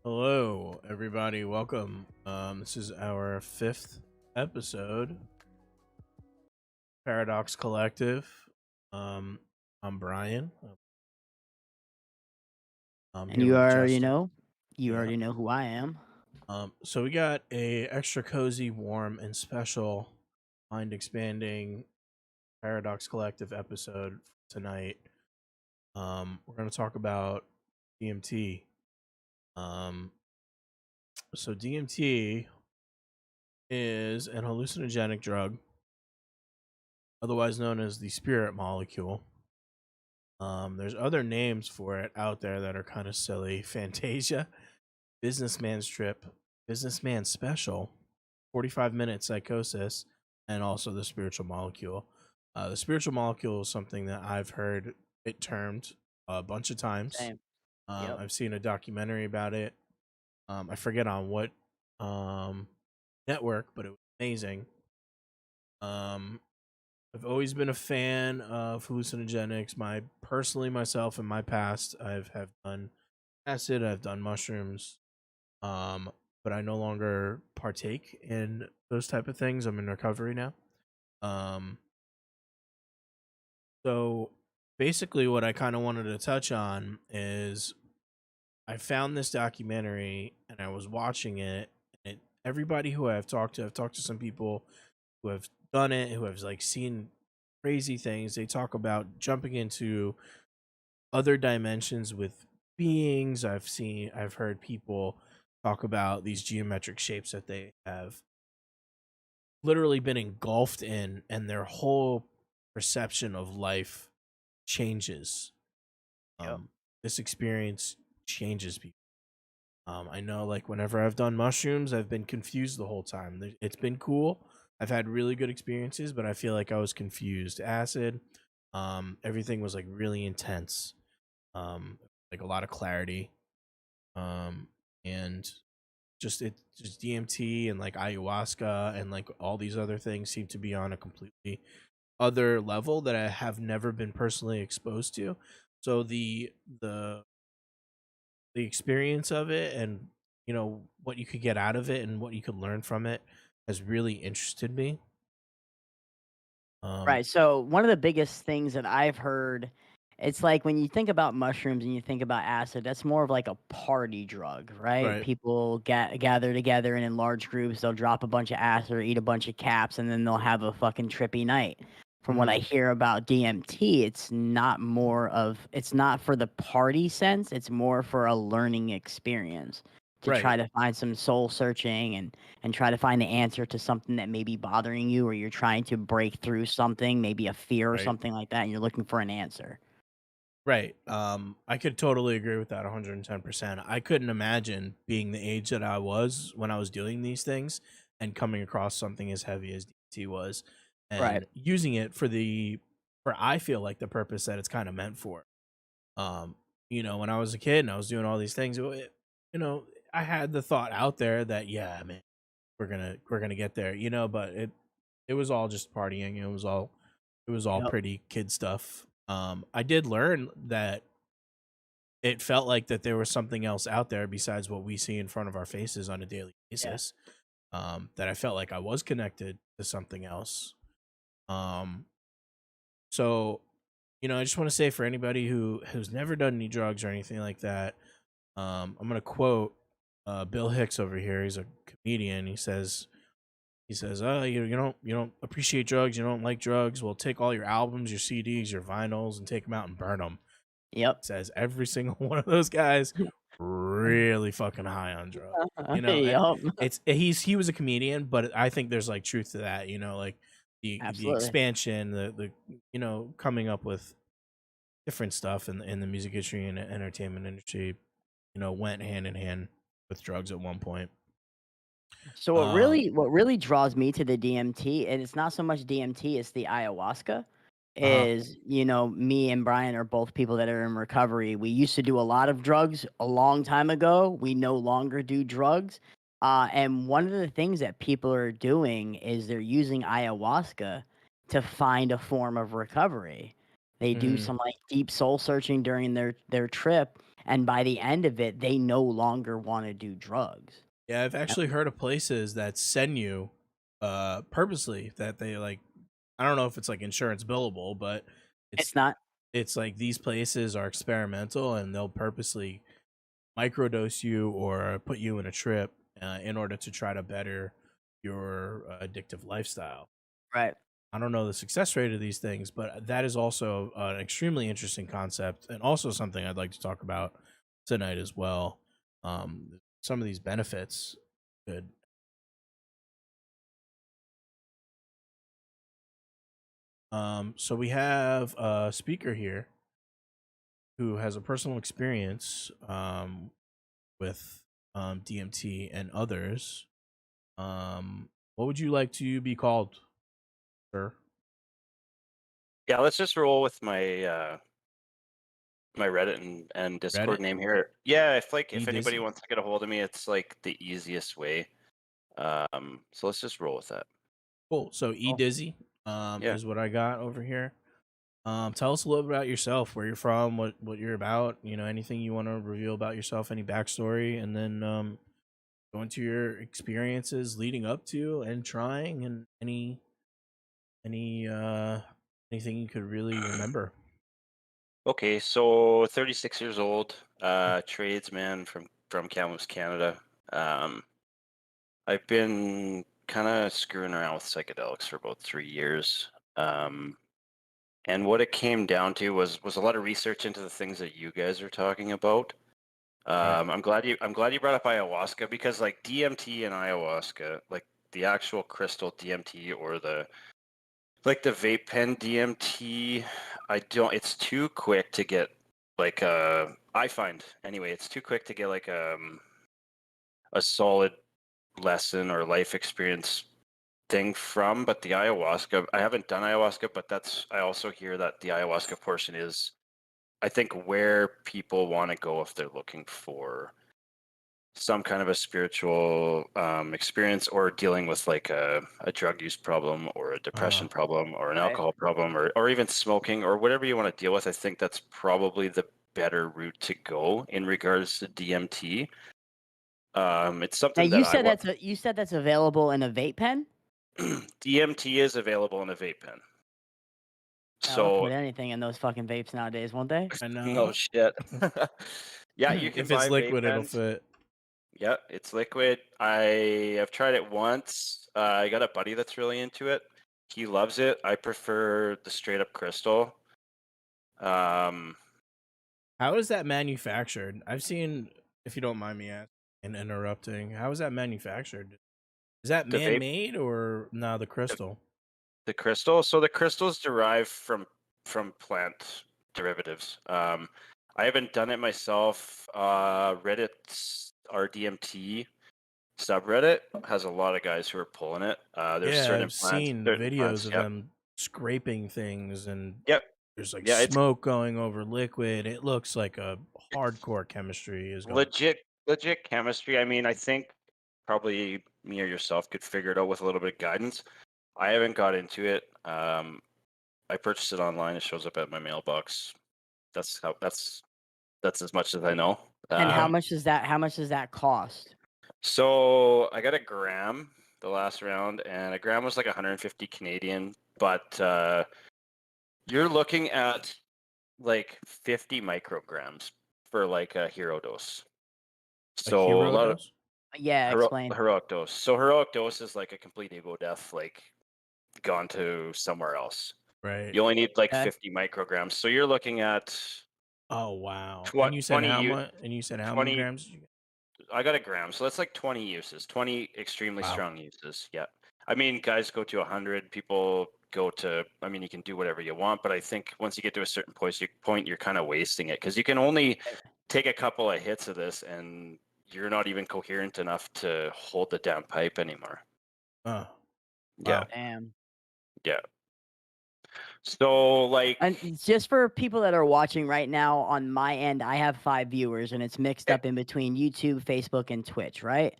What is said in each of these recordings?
Hello, everybody. Welcome. This is our fifth episode, Paradox Collective. Um, I'm Brian. I'm And here with Justin. you Yeah. already know who I am. So we got a extra cozy, warm, and special mind expanding Paradox Collective episode tonight. We're gonna talk about DMT. Um, so DMT is an hallucinogenic drug, otherwise known as the spirit molecule. There's other names for it out there that are kind of silly. Fantasia, Businessman's Trip, Businessman Special, 45 Minute Psychosis, and also the spiritual molecule. The spiritual molecule is something that I've heard it termed a bunch of times. Same. Yep. I've seen a documentary about it. I forget on what um, network, but it was amazing. Um, I've always been a fan of hallucinogenics. Myself in my past, have done acid, I've done mushrooms, um, but I no longer partake in those type of things. I'm in recovery now. Um, so basically, what I kind of wanted to touch on is I found this documentary and I was watching it. And everybody who I've talked to some people who have done it, who have like seen crazy things. They talk about jumping into other dimensions with beings. I've heard people talk about these geometric shapes that they have literally been engulfed in, and their whole perception of life changes. Yep. This experience changes people. I know, like, whenever I've done mushrooms, I've been confused the whole time. It's been cool. I've had really good experiences, but I feel like I was confused. Acid, everything was like really intense. Um, like a lot of clarity. Um, and just DMT and like ayahuasca and like all these other things seem to be on a completely other level that I have never been personally exposed to. So the experience of it, and what you could get out of it and what you could learn from it, has really interested me. um Right. So one of the biggest things that I've heard, it's like when you think about mushrooms and you think about acid, that's more of like a party drug, right? right. People gather together and in large groups, they'll drop a bunch of acid or eat a bunch of caps, and then they'll have a fucking trippy night. From what I Hmm. hear about DMT, it's not for the party sense, it's more for a learning experience to Right. try to find some soul searching and try to find the answer to something that may be bothering you, or you're trying to break through something, maybe a fear or Right. something like that, and you're looking for an answer. Right. I could totally agree with that 110%. I couldn't imagine being the age that I was when I was doing these things and coming across something as heavy as DT was Right. and using it for I feel like the purpose that it's kind of meant for. Um, when I was a kid and I was doing all these things, you know, I had the thought out there that, yeah, man, we're gonna get there, but it was all just partying. It was all Yep. pretty kid stuff. I did learn that it felt like that there was something else out there besides what we see in front of our faces on a daily Yeah. basis. That I felt like I was connected to something else. Um, so I just want to say, for anybody who's never done any drugs or anything like that, I'm gonna quote Bill Hicks over here. He's a comedian. He says, "Oh, you don't appreciate drugs. You don't like drugs. Well, take all your albums, your CDs, your vinyls, and take them out and burn them." Yep. Says every single one of those guys really fucking high on drugs. Yep. He was a comedian, but I think there's like truth to that. Like the Absolutely. expansion, the coming up with different stuff in the music industry and entertainment industry, went hand in hand with drugs at one point. So Um, what really draws me to the DMT, and it's not so much DMT, it's the ayahuasca, uh-huh. is, me and Brian are both people that are in recovery. We used to do a lot of drugs a long time ago. We no longer do drugs. And one of the things that people are doing is they're using ayahuasca to find a form of recovery. They do Mhm. some like deep soul searching during their trip, and by the end of it, they no longer want to do drugs. Yeah, I've Uh, actually heard of places that send you purposely that they like I don't know if it's like insurance billable, but it's It's not it's like these places are experimental and they'll purposely microdose you or put you in a trip in order to try to better your addictive lifestyle. right. I don't know the success rate of these things, but that is also an extremely interesting concept and also something I'd like to talk about tonight as well. Some of these benefits could. So we have a speaker here who has a personal experience with DMT and others. What would you like to be called, sir? Yeah, let's just roll with my Reddit and Reddit? Discord name here. Yeah, E if anybody Dizzy? wants to get a hold of me, it's like the easiest way. So let's just roll with that. Cool. So E Cool. Dizzy Yeah. is what I got over here. Tell us a little bit about yourself, where you're from, what you're about. You know, anything you want to reveal about yourself, any backstory, and then go into your experiences leading up to and trying, and any anything you could really remember. Okay, so 36 years old, tradesman from Kamloops, Canada. Um, I've been kind of screwing around with psychedelics for about 3 years. Um, and what it came down to was a lot of research into the things that you guys are talking about. Right. I'm glad you brought up ayahuasca because like DMT and ayahuasca, like the actual crystal DMT or the vape pen DMT, I don't. It's too quick to get like I find anyway. It's too quick to get like a solid lesson or life experience thing from. But the ayahuasca, I haven't done ayahuasca, but I also hear that the ayahuasca portion is, I think, where people want to go if they're looking for some kind of a spiritual experience or dealing with like a drug use problem or a Uh, depression problem or an Right. alcohol problem or even smoking or whatever you want to deal with. I think that's probably the better route to go in regards to DMT. It's Now something that I want. you said that's available in a vape pen? DMT is available in a vape pen. They'll So put anything in those fucking vapes nowadays, won't they? I no know. shit. Yeah, you can If it's buy vape liquid, it'll pens. fit. Yeah, it's liquid. I have tried it once. I got a buddy that's really into it. He loves it. I prefer the straight up crystal. Um, How is that manufactured? I've seen, if you don't mind me asking and interrupting, how is that manufactured? Is that the man vape, made or no, the the, crystal? the crystal. So the crystals derived from plant derivatives. I haven't done it myself. Reddit's RDMT subreddit has a lot of guys who are pulling it. There's Yeah, certain I've plants, seen certain videos plants. of Yep, them scraping things and yep, there's like yeah. smoke going over liquid. It looks like a It's hardcore chemistry is going. legit chemistry. I mean, I think probably me or yourself could figure it out with a little bit of guidance. I haven't got into it. I purchased it online. It shows up at my mailbox. That's how. That's as much as I know. And Okay. how much does that cost? So I got a gram the last round, and a gram was like 150 Canadian. But you're looking at like 50 micrograms for like a hero dose. A So a hero lot of dose? Yeah, explain. heroic dose. So heroic dose is like a complete ego death, like gone to somewhere else. Right. You only need like Okay. 50 micrograms. So you're looking at Oh wow. And you said 20 how much? And you said how many 20. grams did you get? I got a gram. So that's like 20 uses, 20 extremely Wow. strong uses. Yeah. I mean, guys go to 100. People go to, I mean, you can do whatever you want, but I think once you get to a certain point, you're kind of wasting it because you can only take a couple of hits of this and you're not even coherent enough to hold the damn pipe anymore. Oh Yeah. wow. Damn. Yeah. So like, And just for people that are watching right now on my end, I have 5 viewers and it's mixed eh, up in between YouTube, Facebook, and Twitch, right?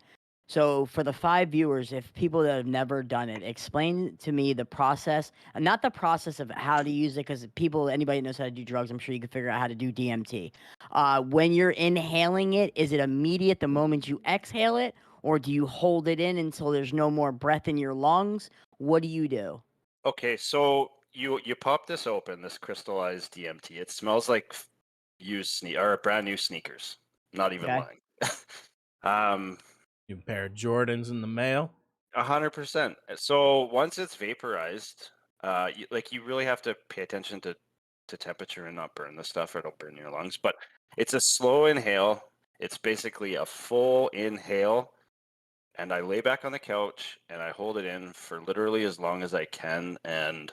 So for the 5 viewers, if people that have never done it, explain to me the process, and not the process of how to use it, because anybody knows how to do drugs, I'm sure you can figure out how to do DMT. When you're inhaling it, is it immediate the moment you exhale it, or do you hold it in until there's no more breath in your lungs? What do you do? Okay, so you pop this open, this crystallized DMT. It smells like used or brand new sneakers. Not even Okay. lying. um, You pair of Jordans in the mail. 100%. So once it's vaporized, you really have to pay attention to temperature and not burn the stuff, or it'll burn your lungs. But it's a slow inhale. It's basically a full inhale, and I lay back on the couch and I hold it in for literally as long as I can, and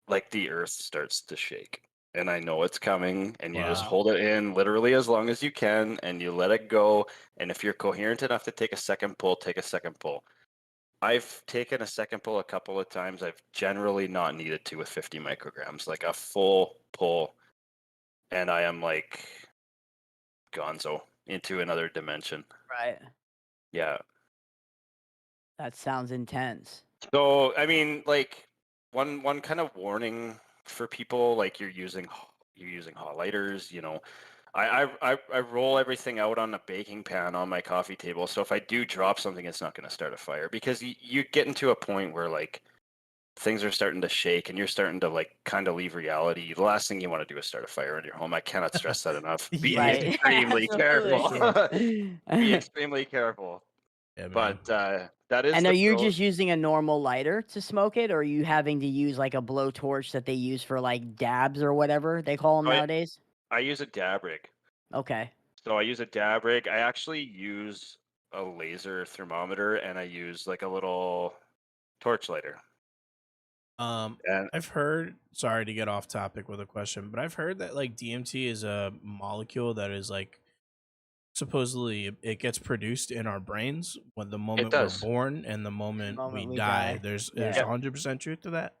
like the earth starts to shake. And I know it's coming, and you just Wow. hold it in literally as long as you can, and you let it go. And if you're coherent enough to take a second pull, take a second pull. I've taken a second pull a couple of times. I've generally not needed to with 50 micrograms, like a full pull, and I am like gonzo into another dimension. Right. Yeah. That sounds intense. So, I mean, like one kind of warning for people, like you're using hot lighters, I roll everything out on a baking pan on my coffee table. So if I do drop something, it's not going to start a fire, because you get into a point where like things are starting to shake and you're starting to like kind of leave reality. The last thing you want to do is start a fire in your home. I cannot stress that enough. Be Yeah. Right. extremely careful. Absolutely. Be extremely careful. Yeah, man. But that is And are the you pro. just using a normal lighter to smoke it, or are you having to use like a blowtorch that they use for like dabs or whatever they call them I, nowadays? I use a dab rig. Okay. So I use a dab rig. I actually use a laser thermometer, and I use like a little torch lighter. Um, And I've heard. Sorry to get off topic with a question, but I've heard that like DMT is a molecule that is like supposedly it gets produced in our brains when the it moment we're does. born and the The moment we moment we die. die. There's Yeah. 100% truth to that.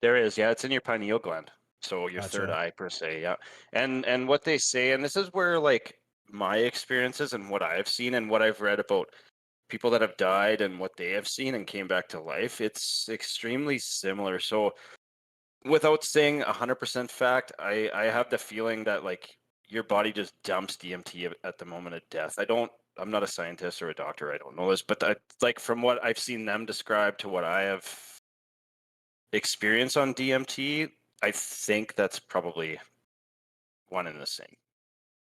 There is, yeah, it's in your pineal gland. So your third Gotcha. eye per se, yeah. And what they say, and this is where like my experiences and what I've seen and what I've read about people that have died and what they have seen and came back to life, it's extremely similar. So without saying 100% fact, I have the feeling that like your body just dumps DMT at the moment of death. I'm not a scientist or a doctor. I don't know this, but like from what I've seen them describe to what I have experience on DMT, I think that's probably one and the same.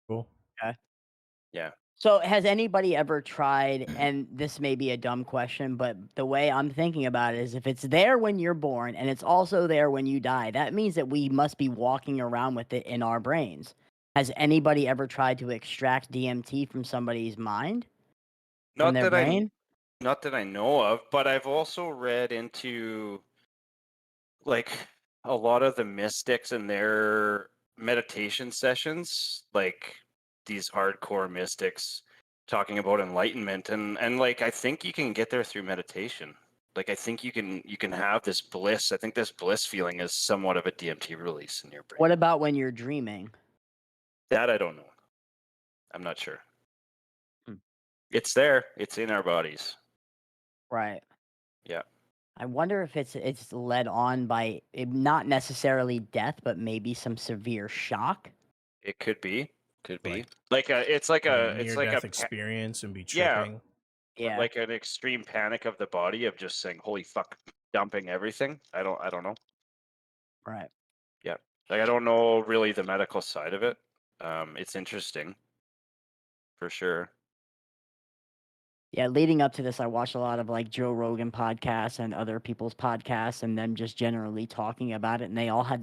Cool. Okay. Yeah. So has anybody ever tried, and this may be a dumb question, but the way I'm thinking about it is if it's there when you're born and it's also there when you die, that means that we must be walking around with it in our brains. Has anybody ever tried to extract DMT from somebody's mind? From Not their that I brain? not that I know of, but I've also read into like a lot of the mystics and their meditation sessions, like these hardcore mystics talking about enlightenment, and like I think you can get there through meditation. Like I think you can have this bliss. I think this bliss feeling is somewhat of a DMT release in your brain. What about when you're dreaming? That I don't know. I'm not sure. Hmm. It's there. It's in our bodies. Right. Yeah. I wonder if it's led on by not necessarily death, but maybe some severe shock. It could be. Could Like be. Like have a it's near like death experience and be yeah, tripping. Yeah. like an extreme panic of the body of just saying, "Holy fuck," dumping everything. I don't know. Right. Yeah. Like I don't know really the medical side of it. It's interesting for sure. Yeah, leading up to this, I watched a lot of like Joe Rogan podcasts and other people's podcasts and them just generally talking about it. And they all had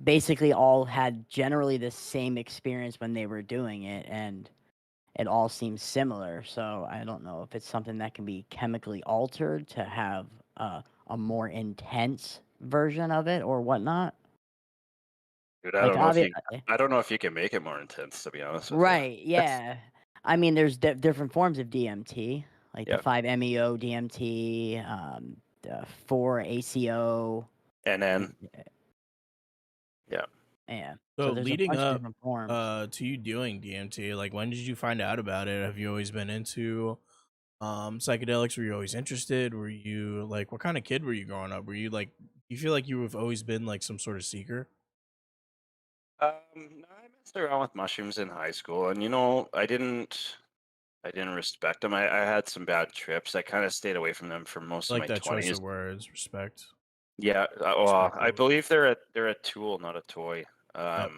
basically all had generally the same experience when they were doing it. And it all seems similar. So I don't know if it's something that can be chemically altered to have a more intense version of it or whatnot. Dude, I Like, don't know if you obviously, I don't know if you can make it more intense, to be honest with you. right, yeah. I mean, there's different forms of DMT, like the Yeah. 5-MeO DMT, the 4-ACO. And then yeah. Yeah. So So there's a leading bunch of up different forms. to you doing DMT, like when did you find out about it? Have you always been into psychedelics? Were you always interested? Were you like what kind of kid were you growing up? Were you like you feel like you have always been like some sort of seeker? No, I messed around with mushrooms in high school, and I didn't respect them. I had some bad trips. I kind of stayed away from them for most I of like my that choice 20s. of words, respect. Yeah, well, I Respectable. believe they're a tool, not a toy. Yep.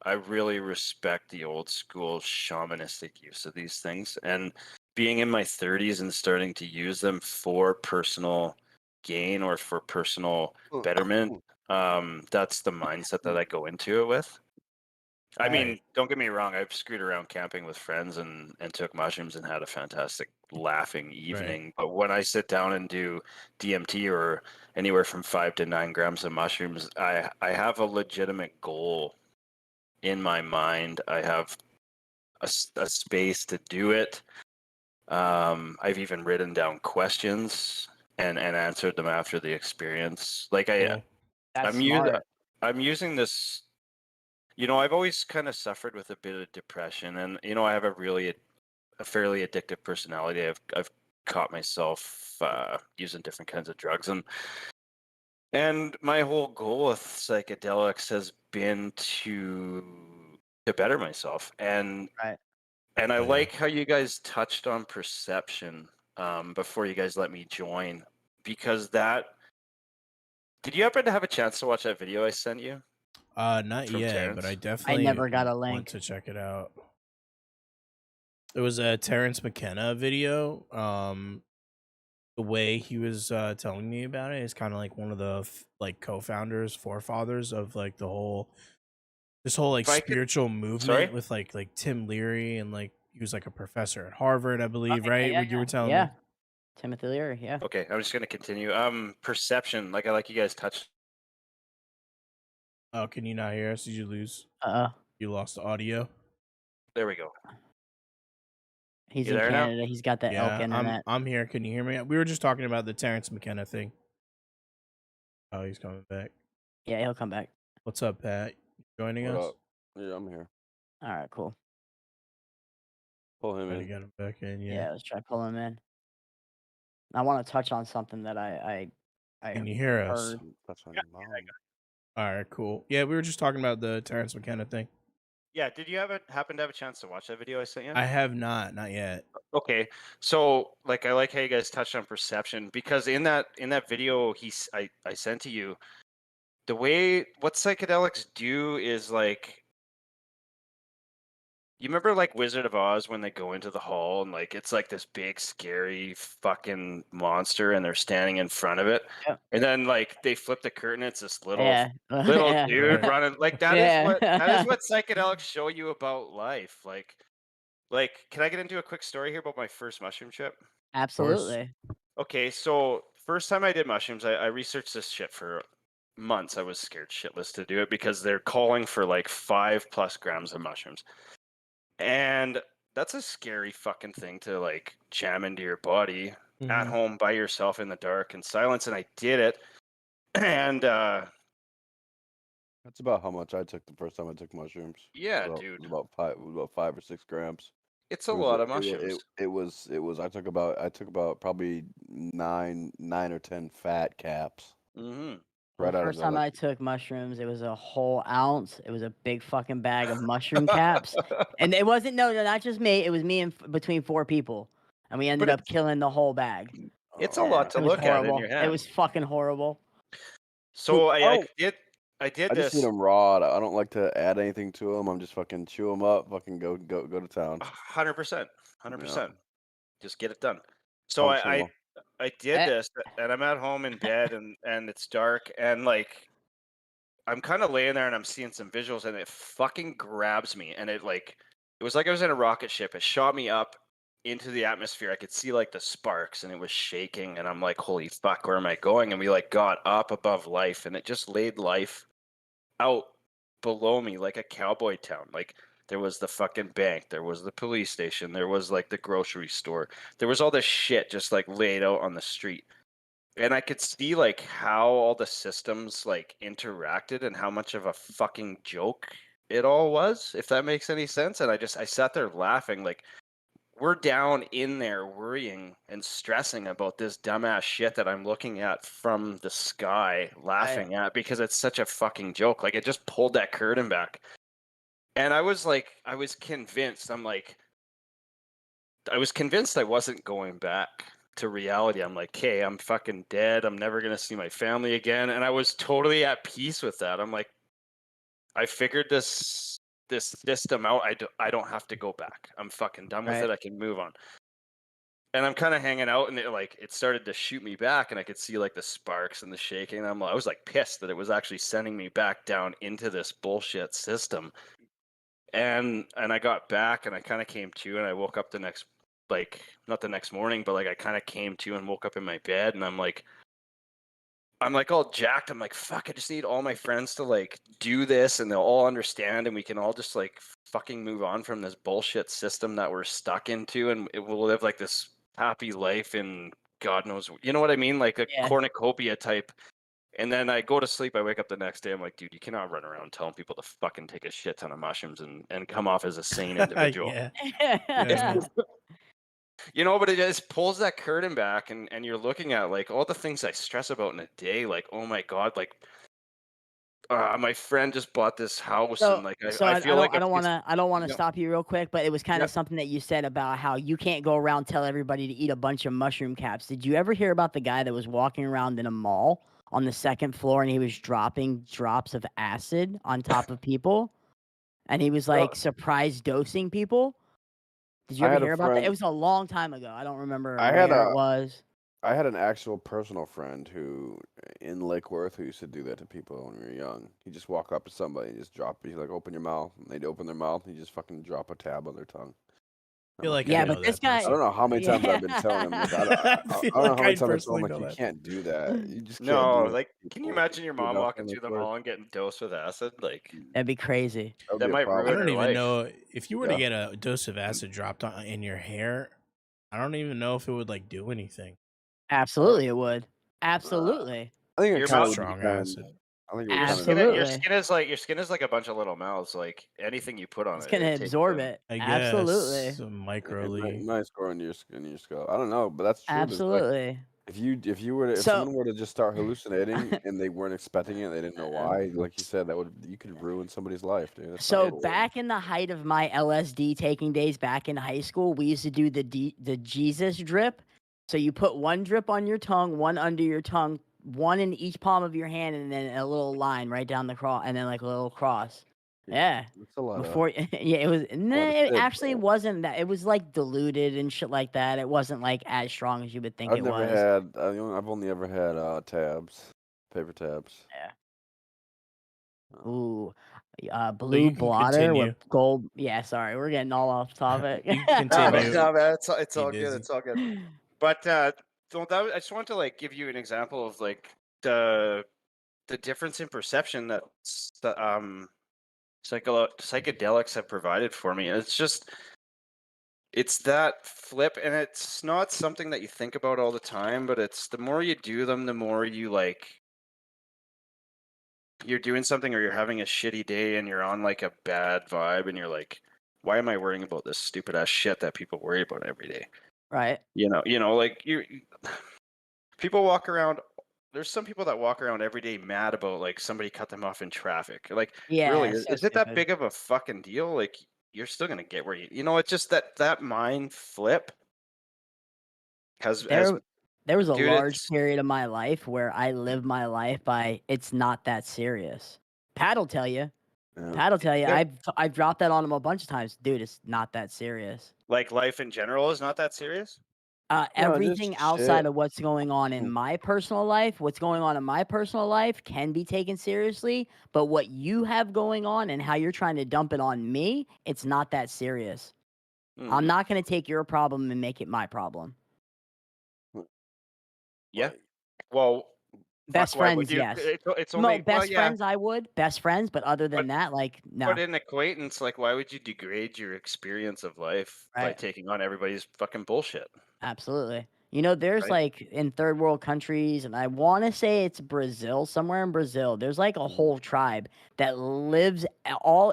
I really respect the old school shamanistic use of these things, and being in my 30s and starting to use them for personal gain or for personal betterment. That's the mindset that I go into it with. I Right. mean, don't get me wrong. I've screwed around camping with friends and took mushrooms and had a fantastic laughing Right. evening. But when I sit down and do DMT or anywhere from 5 to 9 grams of mushrooms, I have a legitimate goal in my mind. I have a space to do it. I've even written down questions and answered them after the experience. Like Cool. That's I'm using smart. I'm using this. I've always kind of suffered with a bit of depression, and I have a fairly addictive personality. I've caught myself using different kinds of drugs, and my whole goal with psychedelics has been to better myself, Right. and I Oh yeah. like how you guys touched on perception before you guys let me join, because that. Did you happen to have a chance to watch that video I sent you Not from yet, but I Terrence? I definitely never got a want link. to check it out. It was a Terrence McKenna video. The way he was telling me about it is kind of like one of the like co-founders, forefathers of like this whole like If I could, spiritual movement sorry. with like Tim Leary and like he was like a professor at Harvard, I Oh, believe, yeah, right? yeah, What you were telling yeah. me. Yeah. Timothy Leary. Yeah. Okay, I'm just gonna continue. Perception, like I like you guys touched. Oh, can you not hear us? Did you lose? Uh. You lost the audio. There we go. He's You in there now? Canada. He's got the elk Yeah, internet. I'm here. Can you hear me? We were just talking about the Terrence McKenna thing. Oh, he's coming back. Yeah, he'll come back. What's up, Pat? Joining What us? up? Yeah, I'm here. All right, cool. Pull him Trying to in. get him back in. Yeah. Yeah, let's try pulling him in. I want to touch on something that I Can you hear us? heard. Touch on Yeah, your mom. All right, cool. Yeah, we were just talking about the Terrence McKenna thing. yeah. Did you happen to have a chance to watch that video I sent you? I have not yet. Okay, so like I like how you guys touched on perception, because in that video I sent to you, the way what psychedelics do is like, you remember like Wizard of Oz when they go into the hall and like it's like this big scary fucking monster and they're standing in front of it, Yep. and then like they flip the curtain, it's this little Yeah. little Yeah. dude Right. running. Like that is Yeah. what psychedelics show you about life. Like can I get into a quick story here about my first mushroom trip? Of course. Absolutely. Okay, so first time I did mushrooms, I researched this shit for months. I was scared shitless to do it because they're calling for like 5+ grams of mushrooms. And that's a scary fucking thing to like jam into your body at Mhm. home by yourself in the dark and silence. And I did it. And That's about how much I took the first time I took mushrooms. yeah, So dude, it was about 5 or 6 grams. it's a It was lot of it was mushrooms. it was I took about probably nine or 10 fat caps Hmm. Well, right the out of first the time like I took mushrooms, it was a whole ounce. It was a big fucking bag of mushroom caps, and it wasn't no, not just me. It was me and between 4 people, and we But ended up killing the whole bag. it's a oh lot And to it was look at in your horrible. It hand. was fucking horrible. So oh I did I just eat this them raw. I don't like to add anything to them. I'm just fucking chew them up. Fucking go to town. 100%, Yeah, 100%. Just get it done. So functional. I did Eh, this, and I'm at home in bed, and it's dark, and like I'm kind of laying there and I'm seeing some visuals, and it fucking grabs me, and it was like I was in a rocket ship. It shot me up into the atmosphere. I could see like the sparks, and it was shaking, and I'm like, holy fuck, where am I going? And we like got up above life, and it just laid life out below me like a cowboy town. Like there was the fucking bank, there was the police station, there was like the grocery store, there was all this shit just like laid out on the street. And I could see like how all the systems like interacted and how much of a fucking joke it all was, if that makes any sense. And I sat there laughing, like we're down in there worrying and stressing about this dumbass shit that I'm looking at from the sky, laughing at because it's such a fucking joke. Like it just pulled that curtain back. And I was convinced, I was convinced I wasn't going back to reality. I'm like, hey, I'm fucking dead. I'm never going to see my family again. And I was totally at peace with that. I'm like, I figured this system out. I don't have to go back. I'm fucking done with it. I can move on. And I'm kind of hanging out, and it started to shoot me back, and I could see like the sparks and the shaking. I was like pissed that it was actually sending me back down into this bullshit system. And I got back, and I kind of came to, and I woke up not the next morning, but like I kind of came to and woke up in my bed, and I'm like all jacked. I'm like, fuck, I just need all my friends to like do this, and they'll all understand, and we can all just like fucking move on from this bullshit system that we're stuck into, and we'll live like this happy life in God knows, you know what I mean? Like a cornucopia type. And then I go to sleep. I wake up the next day. I'm like, dude, you cannot run around telling people to fucking take a shit ton of mushrooms and come off as a sane individual. You know, but it just pulls that curtain back, and you're looking at like all the things I stress about in a day. Like, oh my God, like my friend just bought this house, and like I feel like I don't want to stop you real quick, but it was kind of Yep. something that you said about how you can't go around tell everybody to eat a bunch of mushroom caps. Did you ever hear about the guy that was walking around in a mall on the second floor and he was dropping drops of acid on top of people, and he was like surprise dosing people? Did you I ever had a hear about that? It friend. was a long time ago. I don't remember I had where a it was. I had an actual personal friend who, in Lake Worth, who used to do that to people when we were young. He'd just walk up to somebody and just drop, he's like, open your mouth. And they'd open their mouth and he'd just fucking drop a tab on their tongue. I feel like Yeah, I but know this that guy- I person. don't know how many times I've been telling him, like, I I feel don't know like how I many times I've told him, personally like, know you that. can't do that. You just can't do No, it. like, can you imagine your mom walking through the mall and getting dosed with acid? Like, That'd be crazy. that might I ruin don't her even life. know if you were to Yeah. get a dose of acid dropped in your hair. I don't even know if it would like do anything. Absolutely, it would. Absolutely. I think it Your kind mouth- of Strong depend. acid. I think it would Your kind skin, of. your Absolutely. skin is like a bunch of little mouths. Like anything you put on It's it, gonna it takes absorb in. it. I Absolutely. guess some micro It leak. might score in your skin, in your skull. I don't know, but that's true. There's like, Absolutely. if So someone were to just start hallucinating and they weren't expecting it, they didn't know why. Like you said, you could ruin somebody's life, dude. That's not so cool. back in the height of my LSD taking days back in high school, we used to do the Jesus drip. So you put one drip on your tongue, one under your tongue, one in each palm of your hand, and then a little line right down the cross, and then like a little cross. Yeah. That's a lot of. Before yeah, it was lot of it shit, actually bro. wasn't that. It was like diluted and shit like that. It wasn't like as strong as you would think I've it never was. had. I've only ever had tabs, paper tabs. Yeah. Oh. Ooh, So blue you can blotter continue. with gold. Yeah, sorry, we're getting all off topic. You can continue. No, man, it's Be all good. dizzy. It's all good. But so I just want to like give you an example of like the difference in perception that psychedelics have provided for me. And it's that flip, and it's not something that you think about all the time, but it's the more you do them, the more you like you're doing something or you're having a shitty day and you're on like a bad vibe and you're like, why am I worrying about this stupid ass shit that people worry about every day? Right. You know, like people walk around. There's some people that walk around every day mad about like somebody cut them off in traffic. Like, really, Yeah, so is it that stupid. big of a fucking deal? Like, you're still gonna get where you know. It's just that mind flip has There was a dude. large It's period of my life where I lived my life by it's not that serious. Pat'll tell you. Yeah. Pat'll tell you. Yeah. I've dropped that on him a bunch of times. Dude, it's not that serious. like life in general is not that serious. No, just Everything outside shit. of what's going on in my personal life, what's going on in my personal life can be taken seriously. But what you have going on and how you're trying to dump it on me, it's not that serious. I'm not going to take your problem and make it my problem. Yeah. Well, Best why would friends, you? yes. It's No, only best yeah. friends, I would. Best friends, but other than But that, like, no. But in acquaintance, like, why would you degrade your experience of life by Right. taking on everybody's fucking bullshit? Absolutely. You know, there's Right. like in third world countries, and I want to say it's Brazil, somewhere in Brazil. There's like a whole tribe that lives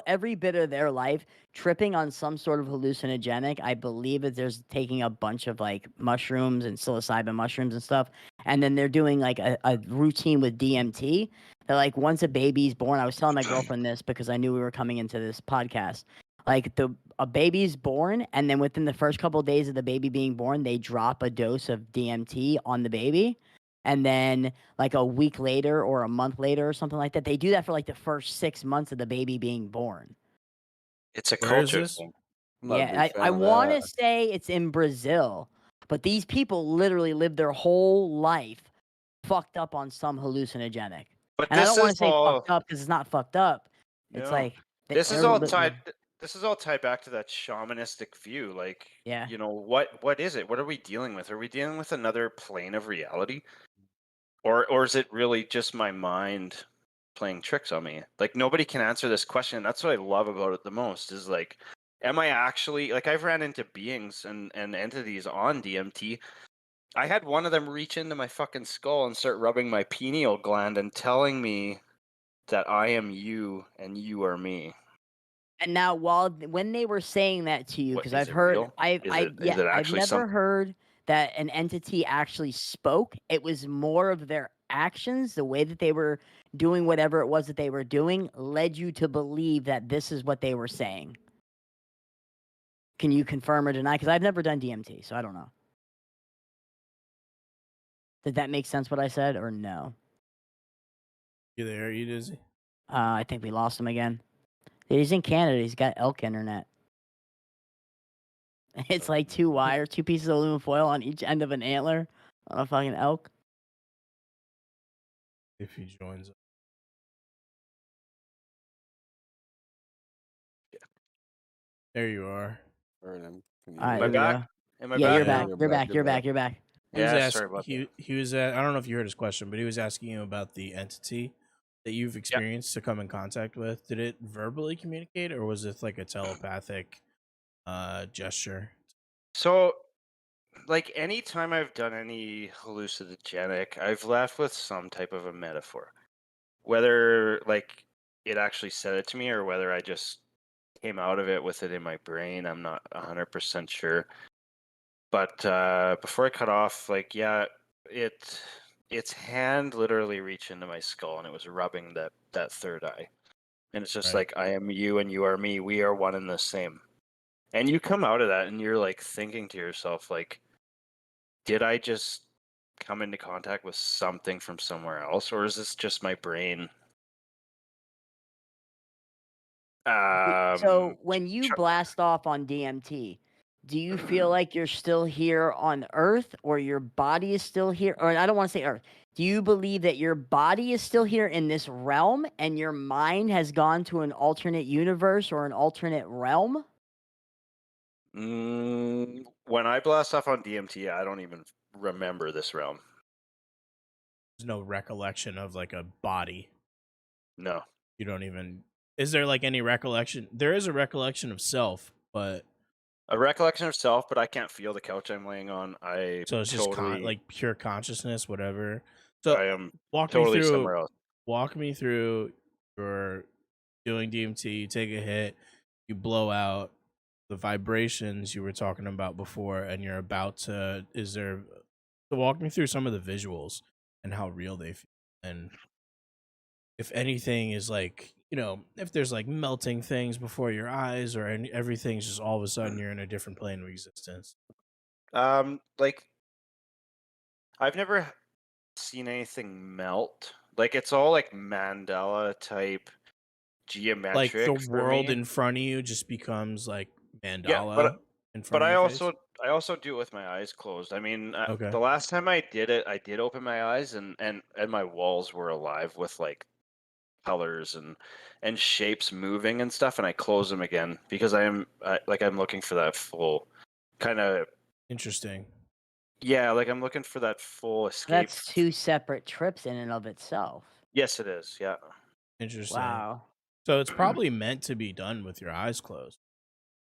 every bit of their life tripping on some sort of hallucinogenic. I believe that there's taking a bunch of like mushrooms and psilocybin mushrooms and stuff, and then they're doing like a routine with DMT. That like once a baby's born, I was telling my girlfriend this because I knew we were coming into this podcast. Like a baby's born, and then within the first couple of days of the baby being born, they drop a dose of DMT on the baby. And then like a week later or a month later or something like that, they do that for like the first 6 months of the baby being born. It's a Where is culture this? thing. I'm not a Yeah, big fan I of want that. to say it's in Brazil, but these people literally live their whole life fucked up on some hallucinogenic. But And I this don't want is to say all fucked up because it's not fucked up. It's no. like This is they're all tied. This is all tied back to that shamanistic view. Like, yeah. you know, what is it? What are we dealing with? Are we dealing with another plane of reality, or is it really just my mind playing tricks on me? Like, nobody can answer this question. That's what I love about it the most. Is like, am I actually like I've ran into beings and entities on DMT. I had one of them reach into my fucking skull and start rubbing my pineal gland and telling me that I am you and you are me. And now, when they were saying that to you, What because is I've it heard, real? Is it yeah, I've actually never something? heard that an entity actually spoke. It was more of their actions, the way that they were doing whatever it was that they were doing, led you to believe that this is what they were saying. Can you confirm or deny? Because I've never done DMT, so I don't know. Did that make sense what I said, or no? You there? Are you dizzy? I think we lost him again. He's in Canada. He's got elk internet. It's like two pieces of aluminum foil on each end of an antler on a fucking elk. If he joins us. There you are. Heard him. Can you All right, Am hear I here we me? back? go. Am I Yeah, back you're Yeah. back. now? You're back. You're back. You're back. He was Yeah, sorry asking. about that. He was at. I don't know if you heard his question, but he was asking you about the entity that you've Yeah. experienced to come in contact with. Did it verbally communicate, or was it like a telepathic gesture? So, like anytime I've done any hallucinogenic, I've left with some type of a metaphor. Whether like it actually said it to me or whether I just came out of it with it in my brain, I'm not 100% sure. But before I cut off, like yeah, its hand literally reached into my skull and it was rubbing that third eye. And it's just Right. like I am you and you are me. We are one and the same. And you come out of that and you're like thinking to yourself like, did I just come into contact with something from somewhere else, or is this just my brain? So when you Tr- blast off on DMT, do you feel like you're still here on Earth, or your body is still here? Or I don't want to say Earth. Do you believe that your body is still here in this realm and your mind has gone to an alternate universe or an alternate realm? when I blast off on DMT, I don't even remember this realm. There's no recollection of like a body. No. You don't even. Is there like any recollection? There is a recollection of self, but A recollection of self, but I can't feel the couch I'm laying on. so it's just like pure consciousness, whatever. So I am walk me totally through. somewhere else. Walk me through your doing DMT. You take a hit, you blow out the vibrations you were talking about before, and you're about to. Is there? So walk me through some of the visuals and how real they feel, and if anything is like, if there's like melting things before your eyes, or everything's just all of a sudden you're in a different plane of existence. Like I've never seen anything melt. Like it's all like mandala type Like the geometric for world me. in front of you just becomes like Yeah, mandala in front but of I your face. also do it with my eyes closed. I mean, Okay. the last time I did it, I did open my eyes and my walls were alive with like colors and shapes moving and stuff, and I close them again because I'm looking for that full kind of Interesting. like I'm looking for that full escape. That's two separate trips in and of itself. Yes, it is. Yeah. Interesting. Wow. So it's probably meant to be done with your eyes closed.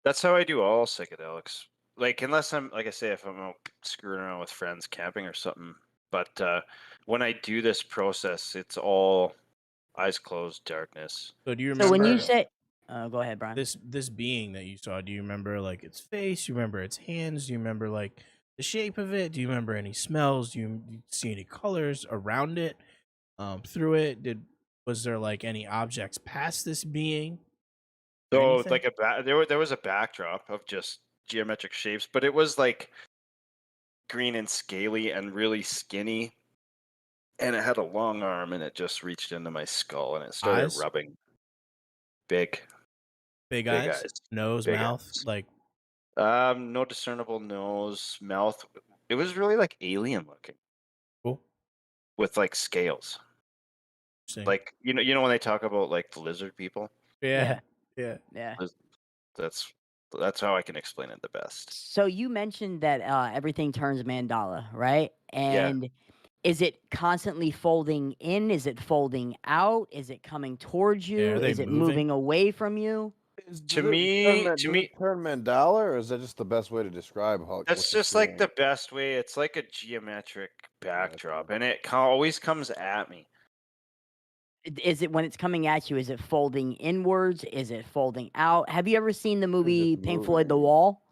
That's how I do all psychedelics. like unless I'm like I say, if I'm out screwing around with friends camping or something. But when I do this process, it's all eyes closed, darkness. So do you So when you remember say, go ahead, Brian. this being that you saw? Do you remember like its face? Do you remember its hands? Do you remember like the shape of it? Do you remember any smells? Do you see any colors around it? Through it? Was there like any objects past this being? Or So anything? like there was a backdrop of just geometric shapes, but it was like green and scaly and really skinny, and it had a long arm, and it just reached into my skull, and it started Eyes? rubbing. Big, Big big eyes? eyes, Nose, big mouth? eyes. Like No discernible nose, mouth. It was really like alien looking cool. with like scales. Interesting. Like you know when they talk about like the lizard people. Yeah. Yeah. Yeah. Yeah. That's that's how I can explain it the best. So you mentioned that everything turns mandala, right? Yeah. And is it constantly folding in? Is it folding out? Is it coming towards Yeah. you? Are they Is it moving? moving away from you? To me, Does it turn mandala, or is that just the best way to describe how what that's you're just like the seeing? best way. It's like a geometric backdrop, Gotcha. and it always comes at me. Is it when it's coming at you? Is it folding inwards? Is it folding out? Have you ever seen the It's movie just Pink Floyd The moving. Wall?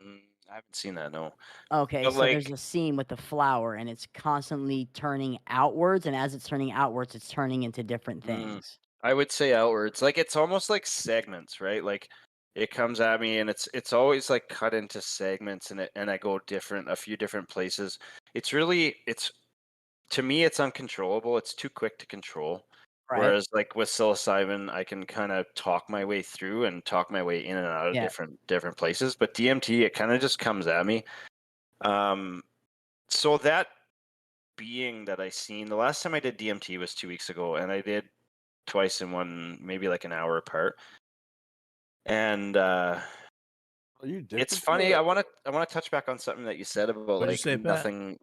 I haven't seen that, no. Okay, But so there's like, a scene with the flower and it's constantly turning outwards, and as it's turning outwards, it's turning into different things. I would say outwards. Like it's almost like segments, right? Like it comes at me, and it's always like cut into segments, and I go a few different places. It's really to me it's uncontrollable. It's too quick to control. Right? Whereas like with psilocybin, I can kind of talk my way through and talk my way in and out of Yeah. different places. But DMT, it kind of just comes at me. So that being that I seen the last time I did DMT was 2 weeks ago, and I did twice in one, maybe like an hour apart. And Are you it's addicted to funny. it? I want to touch back on something that you said about What'd you like say, Pat? nothing.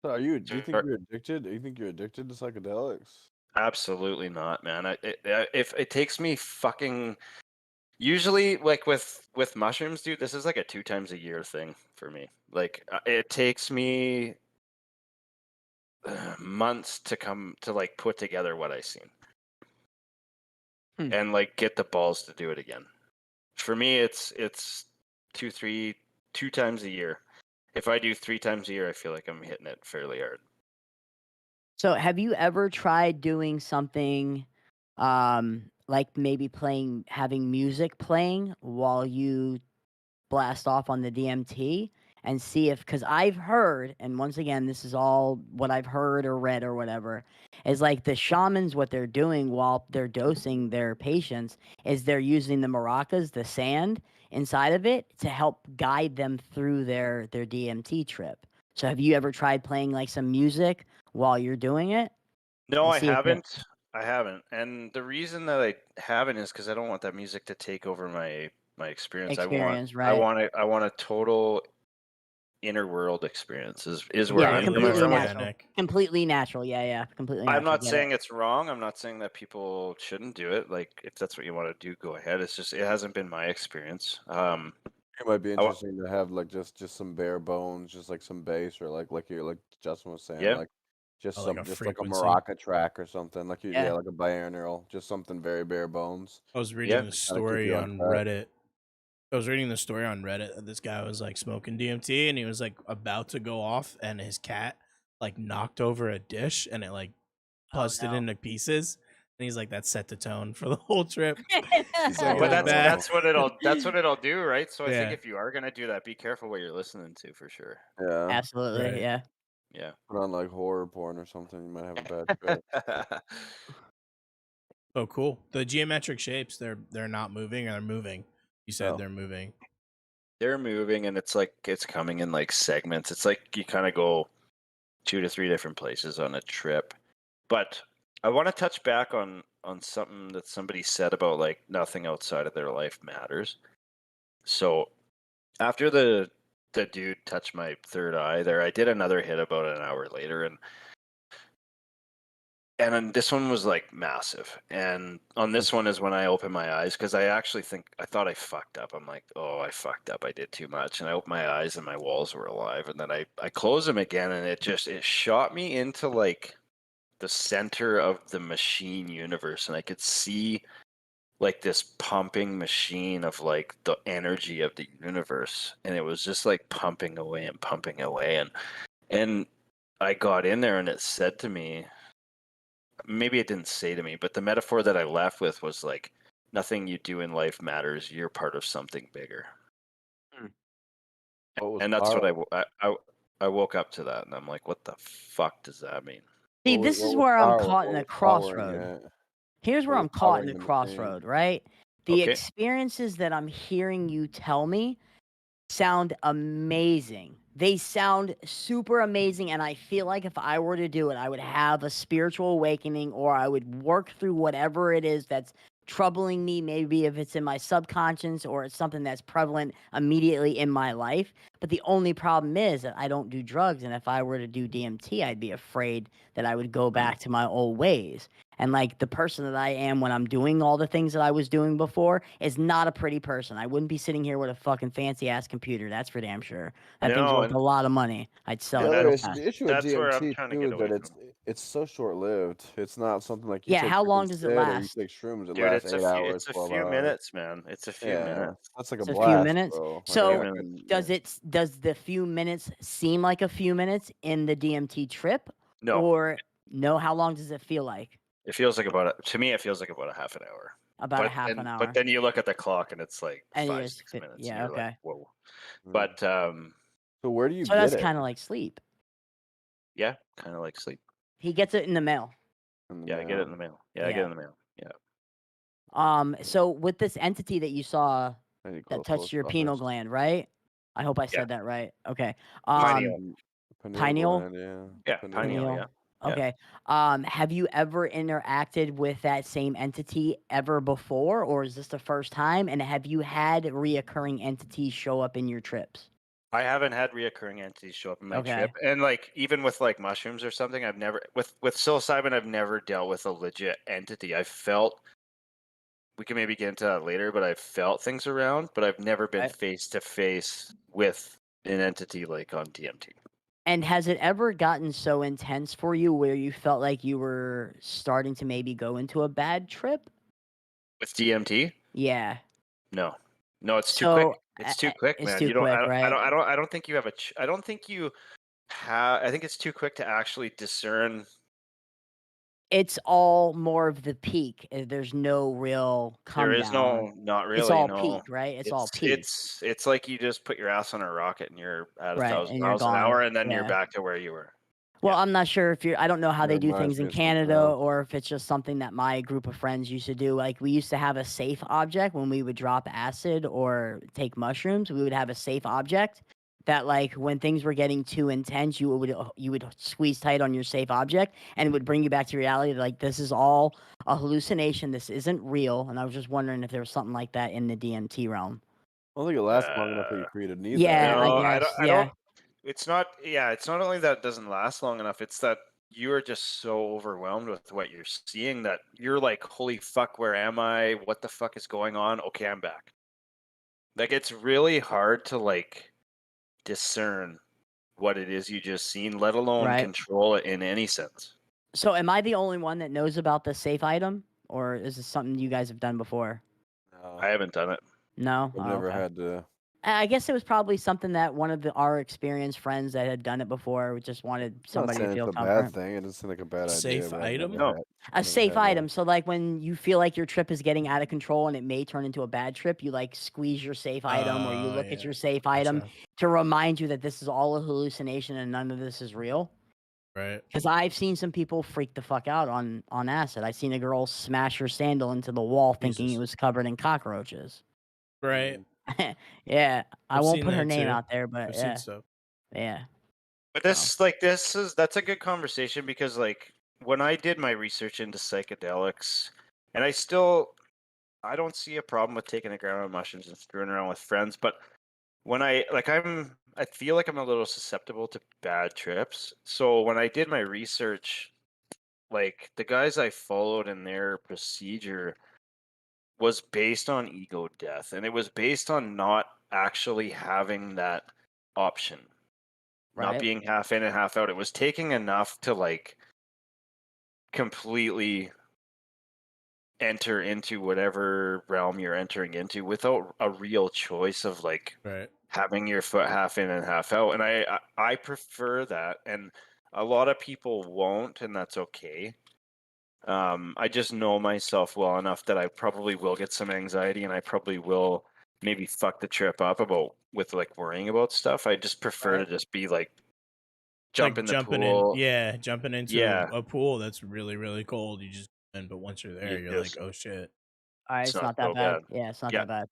So do you think Sure. you're addicted? Do you think you're addicted to psychedelics? Absolutely not, man. If it takes me fucking usually like with mushrooms, dude, this is like a 2 times a year thing for me. Like it takes me months to come to like put together what I seen Hmm. and like get the balls to do it again. For me, it's 2 times a year. If I do 3 times a year, I feel like I'm hitting it fairly hard. So have you ever tried doing something like maybe having music playing while you blast off on the DMT and see if, because I've heard, and once again, this is all what I've heard or read or whatever, is like the shamans, what they're doing while they're dosing their patients is they're using the maracas, the sand inside of it, to help guide them through their DMT trip. So have you ever tried playing like some music while you're doing it No, and I see if it haven't. I haven't. And the reason that I haven't is because I don't want that music to take over my experience. experience, right? I want a total inner world experience is where Yeah, I'm Completely coming completely from. natural. organic. Completely natural. Yeah, yeah. Completely I'm natural. not Get it. saying it's wrong. I'm not saying that people shouldn't do it. Like if that's what you want to do, go ahead. It's just it hasn't been my experience. It might be I wa- interesting to have like just some bare bones, just like some bass, or like Justin was saying, yeah. like Like a just like a frequency. maraca track or something, like Yeah. like a binaural, just something very bare bones, I was Yeah. reading the kind of keep story you on on track. Reddit. I was reading the story on Reddit that this guy was like smoking DMT and he was like about to go off and his cat like knocked over a dish and it like Oh busted no. into pieces. And he's like, that set the tone for the whole trip. He's like, Oh, it But was no. bad. that's what it'll do, right? So I think Yeah. if you are gonna do that, be careful what you're listening to for sure. Yeah, Absolutely. Right. Yeah. Yeah. put on like horror porn or something, you might have a bad trip. Oh, cool. The geometric shapes, they're not moving or they're moving. You said Oh. they're moving. They're moving, and it's like it's coming in like segments. It's like you kind of go 2 to 3 different places on a trip. But I want to touch back on something that somebody said about like nothing outside of their life matters. So after the dude touched my third eye there, I did another hit about an hour later, And then this one was like massive. And on this one is when I opened my eyes, because I thought I fucked up. I'm like, oh, I fucked up. I did too much. And I opened my eyes and my walls were alive. And then I closed them again, and it shot me into like the center of the machine universe. And I could see like this pumping machine of like the energy of the universe. And it was just like pumping away and pumping away. And I got in there, and it said to me, maybe it didn't say to me, but the metaphor that I left with was like, nothing you do in life matters. You're part of something bigger. What was And that's what power- I woke up to that, and I'm like, what the fuck does that mean? See, what was, this what is was where I'm power? caught in What a was powering crossroad. it? Here's where What was I'm caught in powering a the machine? crossroad, right? The Okay. experiences that I'm hearing you tell me sound amazing. They sound super amazing, and I feel like if I were to do it, I would have a spiritual awakening, or I would work through whatever it is that's troubling me. Maybe if it's in my subconscious or it's something that's prevalent immediately in my life. But the only problem is that I don't do drugs, and if I were to do DMT, I'd be afraid that I would go back to my old ways. And like the person that I am when I'm doing all the things that I was doing before is not a pretty person. I wouldn't be sitting here with a fucking fancy ass computer. That's for damn sure. That thing's No, worth a lot of money. I'd sell The it and other real issue, fast. the issue with that's where I'm DMT trying to too get is that away from. it's so short lived. It's not something like you Yeah, take how long freaking does it sit or you last? take shrooms. It Dude, lasts 8 hours, it's a 12 few hours. minutes, man. It's a few Yeah, minutes. that's like a It's a few blast, minutes. bro. Like So minutes. does the few minutes seem like a few minutes in the DMT trip? No, Or no, how long does it feel like? it feels like to me, it feels like about a half an hour. About a half an But hour. then you look at the clock, and it's like And you 5, just 6 minutes, and yeah, you're like, okay. whoa. Mm. But So where do you So get that's it? kind of like sleep. yeah, kind of like sleep. He gets it in the mail. In the Yeah, I get it in mail? the mail. Yeah, I get it Yeah. in the mail. Yeah. So with this entity that you saw I need to that call the touched post your pineal office. gland, right? I hope I Yeah. said that right. Okay. Pineal. Pineal? Gland, yeah. Yeah, pineal. Yeah. Yeah. Okay. Have you ever interacted with that same entity ever before, or is this the first time? And have you had reoccurring entities show up in your trips? I haven't had reoccurring entities show up in my Okay. trip, and like even with like mushrooms or something, I've never with psilocybin, I've never dealt with a legit entity. I felt, we can maybe get into that later, but I've felt things around, but I've never been Right. face to face with an entity like on DMT. And has it ever gotten so intense for you where you felt like you were starting to maybe go into a bad trip? With DMT, Yeah. no, it's too quick. So It's too quick, it's man. too You don't. quick, right? I don't think you have I don't think you have. I think it's too quick to actually discern. It's all more of the peak. There's no real There come is down. not It's really. all No, peak, right? It's all peak, it's like you just put your ass on a rocket and you're at right? 1,000 And you're miles an gone. hour, and then you're Yeah. back to where you were. Well, I'm not sure if I don't know how That they do reminds things me in of something Canada else. or if it's just something that my group of friends used to do. Like we used to have a safe object when we would drop acid or take mushrooms, we would have a safe object that like when things were getting too intense, you would squeeze tight on your safe object and it would bring you back to reality like this is all a hallucination, this isn't real. And I was just wondering if there was something like that in the DMT realm. I don't think it lasts long enough for you to need Yeah, that. I No, guess. I Yeah. don't. It's not. Yeah, it's not only that it doesn't last long enough. It's that you are just so overwhelmed with what you're seeing that you're like, "Holy fuck, where am I? What the fuck is going on? Okay, I'm back." Like it's really hard to like discern what it is you just seen, let alone Right. control it in any sense. So am I the only one that knows about the safe item or is this something you guys have done before? No, I haven't done it. No? I've Oh, never okay. had to. I guess it was probably something that one of our experienced friends that had done it before just wanted I'm not somebody to saying it's feel a bad comfort. thing. It doesn't seem like a bad idea. Safe But I've item? never No. had. A never safe had one. item. So like when you feel like your trip is getting out of control and it may turn into a bad trip, you like squeeze your safe item or you look at Yeah. your safe item Gotcha. to remind you that this is all a hallucination and none of this is real. Right. Because I've seen some people freak the fuck out on acid. I've seen a girl smash her sandal into the wall thinking Jesus. it was covered in cockroaches. Right. Yeah, I I've won't seen put her that name too. out there, but I've yeah, seen stuff. yeah. But So, that's a good conversation because like when I did my research into psychedelics, and I don't see a problem with taking a gram of mushrooms and screwing around with friends, but when I feel like I'm a little susceptible to bad trips. So when I did my research, like the guys I followed in their procedure was based on ego death, and it was based on not actually having that option, not Right. being half in and half out. It was taking enough to like completely enter into whatever realm you're entering into without a real choice of like Right. having your foot half in and half out. And I prefer that, and a lot of people won't, and that's okay. I just know myself well enough that I probably will get some anxiety, and I probably will maybe fuck the trip up about with like worrying about stuff. I just prefer to Right. just be like jump Like in the jumping in, pool. yeah, jumping into Yeah, a pool that's really, really cold. You just but once you're there, you you're like, just oh shit. All right, it's it's not not that so bad. bad. Yeah, it's not Yeah, that bad.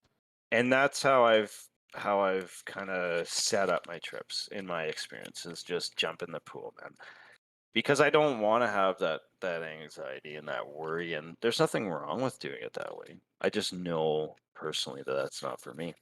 and that's how I've kind of set up my trips in my experience is just jump in the pool, man. Because I don't want to have that anxiety and that worry, and there's nothing wrong with doing it that way. I just know personally that that's not for me.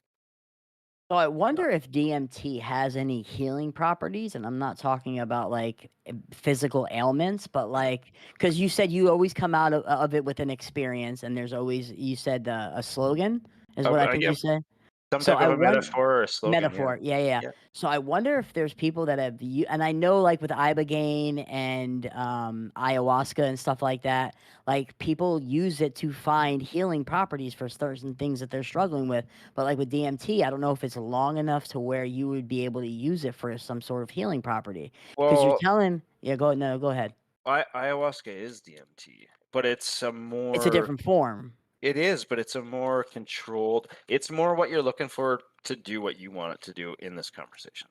So I Yeah. wonder if DMT has any healing properties, and I'm not talking about like physical ailments, but like because you said you always come out of it with an experience, and there's always you said a slogan is what I think Yeah, you said. some So type I of a want metaphor or a slogan. Yeah, metaphor, yeah. yeah. So I wonder if there's people that have and I know like with ibogaine and ayahuasca and stuff like that, like people use it to find healing properties for certain things that they're struggling with. But like with DMT, I don't know if it's long enough to where you would be able to use it for some sort of healing property. Because you're Well, telling, yeah, go ahead. ayahuasca is DMT, but it's a It's a more. different form. It is, but it's a more controlled. It's more what you're looking for to do what you want it to do in this conversation.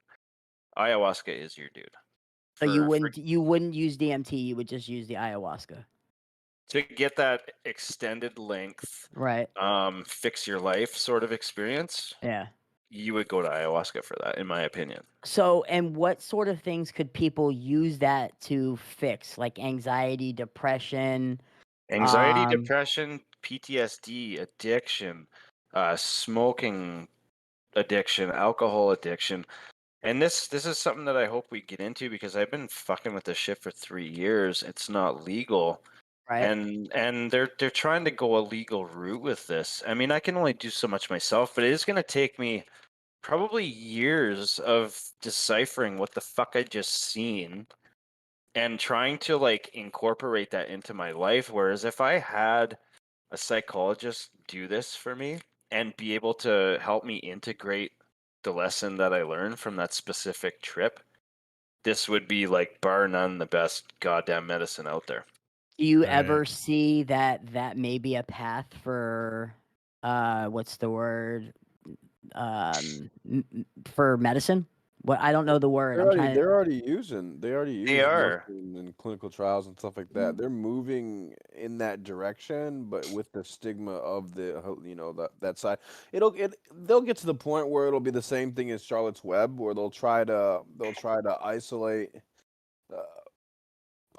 Ayahuasca is your dude. So you For wouldn't use DMT, you would just use the ayahuasca. to get that extended length, Right. fix your life sort of experience, Yeah. you would go to ayahuasca for that, in my opinion. So, and what sort of things could people use that to fix? Like anxiety, depression? Anxiety, Um, depression, PTSD, addiction, smoking addiction, alcohol addiction. And this is something that I hope we get into because I've been fucking with this shit for 3 years. It's not legal. right, And they're trying to go a legal route with this. I mean, I can only do so much myself, but it is gonna take me probably years of deciphering what the fuck I just seen and trying to like incorporate that into my life. Whereas if I had a psychologist do this for me and be able to help me integrate the lesson that I learned from that specific trip, this would be like bar none the best goddamn medicine out there. do you Right. ever see that may be a path for, what's the word? For medicine? What I don't know the word. I'm trying to. They're already using They are. morphine in clinical trials and stuff like that. They're moving in that direction, but with the stigma of that side, they'll get to the point where it'll be the same thing as Charlotte's Web, where they'll try to isolate uh,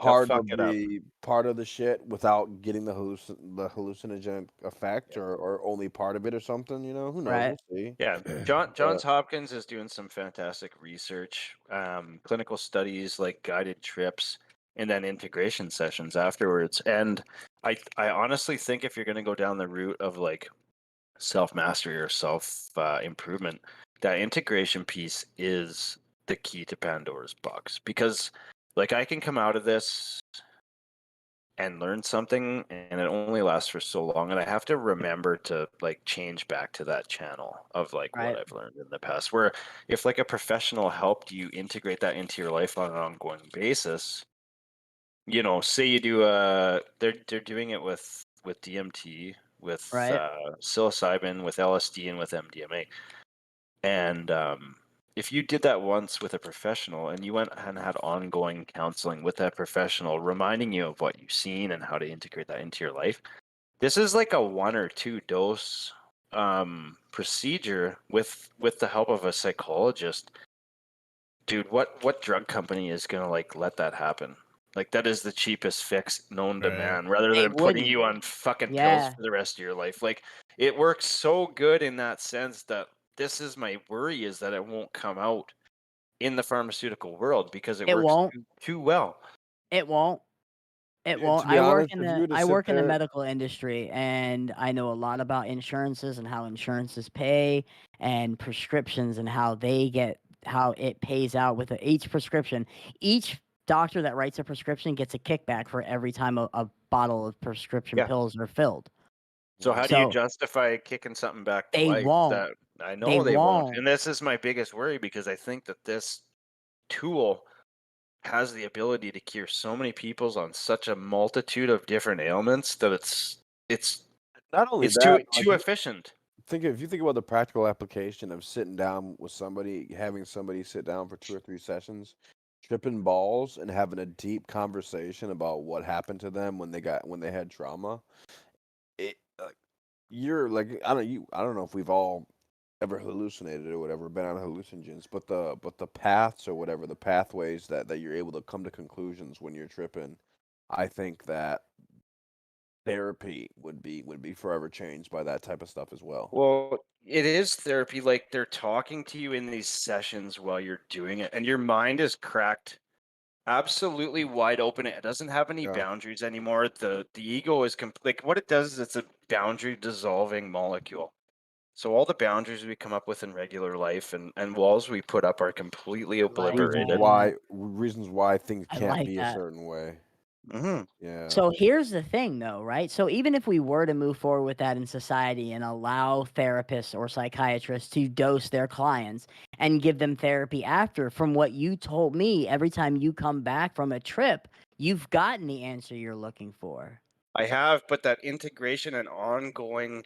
They'll fuck it up. part of the shit without getting the hallucinogenic effect, or only part of it or something. Who knows? Right. We'll see. Yeah, Johns Hopkins is doing some fantastic research, clinical studies like guided trips, and then integration sessions afterwards. And I honestly think if you're going to go down the route of like self mastery or self improvement, that integration piece is the key to Pandora's box because like I can come out of this and learn something and it only lasts for so long, and I have to remember to like change back to that channel of like what Right. I've learned in the past, where if like a professional helped you integrate that into your life on an ongoing basis, say you do they're doing it with DMT, with Right. psilocybin, with LSD, and with MDMA. And if you did that once with a professional and you went and had ongoing counseling with that professional, reminding you of what you've seen and how to integrate that into your life, this is like a 1 or 2 dose procedure with the help of a psychologist. Dude, what drug company is gonna like let that happen? Like that is the cheapest fix known to Right. man, rather They than putting wouldn't. you on fucking pills Yeah. for the rest of your life. Like it works so good in that sense that this is my worry is that it won't come out in the pharmaceutical world because it It works won't. too well. It won't. It won't. To be honest, if you were to I sit work in the there, medical industry, and I know a lot about insurances and how insurances pay and prescriptions and how it pays out with each prescription. Each doctor that writes a prescription gets a kickback for every time a bottle of prescription Yeah. pills are filled. So how do you So justify kicking something back to they life? won't. That I They know they won't, won't. and this is my biggest worry because I think that this tool has the ability to cure so many people's on such a multitude of different ailments that it's not only it's too that, like too efficient. if you think about the practical application of sitting down with somebody, having somebody sit down for 2 or 3 sessions, tripping balls, and having a deep conversation about what happened to them when they had trauma. It you're like I don't know if we've all ever hallucinated or whatever, been on hallucinogens, but the paths or whatever, the pathways that you're able to come to conclusions when you're tripping, I think that therapy would be forever changed by that type of stuff as well. Well, it is therapy. Like they're talking to you in these sessions while you're doing it, and your mind is cracked absolutely wide open. It doesn't have any Yeah. boundaries anymore. The ego is like what it does is it's a boundary dissolving molecule. So all the boundaries we come up with in regular life and walls we put up are completely Like obliterated. that. Reasons why things I can't like be a that. certain way. Hmm. Yeah. So here's the thing, though, right? So even if we were to move forward with that in society and allow therapists or psychiatrists to dose their clients and give them therapy after, from what you told me, every time you come back from a trip, you've gotten the answer you're looking for. I have, but that integration and ongoing,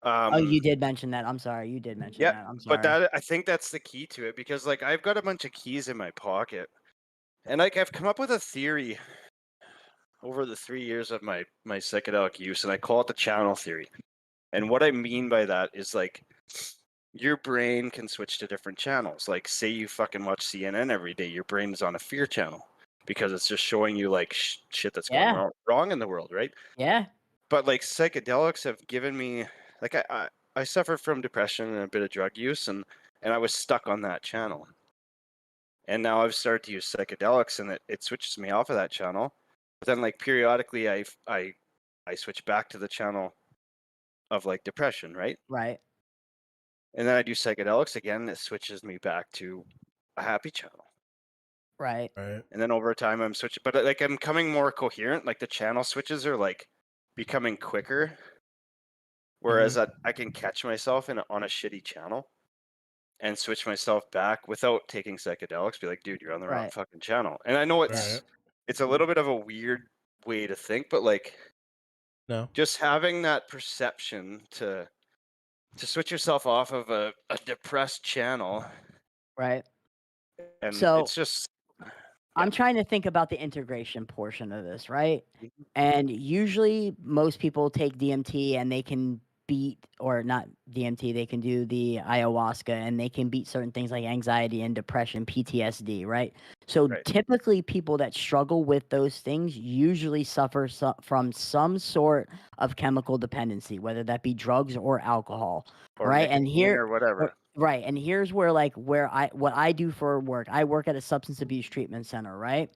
Oh, um, you did mention that. I'm sorry. You did mention yeah, that. I'm but sorry. that I think that's the key to it because like I've got a bunch of keys in my pocket, and like I've come up with a theory over the 3 years of my psychedelic use, and I call it the channel theory. And what I mean by that is like your brain can switch to different channels. Like say you fucking watch CNN every day, your brain is on a fear channel because it's just showing you like shit that's going Yeah. wrong in the world, right? Yeah. But like psychedelics have given me like I suffered from depression and a bit of drug use and I was stuck on that channel. And now I've started to use psychedelics and it switches me off of that channel. But then like periodically I switch back to the channel of like depression, right? Right. And then I do psychedelics again, and it switches me back to a happy channel. Right. Right. And then over time I'm switching, but like I'm becoming more coherent. Like the channel switches are like becoming quicker. Whereas I can catch myself on a shitty channel and switch myself back without taking psychedelics. Be like, dude, you're on the wrong Right. fucking channel. And I know Right. it's a little bit of a weird way to think, but like No. just having that perception to switch yourself off of a depressed channel, Right. and So it's just yeah. I'm trying to think about the integration portion of this, right? Mhm. And usually most people take DMT and they can beat, or not DMT, they can do the ayahuasca and they can beat certain things like anxiety and depression, PTSD, right? So Right. typically people that struggle with those things usually suffer from some sort of chemical dependency, whether that be drugs or alcohol, Or right? And nicotine here or whatever. Right, and here's where what I do for work. I work at a substance abuse treatment center, right?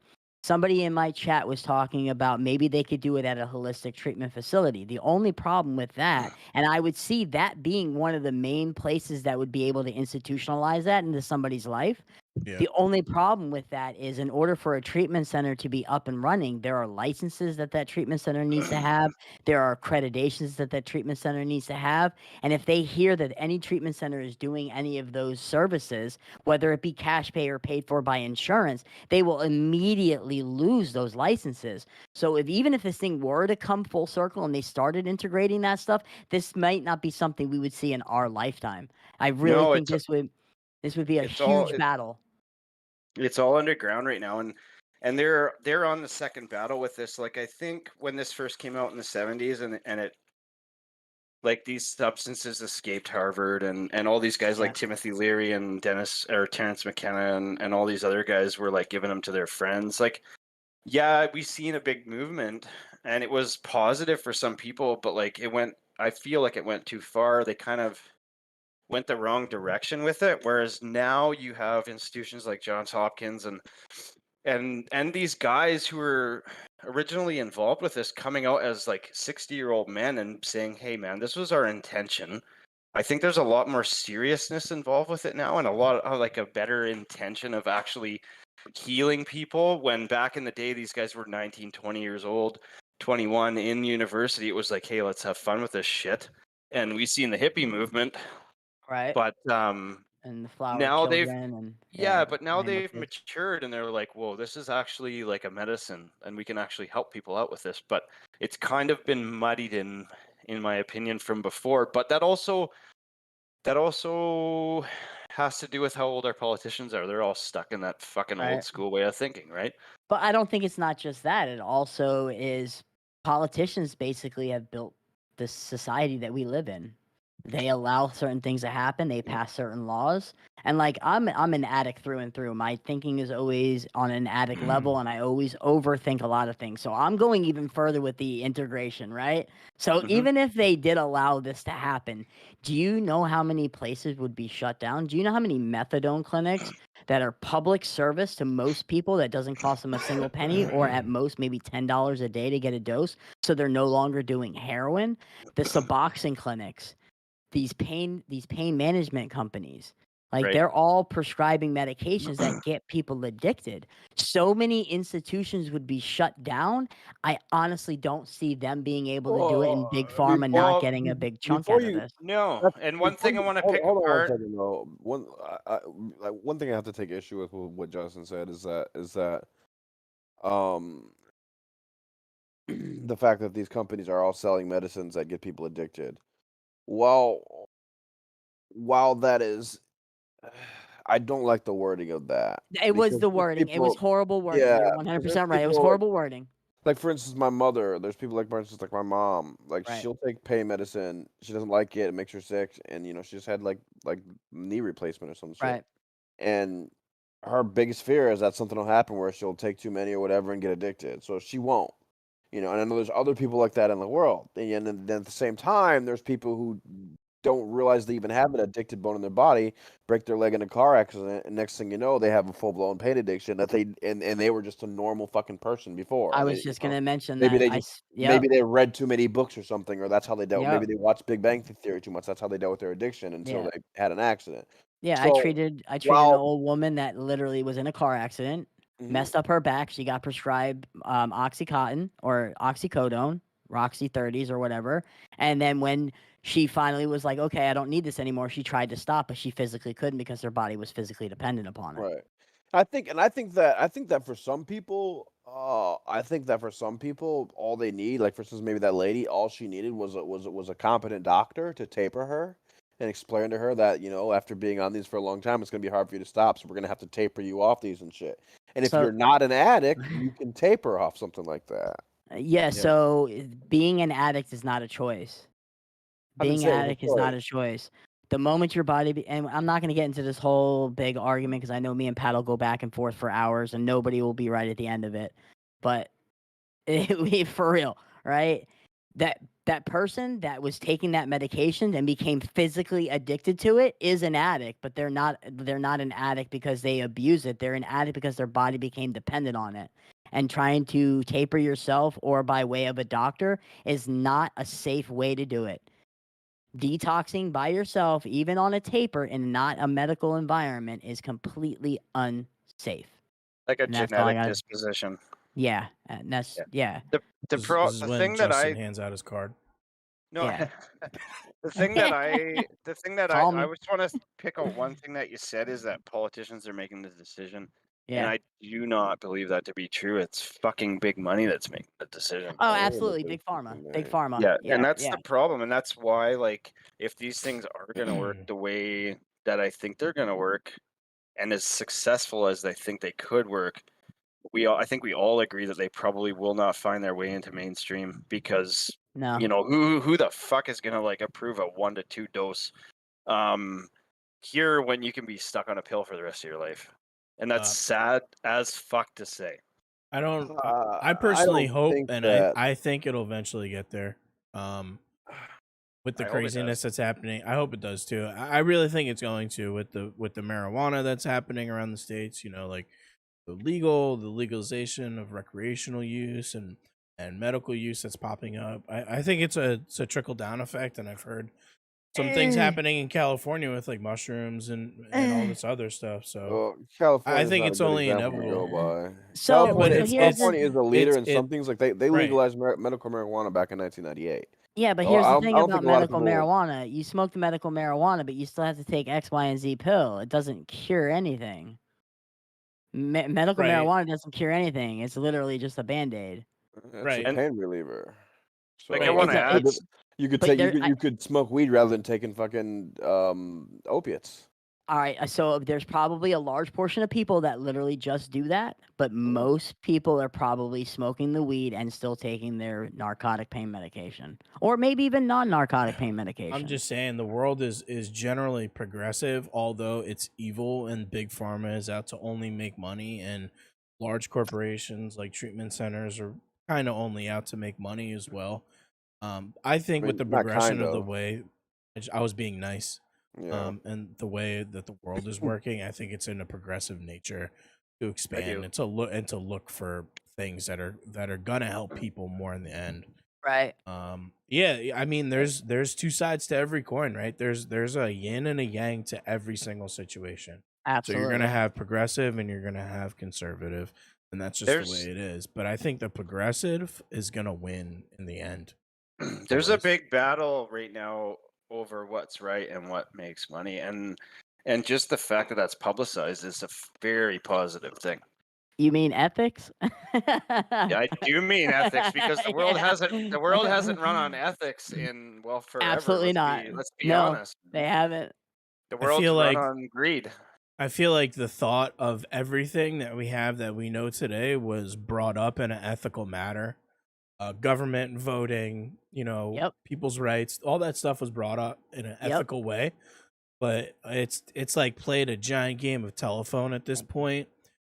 Somebody in my chat was talking about maybe they could do it at a holistic treatment facility. The only problem with that, and I would see that being one of the main places that would be able to institutionalize that into somebody's life. Yeah. The only problem with that is in order for a treatment center to be up and running, there are licenses that treatment center needs to have. There are accreditations that treatment center needs to have. And if they hear that any treatment center is doing any of those services, whether it be cash pay or paid for by insurance, they will immediately lose those licenses. So even if this thing were to come full circle and they started integrating that stuff, this might not be something we would see in our lifetime. I really No, think this would be a it's all huge battle. it's all underground right now, and they're on the second battle with this. Like I think when this first came out in the 70s and it like these substances escaped Harvard and all these guys Yeah. like Timothy Leary and Terrence McKenna and all these other guys were like giving them to their friends. Like, yeah, we seen a big movement and it was positive for some people, but like I feel like it went too far. They kind of went the wrong direction with it. Whereas now you have institutions like Johns Hopkins and these guys who are originally involved with this coming out as like 60-year-old men and saying, "Hey, man, this was our intention." I think there's a lot more seriousness involved with it now, and a lot of like a better intention of actually healing people. When back in the day, these guys were 19, 20 years old, 21 in university. It was like, "Hey, let's have fun with this shit." And we've seen the hippie movement, Right. but And the flower now they've children and yeah, but now rainbow they've kids. matured and they're like, whoa, this is actually like a medicine and we can actually help people out with this. But it's kind of been muddied in my opinion from before. But that also has to do with how old our politicians are. They're all stuck in that fucking old Right. school way of thinking, right? But I don't think it's not just that. It also is politicians basically have built the society that we live in. They allow certain things to happen. They pass certain laws. And like I'm an addict through and through. My thinking is always on an addict level and I always overthink a lot of things. So I'm going even further with the integration, right? So Mhm. even if they did allow this to happen, do you know how many places would be shut down? Do you know how many methadone clinics that are public service to most people that doesn't cost them a single penny or at most maybe $10 a day to get a dose, so they're no longer doing heroin? The Suboxone clinics, these pain management companies, like Right. they're all prescribing medications that get people addicted. So many institutions would be shut down. I honestly don't see them being able to do it in big pharma not Well, getting a big chunk before out of you this. no. that's, And one before thing I you want to hold, pick hold on one apart. second though. One thing I have to take issue with what Justin said is that um the fact that these companies are all selling medicines that get people addicted. While while that is, I don't like the wording of that It was because the there's wording. It was people, horrible wording. yeah, You're because there's 100% right. It was people horrible wording. like for instance, my mother. There's people like, for instance, like my mom. Like Right. she'll take pain medicine. She doesn't like it. It makes her sick, and she just had like knee replacement or some shit. Right. And her biggest fear is that something will happen where she'll take too many or whatever and get addicted. So she won't. And I know there's other people like that in the world. And then at the same time, there's people who don't realize they even have an addicted bone in their body, break their leg in a car accident, and next thing you know, they have a full blown pain addiction that and they were just a normal fucking person before. I And was just gonna mention maybe that. they just Yep. maybe they read too many books or something, or that's how they dealt. Maybe Yep. they watched Big Bang Theory too much. That's how they dealt with their addiction until Yeah. they had an accident. Yeah. I So treated an while old woman that literally was in a car accident, Mhm. messed up her back. She got prescribed Oxycontin or oxycodone, Roxy 30s or whatever. And then when she finally was like, okay, I don't need this anymore, she tried to stop, but she physically couldn't because her body was physically dependent upon it. Right. I think that for some people, all they need, like for instance, maybe that lady, all she needed was a competent doctor to taper her and explain to her that after being on these for a long time, it's gonna be hard for you to stop, so we're gonna have to taper you off these and shit. And if you're So, not an addict, you can taper off something like that. yeah, Yeah. so being an addict is not a choice. I didn't Being say it was addict a is not choice. a choice. The moment your body and I'm not going to get into this whole big argument because I know me and Pat will go back and forth for hours and nobody will be right at the end of it. But for real, right? That person that was taking that medication and became physically addicted to it is an addict, but they're not an addict because they abuse it. They're an addict because their body became dependent on it. And trying to taper yourself or by way of a doctor is not a safe way to do it. Detoxing by yourself, even on a taper in not a medical environment, is completely unsafe. Like a And that's all I genetic got. disposition. Yeah, and that's Yeah. yeah, This is The when thing that Justin I hands out his card. no yeah. the thing that Call I me. just want to pick out one thing that you said is that politicians are making the decision, and Yeah. I do not believe that to be true. It's fucking big money that's making the decision. Oh, I wouldn't absolutely. say Big pharma. something Big there. pharma. Yeah, and Yeah, that's yeah. the problem, and that's why like if these things are gonna work the way that I think they're gonna work, and as successful as I think they could work, I think we all agree that they probably will not find their way into mainstream because No. who the fuck is gonna like approve a 1 to 2 dose um cure when you can be stuck on a pill for the rest of your life, and that's Uh, sad as fuck to say. I don't. I I personally don't hope, think and I that. I think it'll eventually get there. Um, with the I hope it does. craziness that's happening, I hope it does too. I really think it's going to with the marijuana that's happening around the states. Like the legalization of recreational use and medical use that's popping up. I think it's a trickle down effect, and I've heard some things Eh, happening in California with like mushrooms and all eh. this other stuff. So Well, I California is think not a it's good only example to inevitable. go by. So Yeah, but so here's the California is a leader it's in it some things. Like they right. legalized medical marijuana back in 1998. yeah, but So here's the I thing don't about think a lot of medical people. marijuana. You smoke the medical marijuana, but you still have to take X, Y, and Z pill. It doesn't cure anything. Medical Right. marijuana doesn't cure anything. It's literally just a band-aid. It's a Right. And pain reliever. like I Right. So I want It's to mean, a add, it's you could but take there. you could smoke weed rather than taking fucking opiates. All right, so there's probably a large portion of people that literally just do that, but most people are probably smoking the weed and still taking their narcotic pain medication, or maybe even non-narcotic pain I'm medication. just saying the world is generally progressive, although it's evil and big pharma is out to only make money, and large corporations like treatment centers are kind of only out to make money as well. I I think with mean, the not progression kind of the of. way I was being nice, Yeah. and the way that the world is working, I think it's in a progressive nature to I expand do. and to look for things that are gonna help people more in the end. Right. Yeah, I mean there's two sides to every coin, right? There's a yin and a yang to every single situation. So you're gonna Absolutely. have progressive and you're gonna have conservative, and that's just the way There's it is. But I think the progressive is gonna win in the end. there's a Always. big battle right now over what's right and what makes money, and just the fact that that's publicized is a very positive thing. You mean ethics? Yeah, I do mean ethics because Yeah. the world hasn't run on ethics in well forever. Absolutely not. Let's be No, honest. they haven't. The I world's feel run like on greed. I feel like the thought of everything that we have that we know today was brought up in an ethical matter. Government voting, Yep. people's rights, all that stuff was brought up in an Yep. ethical way. But it's like played a giant game of telephone at this point,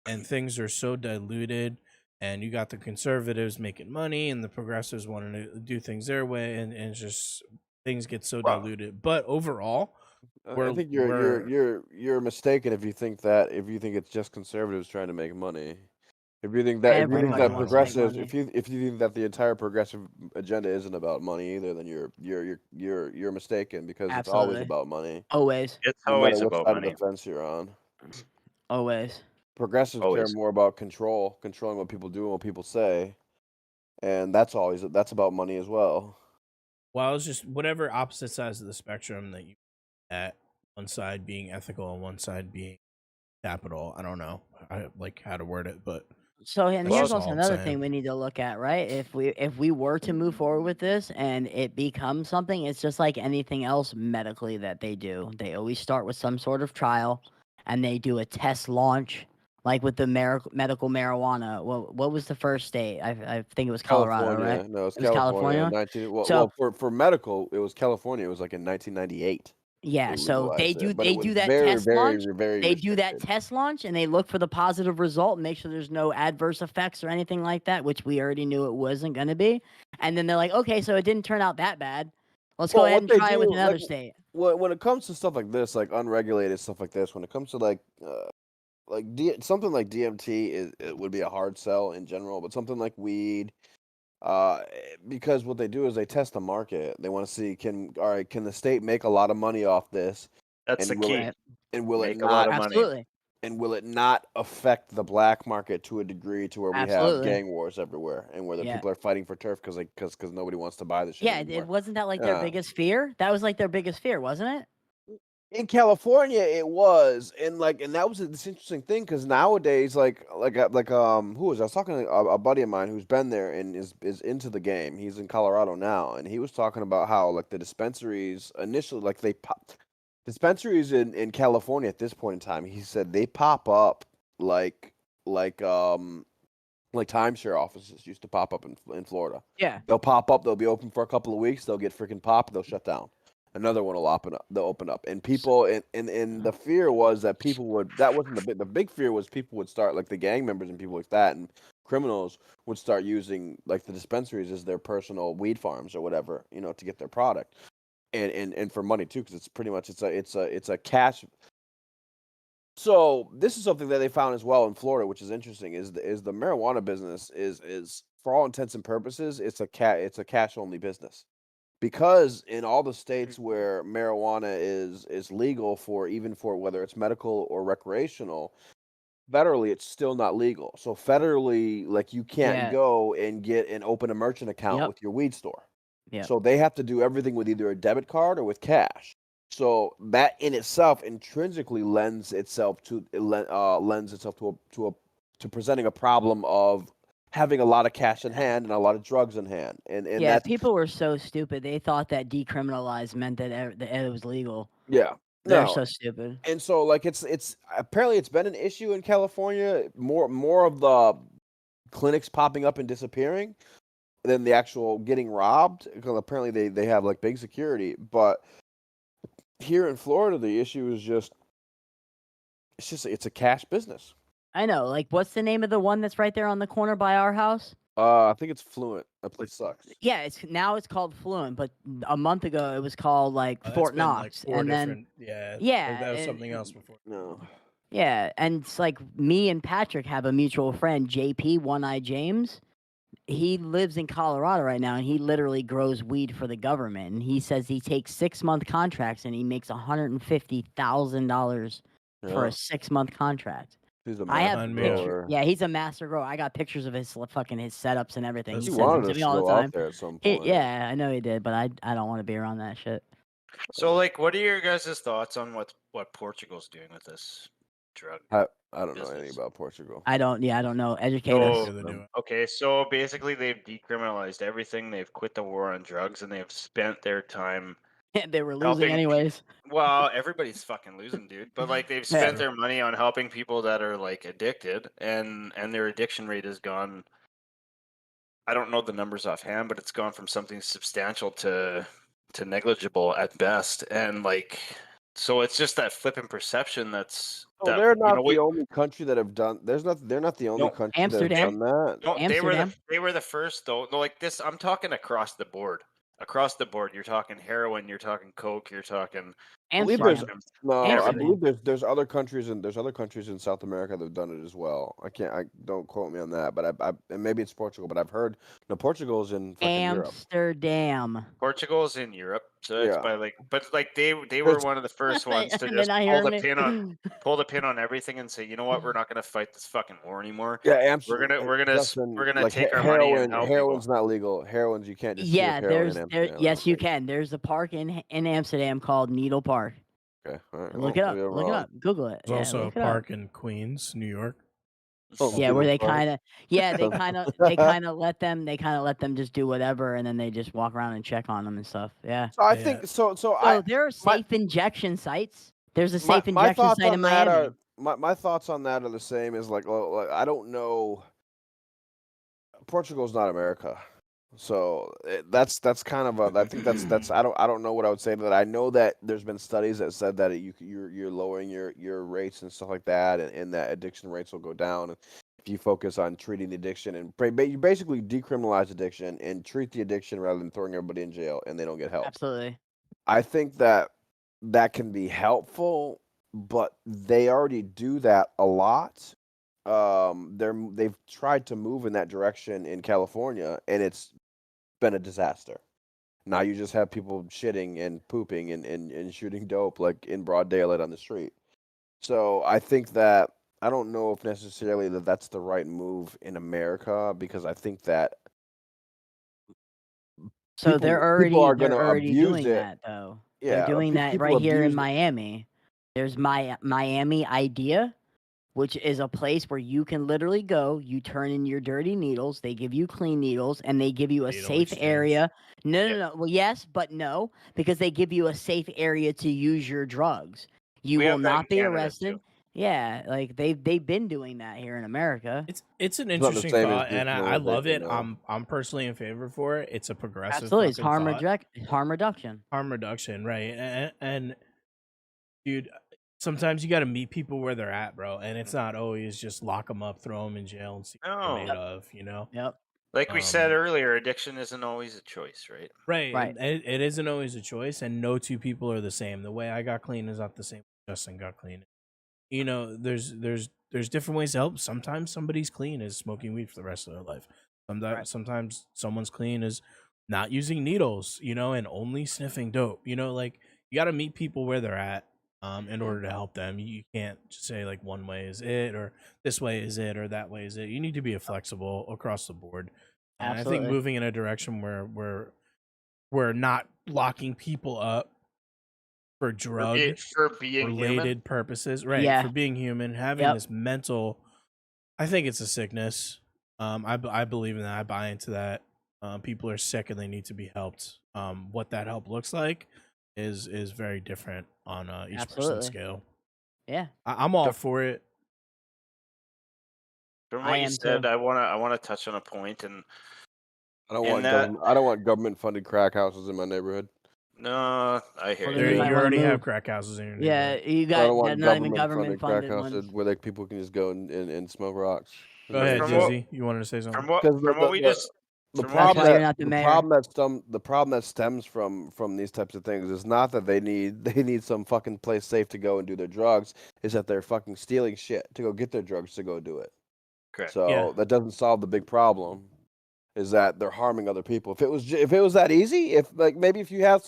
and things are so diluted. And you got the conservatives making money, and the progressives wanting to do things their way, and it's just things get so Well, diluted. But overall, I think we're you're mistaken if you think it's just conservatives trying to make money. If you think Everybody pretty that wants to make much. progressives money. if you think that the entire progressive agenda isn't about money either, then you're mistaken because it's always Absolutely. about money, Always. it's no matter always what about side of the money. fence you're on. Always. Progressives care Always. more about controlling what people do and what people say, and that's about money as well. Well, it's just whatever opposite sides of the spectrum that you at one side being ethical and one side being capital. I don't know like how to word it, but So, and that's here's just Well, all also I'm another thing saying. we need to look at, right? If we were to move forward with this and it becomes something, it's just like anything else medically that they do. They always start with some sort of trial, and they do a test launch, like with the medical marijuana. What was the first state? I think it was Colorado, right? California, no, it's It was California. California. 19 So for medical, it was California. It was like in 1998 yeah, they so they legalized do it, but it they was do that test launch. very They do that restricted. test launch and they look for the positive result and make sure there's no adverse effects or anything like that, which we already knew it wasn't going to be. And then they're like, okay, so it didn't turn out that bad. Let's go Well, ahead what and they try it with do, like another state. when it comes to stuff like this, like unregulated stuff like this, when it comes to something like DMT it would be a hard sell in general, but something like weed, because what they do is they test the market. They want to see can the state make a lot of money off this, that's the and will it key. Right. will it Make a lot not of money. Absolutely. affect the black market to a degree to where we have Absolutely. gang wars everywhere and where the Yeah. people are fighting for turf because nobody wants to buy the shit Yeah, it anymore. wasn't that like their Yeah. biggest fear? That was like their biggest fear, wasn't it? In California, it was, and that was this interesting thing because nowadays, who was I was talking to a buddy of mine who's been there and is into the game. He's in Colorado now, and he was talking about how like the dispensaries initially, like dispensaries in California at this point in time. He said they pop up like like um like timeshare offices used to pop up in Florida. Yeah. They'll pop up. They'll be open for a couple of weeks. They'll get freaking popped. They'll shut down. Another one will open up. They'll open up, and people and the fear was that people would. That wasn't the big fear was people would start like the gang members and people like that and criminals would start using like the dispensaries as their personal weed farms or whatever, to get their product and for money too because it's pretty much it's a cash So this is something that they found as well in Florida, which is interesting. Is the marijuana business is for all intents and purposes, it's a cash only business, because in all the states where marijuana is legal for, even for whether it's medical or recreational, federally it's still not legal. So federally, like, you can't Yeah. go and open a merchant account Yep. with your weed store. Yep. So they have to do everything with either a debit card or with cash. So that in itself intrinsically lends itself to to presenting a problem of having a lot of cash in hand and a lot of drugs in hand, and Yeah, that's people were so stupid. They thought that decriminalized meant that that it was legal. yeah. They're No, so stupid. and so, like, it's apparently it's been an issue in California. More of the clinics popping up and disappearing than the actual getting robbed, because apparently they have like big security. But here in Florida, the issue is it's a cash business. I know. Like, what's the name of the one that's right there on the corner by our house? I think it's Fluent. That place sucks. Yeah, it's called Fluent, but a month ago it was called like That's Fort been Knox, like 4 and then different. Yeah, yeah, that was and, something else before. No. yeah, and it's like me and Patrick have a mutual friend, JP One Eye James. He lives in Colorado right now, and he literally grows weed for the government. And he says he takes 6-month contracts, and he makes $150,000 for Yeah. a 6-month contract. He's a I have Behind me. pictures. grower. Yeah, he's a master grower. I got pictures of his fucking his setups and everything. That's He He cool. sends them wanted to us me to all the go time. out there at some point. Yeah, I know he did, but I don't want to be around that shit. So, like, what are your guys' thoughts on what Portugal's doing with this drug? I don't know anything business. about Portugal. I don't know. Educate So- us. Yeah, they're doing. Okay, so basically they've decriminalized everything. They've quit the war on drugs, and they've spent their time. They were losing helping- anyways. Well, everybody's fucking losing, dude. But like they've Yeah. spent their money on helping people that are like addicted, and their addiction rate has gone. I don't know the numbers offhand, but it's gone from something substantial to negligible at best, and like so it's just that flipping perception that's. Oh, that, they're not we- the only country that have done. They're not the only No, country Amsterdam. that have done that. No, Amsterdam. they were the first though. No, like this, I'm talking across the board. Across the board, you're talking heroin, you're talking coke, you're talking. I believe there's Amsterdam. no. I Amsterdam. believe there's other countries in South America that have done it as well. I don't quote me on that, but and maybe it's Portugal, but I've heard Portugal's in fucking Europe. Amsterdam. Portugal's in Europe, so it's Yeah. by like, but like they were There's- one of the first ones to And just then I pull hear the me. pin on everything and say, you know what, we're not going to fight this fucking war anymore. Yeah, We're Amsterdam. gonna take our money and help heroin's people. not legal. Heroin's you can't just shoot Yeah, heroin in there. Amsterdam. I Yes, don't you think. can. There's a park in Amsterdam called Needle Park. Okay, all right. Look well, it up. maybe I'm Look it wrong. up. Google it. There's Yeah, also a look it up. park in Queens, New York. Oh, Yeah, where Needle they Park. kind of they kind of let them just do whatever, and then they just walk around and check on them and stuff. Yeah. So I Yeah. think so. So there are safe injection sites. There's a safe my injection thoughts site on in that Miami. are my thoughts on that are the same as like I don't know. Portugal's not America, so that's kind of a. I think that's I don't know what I would say to that. I know that there's been studies that said that you're lowering your rates and stuff like that, and that addiction rates will go down if you focus on treating the addiction, and you basically decriminalize addiction and treat the addiction rather than throwing everybody in jail and they don't get help. Absolutely. I think that can be helpful, but they already do that a lot. They've tried to move in that direction in California, and it's been a disaster. Now you just have people shitting and pooping and shooting dope like in broad daylight on the street. So I think that I don't know if necessarily that's the right move in America, because I think that So people they're are already gonna abuse doing it. that though. Yeah, They're doing that people right here in abuse it. Miami. There's Miami Idea, which is a place where you can literally go. You turn in your dirty needles. They give you clean needles, and they give you a Needle safe exchange. area. No, Yeah. no. Well, yes, but no, because they give you a safe area to use your drugs. You We will have that in not be Canada, arrested. too. Yeah, like they've been doing that here in America. It's an It's not the interesting same as thought, and I love decriminalization, it. no. I'm personally in favor for it. It's a progressive Absolutely, it's fucking thought. harm reduction. Harm reduction, right? And dude, sometimes you got to meet people where they're at, bro. And it's not always just lock them up, throw them in jail, and see what No. they're made of. You know, Yep. Like we said Um, earlier, addiction isn't always a choice, right? right? Right. And it isn't always a choice, and no two people are the same. The way I got clean is not the same way Justin got clean. you know, there's different ways to help. Sometimes somebody's clean is smoking weed for the rest of their life. Right. Sometimes someone's clean is not using needles, you know, and only sniffing dope. You know, like you got to meet people where they're at in order to help them. You can't just say like one way is it or this way is it or that way is it. You need to be flexible across the board. And I think Absolutely. moving in a direction where we're not locking people up for drug For being human. related purposes, right? Yeah. For being human, having Yep. this mental, I think it's a sickness. I believe in that. I buy into that. People are sick and they need to be helped. What that help looks like is very different on each person's Absolutely. scale. Yeah. I'm all So- for it. From I what you am said, too. I wanna touch on a point, and I don't In want that- I don't want government funded crack houses in my neighborhood. no, I hear Well, you. then There, you might you wanna already have move. crack houses in your Yeah, neighborhood. you I got don't want they're not even government government crack funded houses ones. where like people can just go and smoke rocks. Go ahead, From what- Dizzy. You wanted to say something? Because From what we just the from what we problem why you're that not the mayor. the problem that stems from these types of things is not that they need some fucking place safe to go and do their drugs. Is that they're fucking stealing shit to go get their drugs to go do it. Correct. So Yeah. that doesn't solve the big problem. Is that they're harming other people? If it was that easy, if like maybe if you have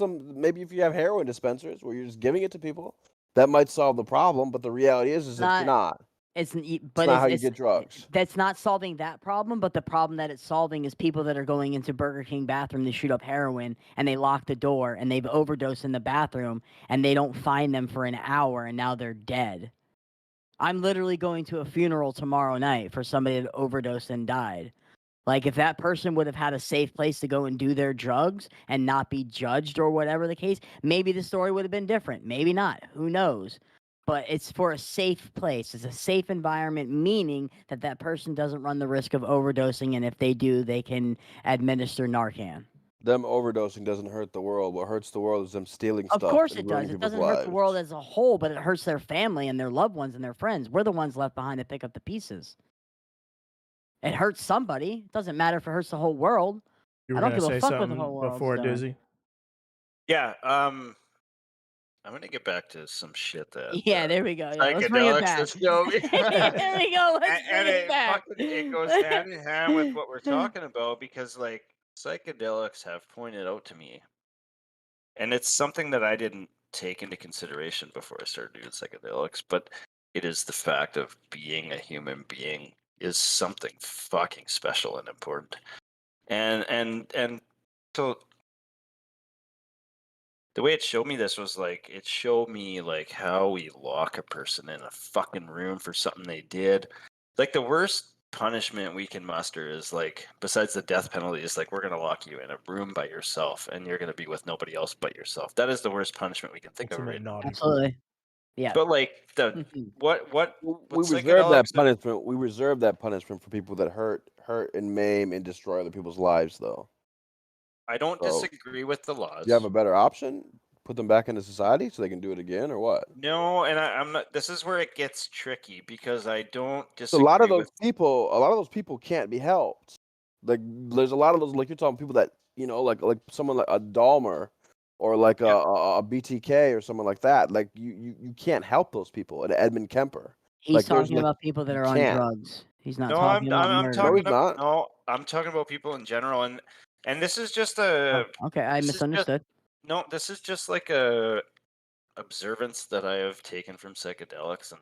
heroin dispensers where you're just giving it to people, that might solve the problem. But the reality is it's Not- not. It's It's not how you get drugs. That's not solving that problem, but the problem that it's solving is people that are going into Burger King bathroom to shoot up heroin and they lock the door and they've overdosed in the bathroom and they don't find them for an hour and now they're dead. I'm literally going to a funeral tomorrow night for somebody that overdosed and died. Like if that person would have had a safe place to go and do their drugs and not be judged or whatever the case, maybe the story would have been different. Maybe not. Who knows? But it's for a safe place. It's a safe environment, meaning that that person doesn't run the risk of overdosing, and if they do, they can administer Narcan. Them overdosing doesn't hurt the world. What hurts the world is them stealing Of stuff course and it ruining does. It people's doesn't hurt the world lives. as a whole, but it hurts their family and their loved ones and their friends. We're the ones left behind to pick up the pieces. It hurts somebody. It doesn't matter if it hurts the whole world. You I were don't gonna give a say fuck what the something whole world's before, doing. Dizzy? Yeah, I'm gonna get back to some shit that Yeah, there we go. Yeah, let's bring it psychedelics back. have shown me. There we go. Let's and bring it back. it goes hand in hand with what we're talking about because like psychedelics have pointed out to me, and it's something that I didn't take into consideration before I started doing psychedelics, but it is the fact of being a human being is something fucking special and important. And so the way it showed me this was like it showed me like how we lock a person in a fucking room for something they did. Like the worst punishment we can muster is like besides the death penalty is like we're gonna lock you in a room by yourself and you're gonna be with nobody else but yourself. That is the worst punishment we can think of Ultimate right now. naughty. Absolutely. Yeah. But like the what We reserve that psychedelics punishment. We reserve that punishment for people that hurt and maim and destroy other people's lives, though. I don't So, disagree with the laws. Do you have a better option? Put them back into society so they can do it again, or what? No, and I'm not. This is where it gets tricky because I don't So disagree a lot of with. those people can't be helped. Like there's a lot of those, like you're talking people that like someone like a Dahmer or like Yeah. a BTK or someone like that. Like you can't help those people. And Edmund Kemper. He's Like, there's, talking like, about people that you are on can't. drugs. He's not No, talking about I'm murder. No, talking he's not. no, I'm talking about people in general, and this is just Oh, a okay, I this is just- misunderstood. no, this is just like a observance that I have taken from psychedelics,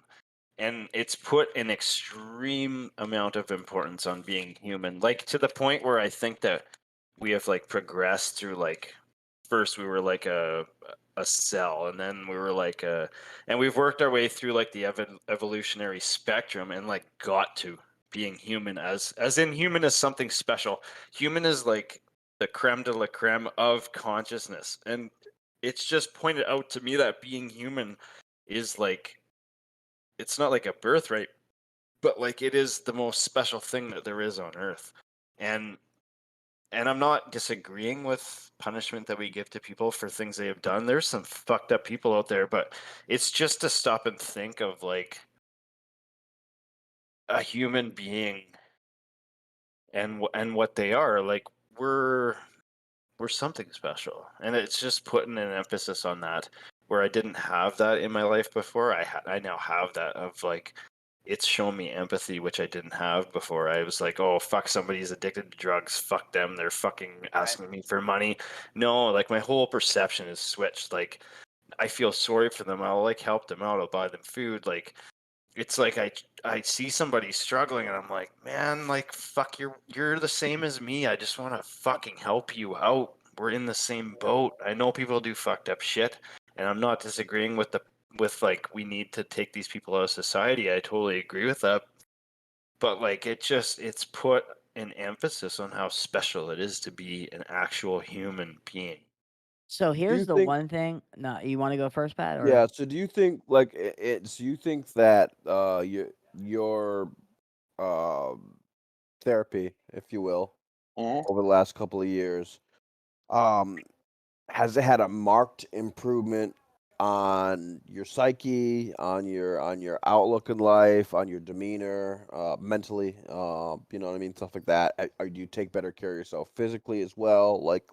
and it's put an extreme amount of importance on being human, like to the point where I think that we have like progressed through like first we were like a cell and then we were like and we've worked our way through like the evolutionary spectrum and like got to being human as in human is something special. Human is like the creme de la creme of consciousness, and it's just pointed out to me that being human is like it's not like a birthright, but like it is the most special thing that there is on earth. And I'm not disagreeing with punishment that we give to people for things they have done. There's some fucked up people out there, but it's just to stop and think of like a human being and what they are. Like we're something special, and it's just putting an emphasis on that. where I didn't have that in my life before. I now have that of like, it's shown me empathy, which I didn't have before. I was like, oh, fuck, somebody's addicted to drugs. Fuck them. They're fucking asking me for money. No, like my whole perception is switched. Like, I feel sorry for them. I'll like help them out. I'll buy them food. Like, it's like I see somebody struggling and I'm like, man, like fuck, you're the same as me. I just want to fucking help you out. We're in the same boat. I know people do fucked up shit, and I'm not disagreeing with like we need to take these people out of society. I totally agree with that. But like it's put an emphasis on how special it is to be an actual human being. So Do you here's the think? one thing. No, you want to go first, Pat? Or Yeah. So do you think like do you think that your therapy, if you will, over the last couple of years, um, has it had a marked improvement on your psyche, on your outlook in life, on your demeanor, mentally? You know what I mean, stuff like that. Do you take better care of yourself physically as well? Like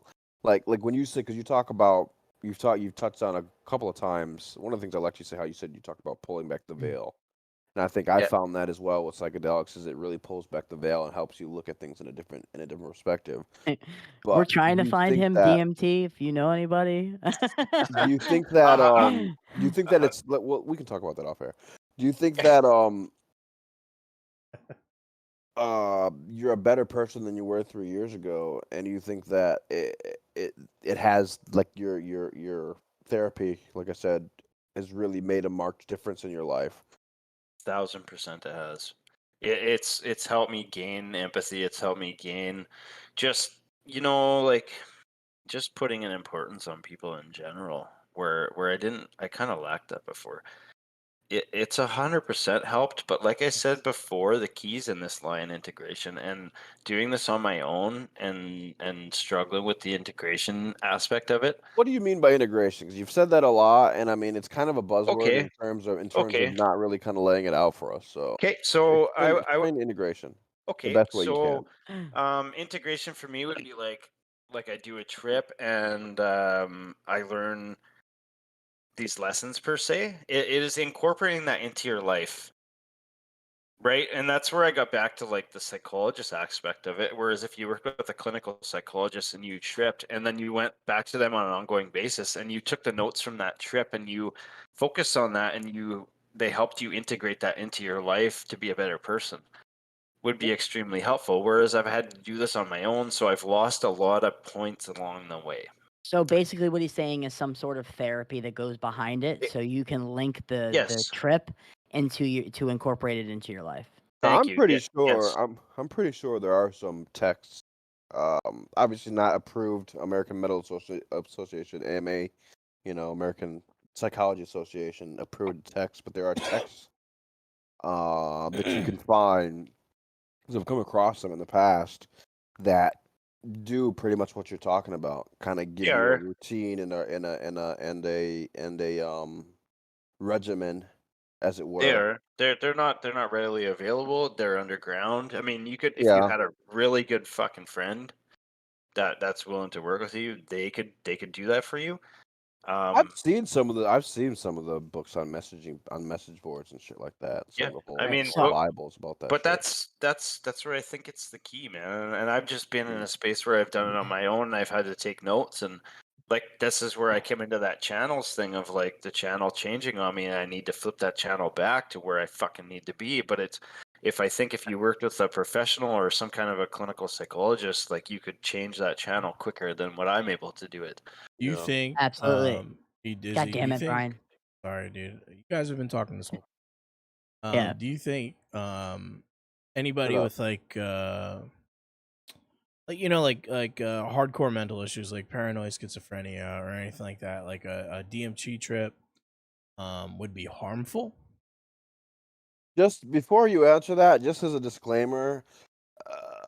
when you say, because you talk about you've touched on a couple of times. One of the things I like you say how you said you talked about pulling back the veil. And I think I Yeah. found that as well with psychedelics, is it really pulls back the veil and helps you look at things in a different perspective. we're But trying to find him DMT. If you know anybody. do you think that Uh, uh, it's well, we can talk about that off air. Do you think that you're a better person than you were 3 years ago, and you think that it has like your therapy, like I said, has really made a marked difference in your life? 1000% it has. It's helped me gain empathy. It's helped me gain just like just putting an importance on people in general, where I kind of lacked that before. It's 100% helped, but like I said before, the keys in this lie in integration, and doing this on my own and struggling with the integration aspect of it. What do you mean by integration? 'Cause you've said that a lot, and I mean it's kind of a buzzword Okay, in terms of okay, not really kind of laying it out for us. So okay. So explain integration the okay, best way you so can. integration for me would be like I do a trip and I learn these lessons per se. It is incorporating that into your life, right? And that's where I got back to like the psychologist aspect of it. Whereas if you worked with a clinical psychologist and you tripped and then you went back to them on an ongoing basis and you took the notes from that trip and you focused on that and they helped you integrate that into your life to be a better person, would be extremely helpful. Whereas I've had to do this on my own, so I've lost a lot of points along the way. So basically, what he's saying is some sort of therapy that goes behind it, It- so you can link the yes, trip into you to incorporate it into your life. thank you. Yeah, yes, I'm pretty sure there are some texts, obviously not approved American Association, AMA, American Psychology Association approved texts, but there are texts that you can find, because I've come across them in the past, that do pretty much what you're talking about. Kind of they give you a are. routine and a regimen, as it They were. are. They're not readily available. They're underground. I mean, you could if you Yeah, had a really good fucking friend that's willing to work with you, they could do that for you. Um, I've seen some of the books on message boards and shit like that. Some yeah. of the I whole Right. mean, So Bibles about that but shit. that's where I think it's the key, man. And I've just been in Mm. a space where I've done it on my own and I've had to take notes and like this is where I came into that channels thing of like the channel changing on me and I need to flip that channel back to where I fucking need to be. But it's if you worked with a professional or some kind of a clinical psychologist, like you could change that channel quicker than what I'm able to do it. Do you Yeah. think, absolutely. hey God Dizzy, do damn you it, think, Brian. sorry, dude, you guys have been talking this whole Yeah. do you think Shut anybody up. with like hardcore mental issues like paranoid schizophrenia or anything like that, like a DMT trip would be harmful? Just before you answer that, just as a disclaimer, uh,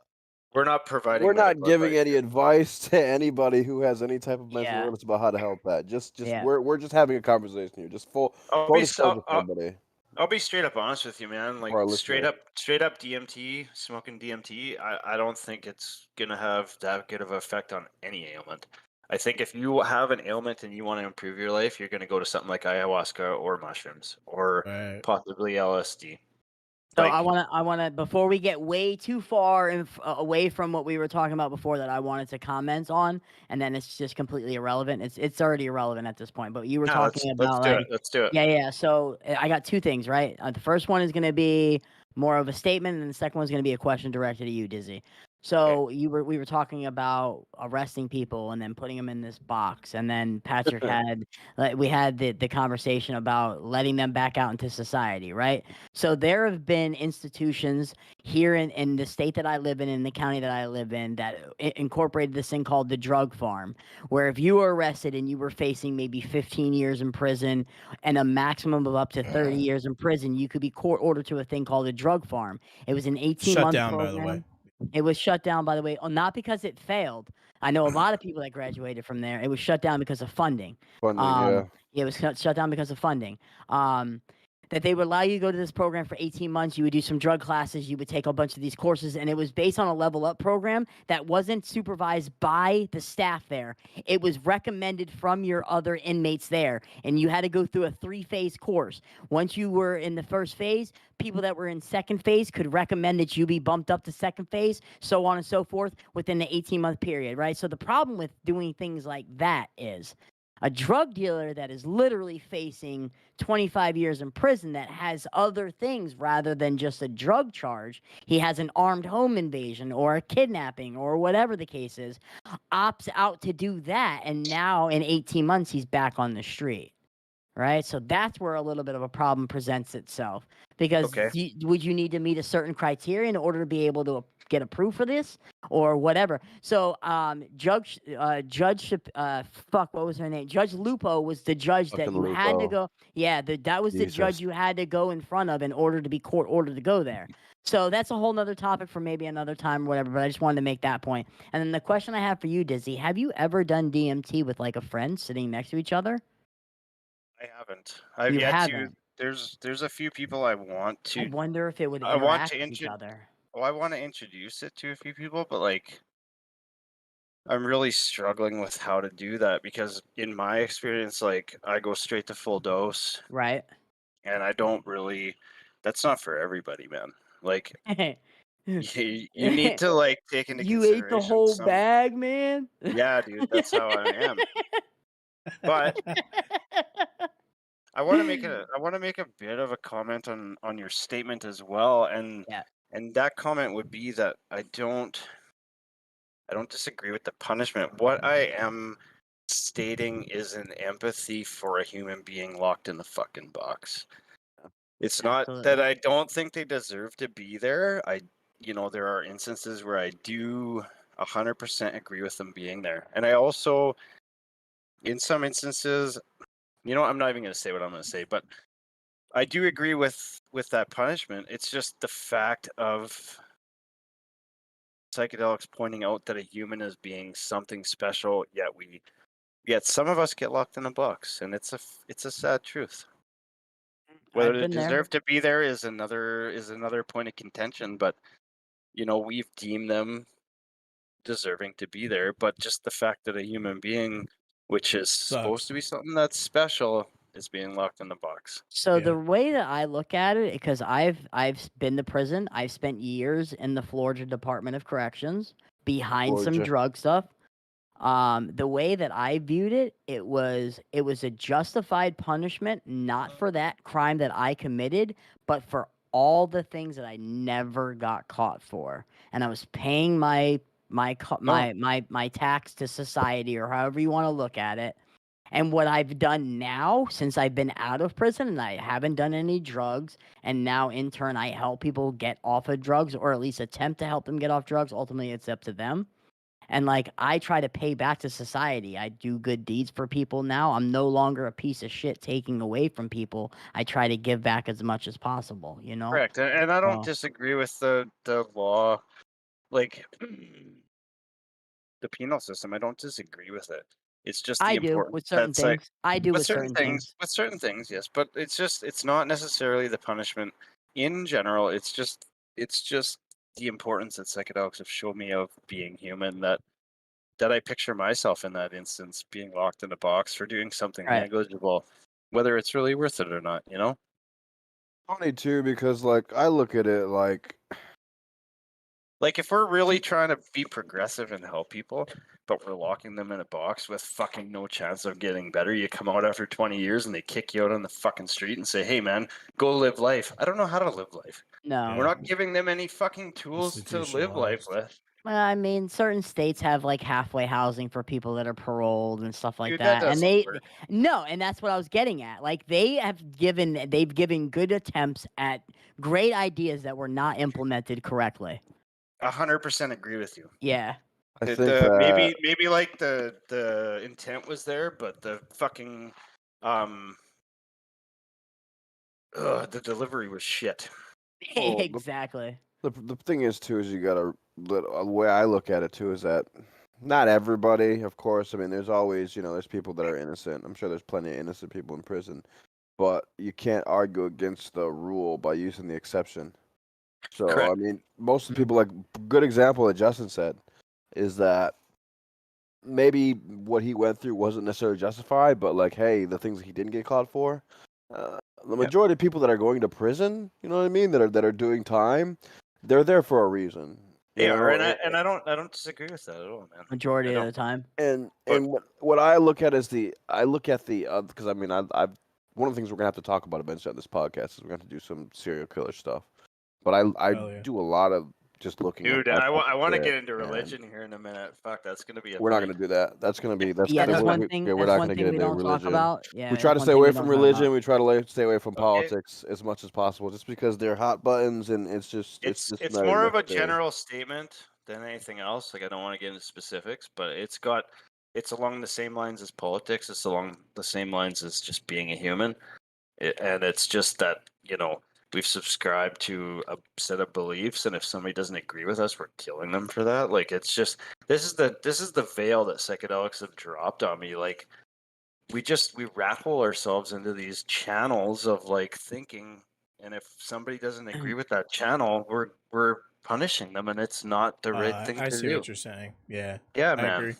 We're not we're providing not medical giving advice any here. advice to anybody who has any type of mental Yeah. illness about how to help that. Just Yeah. we're just having a conversation here. Just I'll full be s- disclosure for everybody, I'll be straight up honest with you, man. for Like our listeners. straight up DMT, smoking DMT, I don't think it's gonna have that good of an effect on any ailment. I think if you have an ailment and you want to improve your life, you're going to go to something like ayahuasca or mushrooms or Right. possibly LSD. So Like, I wanna, before we get way too far away from what we were talking about before, that I wanted to comment on, and then it's just completely irrelevant. It's already irrelevant at this point. But you were yeah, let's talking about do it. like, Let's do it. yeah. So I got two things, right? The first one is gonna be more of a statement, and the second one's gonna be a question directed to you, Dizzy. So we were talking about arresting people and then putting them in this box, and then Patrick we had the conversation about letting them back out into society, right? So there have been institutions here in the state that I live in the county that I live in, that incorporated this thing called the drug farm, where if you were arrested and you were facing maybe 15 years in prison and a maximum of up to 30 years in prison, you could be court ordered to a thing called a drug farm. It was an Shut 18-month down, by the way. program. It was shut down, by the way, not because it failed. I know a lot of people that graduated from there. It was shut down because of funding. Funding, yeah. It was shut down because of funding. That they would allow you to go to this program for 18 months. You would do some drug classes. You would take a bunch of these courses, and it was based on a level up program that wasn't supervised by the staff there. It was recommended from your other inmates there, and you had to go through a 3-phase course. Once you were in the first phase, people that were in second phase could recommend that you be bumped up to second phase, so on and so forth, within the 18-month period, right? So the problem with doing things like that is a drug dealer that is literally facing 25 years in prison, that has other things rather than just a drug charge. He has an armed home invasion or a kidnapping or whatever the case is, opts out to do that. And now in 18 months, he's back on the street. Right. So that's where a little bit of a problem presents itself, because Okay. would you need to meet a certain criteria in order to be able to get approved for this or whatever? So Judge fuck, what was her name? Judge Lupo was the judge that Fucking you had to Lupo. go. Yeah, that was the judge Jesus. you had to go in front of in order to be court ordered to go there. So that's a whole nother topic for maybe another time or whatever, but I just wanted to make that point. And then the question I have for you, Dizzy, have you ever done DMT with like a friend sitting next to each other? I haven't. I've You yet to. haven't. There's a few people I want I to. wonder if it would I want interact to with each other. Well, I want to introduce it to a few people, but like, I'm really struggling with how to do that because in my experience, like, I go straight to full dose, Right? and I don't really. That's not for everybody, man. Like, you need to like take into You ate the consideration whole some. bag, man. Yeah, dude, that's how I am. But I want to make a bit of a comment on your statement as well, and Yeah. that comment would be that I don't disagree with the punishment. What I am stating is an empathy for a human being locked in the fucking box. It's not that Absolutely. I don't think they deserve to be there. There are instances where I do 100% agree with them being there, and I also, in some instances, I'm not even going to say what I'm going to say, but I do agree with that punishment. It's just the fact of psychedelics pointing out that a human is being something special, yet some of us get locked in a box, and it's a sad truth. Whether I've they been there. deserve to be there is another point of contention, but we've deemed them deserving to be there. But just the fact that a human being, which is supposed to be something that's special, is being locked in the box. So Yeah. the way that I look at it, because I've been to prison, I've spent years in the Florida Department of Corrections behind some Georgia. drug stuff. The way that I viewed it, it was a justified punishment, not for that crime that I committed, but for all the things that I never got caught for, and I was paying my tax to society, or however you want to look at it. And what I've done now, since I've been out of prison and I haven't done any drugs, and now in turn I help people get off of drugs, or at least attempt to help them get off drugs. Ultimately, it's up to them. And like, I try to pay back to society. I do good deeds for people now. I'm no longer a piece of shit taking away from people. I try to give back as much as possible, you know? Correct, and I don't So, disagree with the law, like the penal system. I don't disagree with it. It's just the I do importance with certain that's like things. I do with certain things. with certain things, yes, but it's not necessarily the punishment in general. It's just the importance that psychedelics have shown me of being human, that that I picture myself in that instance being locked in a box for doing something Right. negligible, whether it's really worth it or not, you know? Funny too, because like I look at it like Like if we're really trying to be progressive and help people, but we're locking them in a box with fucking no chance of getting better, you come out after 20 years and they kick you out on the fucking street and say, "Hey man, go live life." I don't know how to live life. No. We're not giving them any fucking tools to live life Institutionalized. with. Well, I mean, certain states have like halfway housing for people that are paroled and stuff like Dude, that that. And doesn't work. no, and that's what I was getting at. Like they've given good attempts at great ideas that were not implemented correctly. 100% agree with you. Yeah. I The, think the that maybe like the intent was there, but the fucking the delivery was shit. well, Exactly. the thing is too is you gotta the way I look at it too is that not everybody, of course. I mean, there's always there's people that are innocent. I'm sure there's plenty of innocent people in prison, but you can't argue against the rule by using the exception. So I Correct. mean, most of the Mhm. people like good example that Justin said is that maybe what he went through wasn't necessarily justified, but like, hey, the things he didn't get caught for, the Yeah. majority of people that are going to prison, you know what I mean, that are doing time, they're there for a reason. You They are, know, and I don't disagree with that at all, man. I Majority of don't. the time. But and what I look at is I look at the because I mean I've one of the things we're gonna have to talk about eventually on this podcast is we're gonna have to do some serial killer stuff. But I Hell yeah. do a lot of just looking at dude, that I want to shit, get into and religion here in a minute. Fuck, that's gonna be a we're not very going to do that. That's going to be Yeah, that's one yeah, thing. we're That's not one going to thing get we into don't talk religion. about. Yeah, We try that's to one stay thing away we from don't talk about. religion. We try to stay away from okay. politics as much as possible, just because they're hot buttons and it's just It's not more even of a necessary. general statement than anything else. Like I don't want to get into specifics, but it's along the same lines as politics. It's along the same lines as just being a human. And it's just that we've subscribed to a set of beliefs, and if somebody doesn't agree with us, we're killing them for that. Like it's just this is the veil that psychedelics have dropped on me. Like we rattle ourselves into these channels of like thinking, and if somebody doesn't agree with that channel, we're punishing them, and it's not the right thing I to see do. what you're saying. Yeah, Yeah, I man. agree.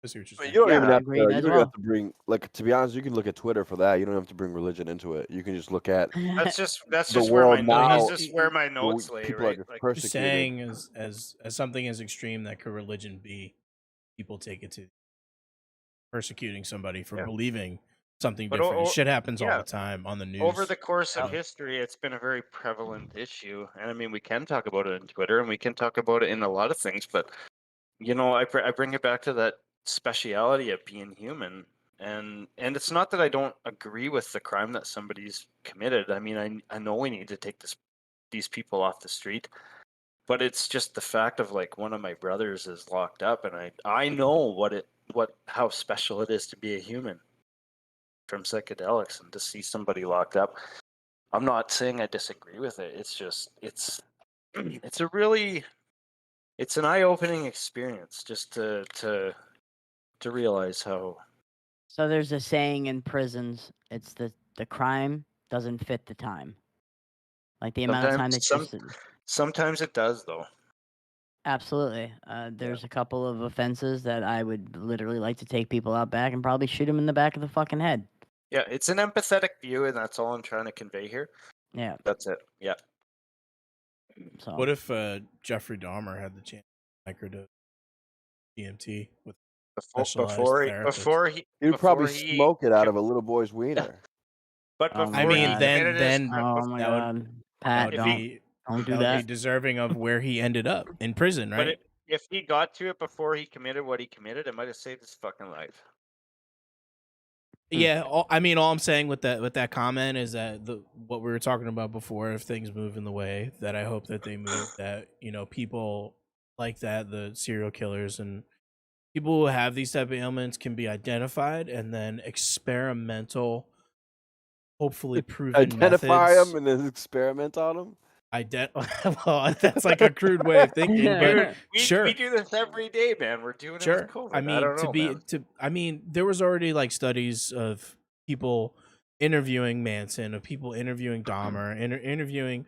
I see what you're But saying. you don't even I have agreed to. You as don't even have well. to bring like to be honest. You can look at Twitter for that. You don't have to bring religion into it. You can just look at That's the just where my world note. Well, That's now. just where my notes lay, People are right? just Like he's persecuted. saying as something as extreme that could religion be, people take it to persecuting somebody for yeah, believing something but different. Shit happens all yeah, the time on the over news. the course of Yep. history, it's been a very prevalent issue, and I mean, we can talk about it in Twitter, and we can talk about it in a lot of things, but I bring it back to that speciality of being human, and it's not that I don't agree with the crime that somebody's committed. I mean, I know we need to take these people off the street, but it's just the fact of like one of my brothers is locked up, and I know how special it is to be a human from psychedelics, and to see somebody locked up. I'm not saying I disagree with it. It's just it's a really it's an eye-opening experience just to realize how So there's a saying in prisons. It's the crime doesn't fit the time. Like the amount of time that sometimes it does though. absolutely. Yeah. There's a couple of offenses that I would literally like to take people out back and probably shoot them in the back of the fucking head. Yeah, it's an empathetic view, and that's all I'm trying to convey here. Yeah. That's it. Yeah. So What if Jeffrey Dahmer had the chance to microdose DMT with specialized therapist? You'd probably before he smoke it out of com- a little boy's wiener. but Oh my I before he mean, God. committed his then Oh my that would God. that Pat, would if he be don't do that would be that. deserving of where he ended up in prison, but right? if he got to it before he committed what he committed, it might have saved his fucking life. Yeah, I mean, all I'm saying with that comment is that what we were talking about before, if things move in the way that I hope that they move, that people like that, the serial killers and people who have these type of ailments can be identified, and then experimental, hopefully proven Identify methods. them and then experiment on them. Well, that's like a crude way of thinking, but Dude, we sure. do this every day, man. We're doing it with Sure. COVID. I mean, don't know, man. I mean, there was already like studies of people interviewing Manson, of people interviewing Dahmer, interviewing,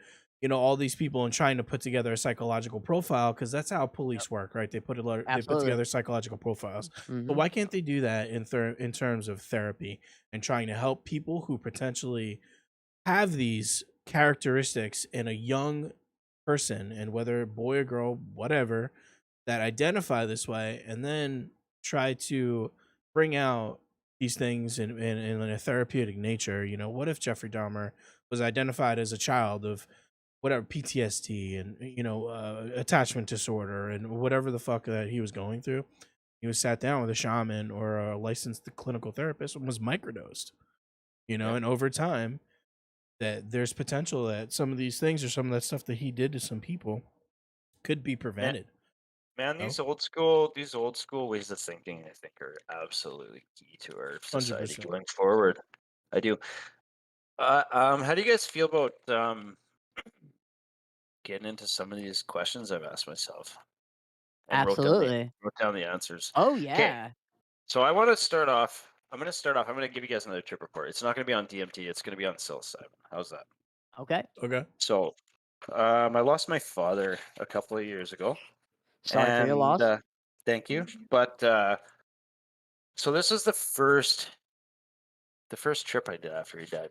all these people and trying to put together a psychological profile, because that's how police work, right? They put Absolutely. together psychological profiles. So Mhm. why can't they do that in terms of therapy and trying to help people who potentially have these characteristics in a young person, and whether boy or girl, whatever, that identify this way, and then try to bring out these things in a therapeutic nature. What if Jeffrey Dahmer was identified as a child of whatever PTSD and attachment disorder and whatever the fuck that he was going through? He was sat down with a shaman or a licensed clinical therapist and was microdosed. Yeah. And over time, that there's potential that some of these things or some of that stuff that he did to some people could be prevented. Man, Oh, these old school ways of thinking, I think, are absolutely key to our society 100%. going forward. I do. How do you guys feel about getting into some of these questions I've asked myself and Absolutely. wrote down the answers? Oh Okay, yeah. so I want to start off. I'm going to start off. I'm going to give you guys another trip report. It's not going to be on DMT. It's going to be on psilocybin. How's that? Okay. Okay. So, I lost my father a couple of years ago, Sorry for your and loss. thank you. But so this is the first trip I did after he died,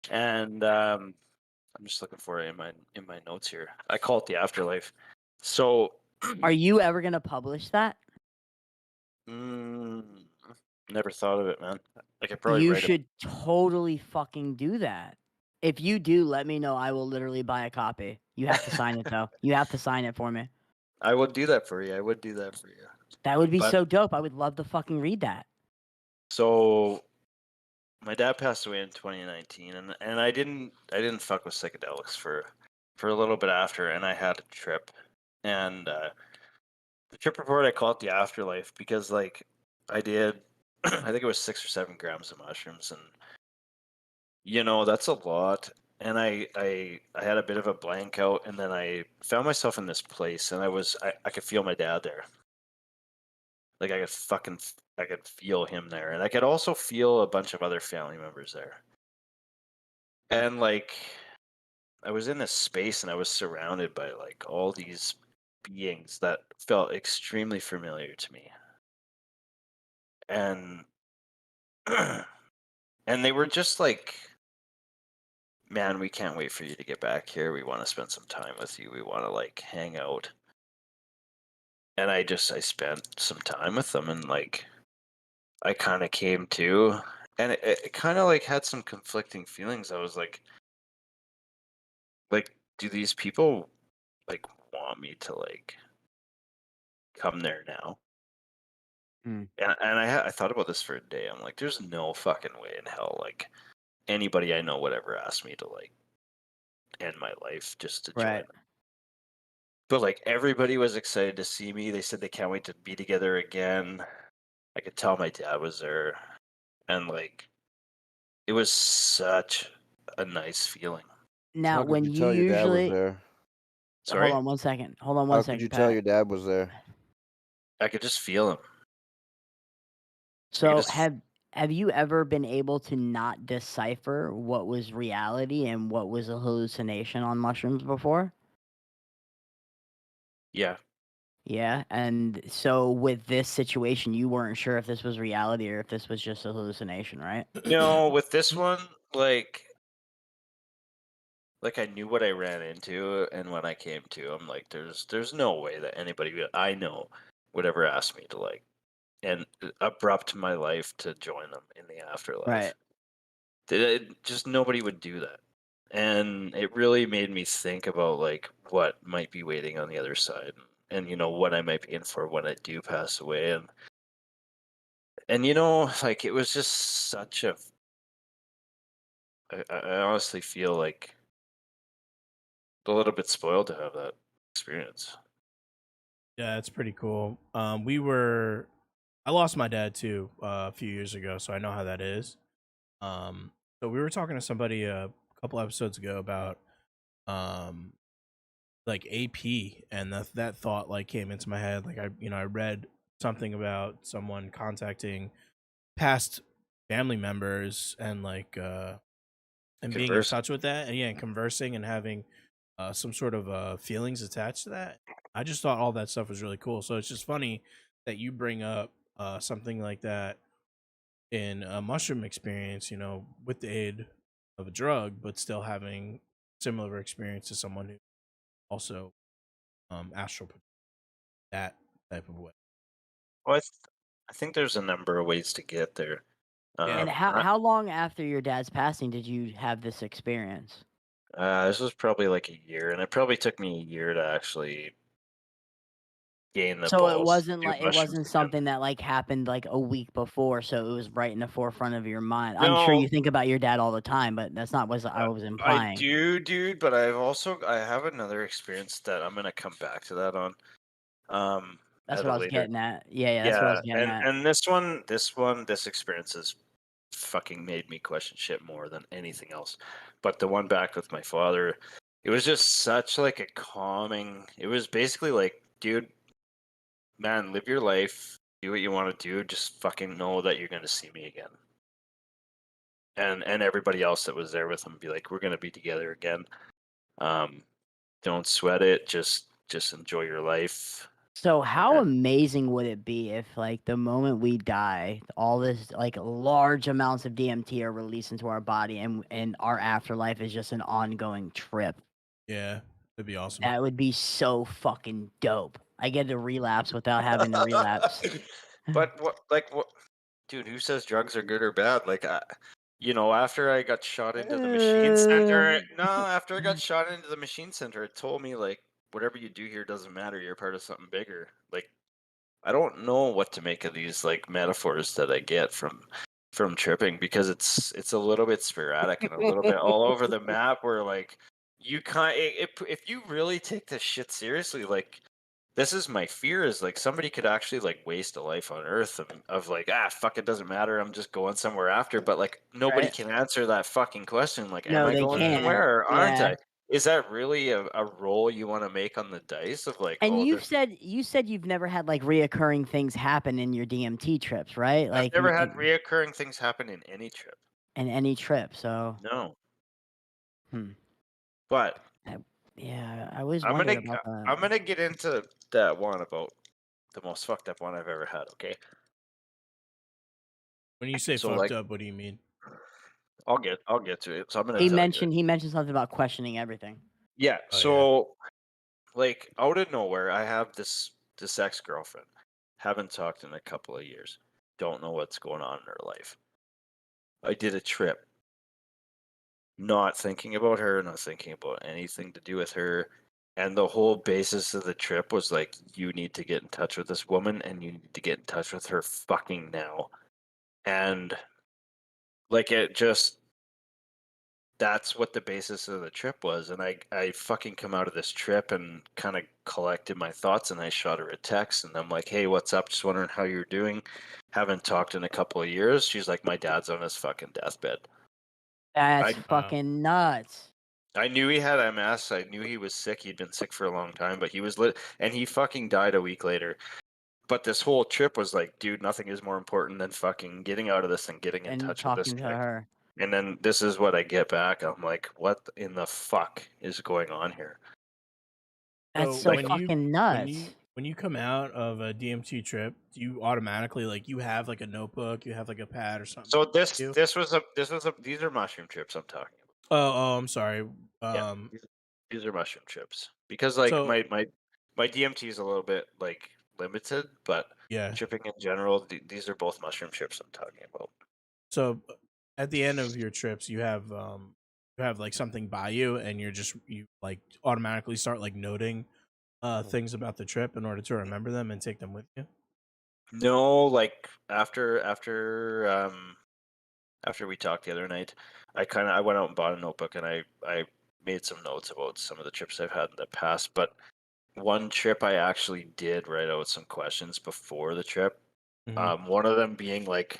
and I'm just looking for it in my notes here. I call it the afterlife. So, Are you ever gonna publish that? mm, never thought of it, man. I could probably You write it. should totally fucking do that. If you do, let me know. I will literally buy a copy. You have to sign it though. You have to sign it for me. I would do that for you. I would do that for you. That would be But so dope. I would love to fucking read that. so my dad passed away in 2019, and I didn't fuck with psychedelics for a little bit after, and I had a trip, and the trip report, I call it the afterlife because like I did, I think it was 6 or 7 grams of mushrooms, and that's a lot. And I had a bit of a blank out, and then I found myself in this place, and I could feel my dad there. Like I could feel him there, and I could also feel a bunch of other family members there. And like I was in this space, and I was surrounded by like all these beings that felt extremely familiar to me, and and they were just like, man, we can't wait for you to get back here. We want to spend some time with you. We want to like hang out. And I spent some time with them, and like I kind of came to, and it kind of like had some conflicting feelings. I was like, do these people like want me to like come there now? Mm. And I thought about this for a day. I'm like, there's no fucking way in hell like anybody I know would ever ask me to like end my life just to join Right. them. But like everybody was excited to see me. They said they can't wait to be together again. I could tell my dad was there, and like it was such a nice feeling. Now, How could when you you tell your dad was usually there? hold Sorry, on one second. Hold on one How could you second, tell Pat. your dad was there? I could just feel him. I could So just have you ever been able to not decipher what was reality and what was a hallucination on mushrooms before? yeah. Yeah, and so with this situation, you weren't sure if this was reality or if this was just a hallucination, right? No, with this one, like I knew what I ran into, and when I came to, I'm like, there's no way that anybody I know would ever ask me to like and abrupt my life to join them in the Right. afterlife. Just nobody would do that. And it really made me think about like what might be waiting on the other side, and what I might be in for when I do pass away. And like it was just such a I honestly feel like a little bit spoiled to have that experience. Yeah, it's pretty cool. I lost my dad too a few years ago, so I know how that is. So we were talking to somebody a couple episodes ago about um like AP, and that thought like came into my head. Like I read something about someone contacting past family members and like and being in Conversing. touch with that, and yeah, and conversing and having some sort of feelings attached to that. I just thought all that stuff was really cool. So it's just funny that you bring up something like that in a mushroom experience, with the aid of a drug, but still having similar experience to someone who also astral that type of way. Well, I think there's a number of ways to get there. Yeah. And how long after your dad's passing did you have this experience? This was probably like a year, and it probably took me a year to actually gain the So it balls to wasn't do like it mushrooms wasn't again. something that like happened like a week before, so it was right in the forefront of your mind. I'm sure No, you think about your dad all the time, but that's not what I was I implying. do, dude, but I have another experience that I'm gonna come back to that on. That's At what a I was later. getting at. Yeah, that's what I was Yeah, getting at. and this experience has fucking made me question shit more than anything else. But the one back with my father, it was just such like a calming. It was basically like, dude, man, live your life, do what you want to do, just fucking know that you're gonna see me again. And everybody else that was there with him be like, we're gonna be together again. Don't sweat it. Just enjoy your life. So how And amazing would it be if like the moment we die, all this like large amounts of DMT are released into our body and our afterlife is just an ongoing trip? Yeah, that'd be awesome. That would be so fucking dope. I get to relapse without having to relapse. but what, dude? Who says drugs are good or bad? Like, after I got shot into the machine center, after I got shot into the machine center, it told me like, whatever you do here doesn't matter. You're part of something bigger. Like, I don't know what to make of these like metaphors that I get from tripping, because it's a little bit sporadic and a little bit all over the map, where like you if you really take this shit seriously, like, this is my fear, is like somebody could actually like waste a life on earth of like, fuck, it doesn't matter, I'm just going somewhere after. But like, nobody Right? can answer that fucking question, like, am No, I they going can't. somewhere or aren't Yeah. I? Is that really a roll you want to make on the dice of like, And oh, you there's said you've never had like reoccurring things happen in your DMT trips, right? I've Like never had reoccurring things happen in any trip. in any trip. So, No. hmm. But Yeah, I always I'm wondered gonna about that. I'm gonna get into that one about the most fucked up one I've ever had, okay? When you say So fucked like, up, what do you mean? I'll get to it. So I'm gonna He tell you. mentioned something about questioning everything. Yeah. Oh, So like, out of nowhere, I have this ex-girlfriend. Haven't talked in a couple of years. Don't know what's going on in her life. I did a trip. Not thinking about her, not thinking about anything to do with her. And the whole basis of the trip was like, you need to get in touch with this woman and you need to get in touch with her fucking now. And like, that's what the basis of the trip was. And I fucking come out of this trip and kind of collected my thoughts, and I shot her a text and I'm like, hey, what's up? Just wondering how you're doing. Haven't talked in a couple of years. She's like, my dad's on his fucking deathbed. That's I fucking nuts. I knew he had MS. I knew he was sick. He'd been sick for a long time, but he was lit, and he fucking died a week later. But this whole trip was like, dude, nothing is more important than fucking getting out of this and getting in And touch with this talking to chick. her. And then this is what I get back. I'm like, what in the fuck is going on here? That's So so when fucking nuts. when you come out of a DMT trip, do you automatically like you have like a notebook, you have like a pad or something? So You? these are mushroom trips I'm talking Oh, I'm sorry. about. Yeah, these are mushroom trips, because like So my DMT is a little bit like limited, but yeah. tripping in general, these are both mushroom trips I'm talking about. So at the end of your trips, you have like something by you, and you like automatically start like noting things about the trip in order to remember them and take them with you. No, like after we talked the other night, I went out and bought a notebook, and I made some notes about some of the trips I've had in the past. But one trip I actually did write out some questions before the trip. Mhm. One of them being like,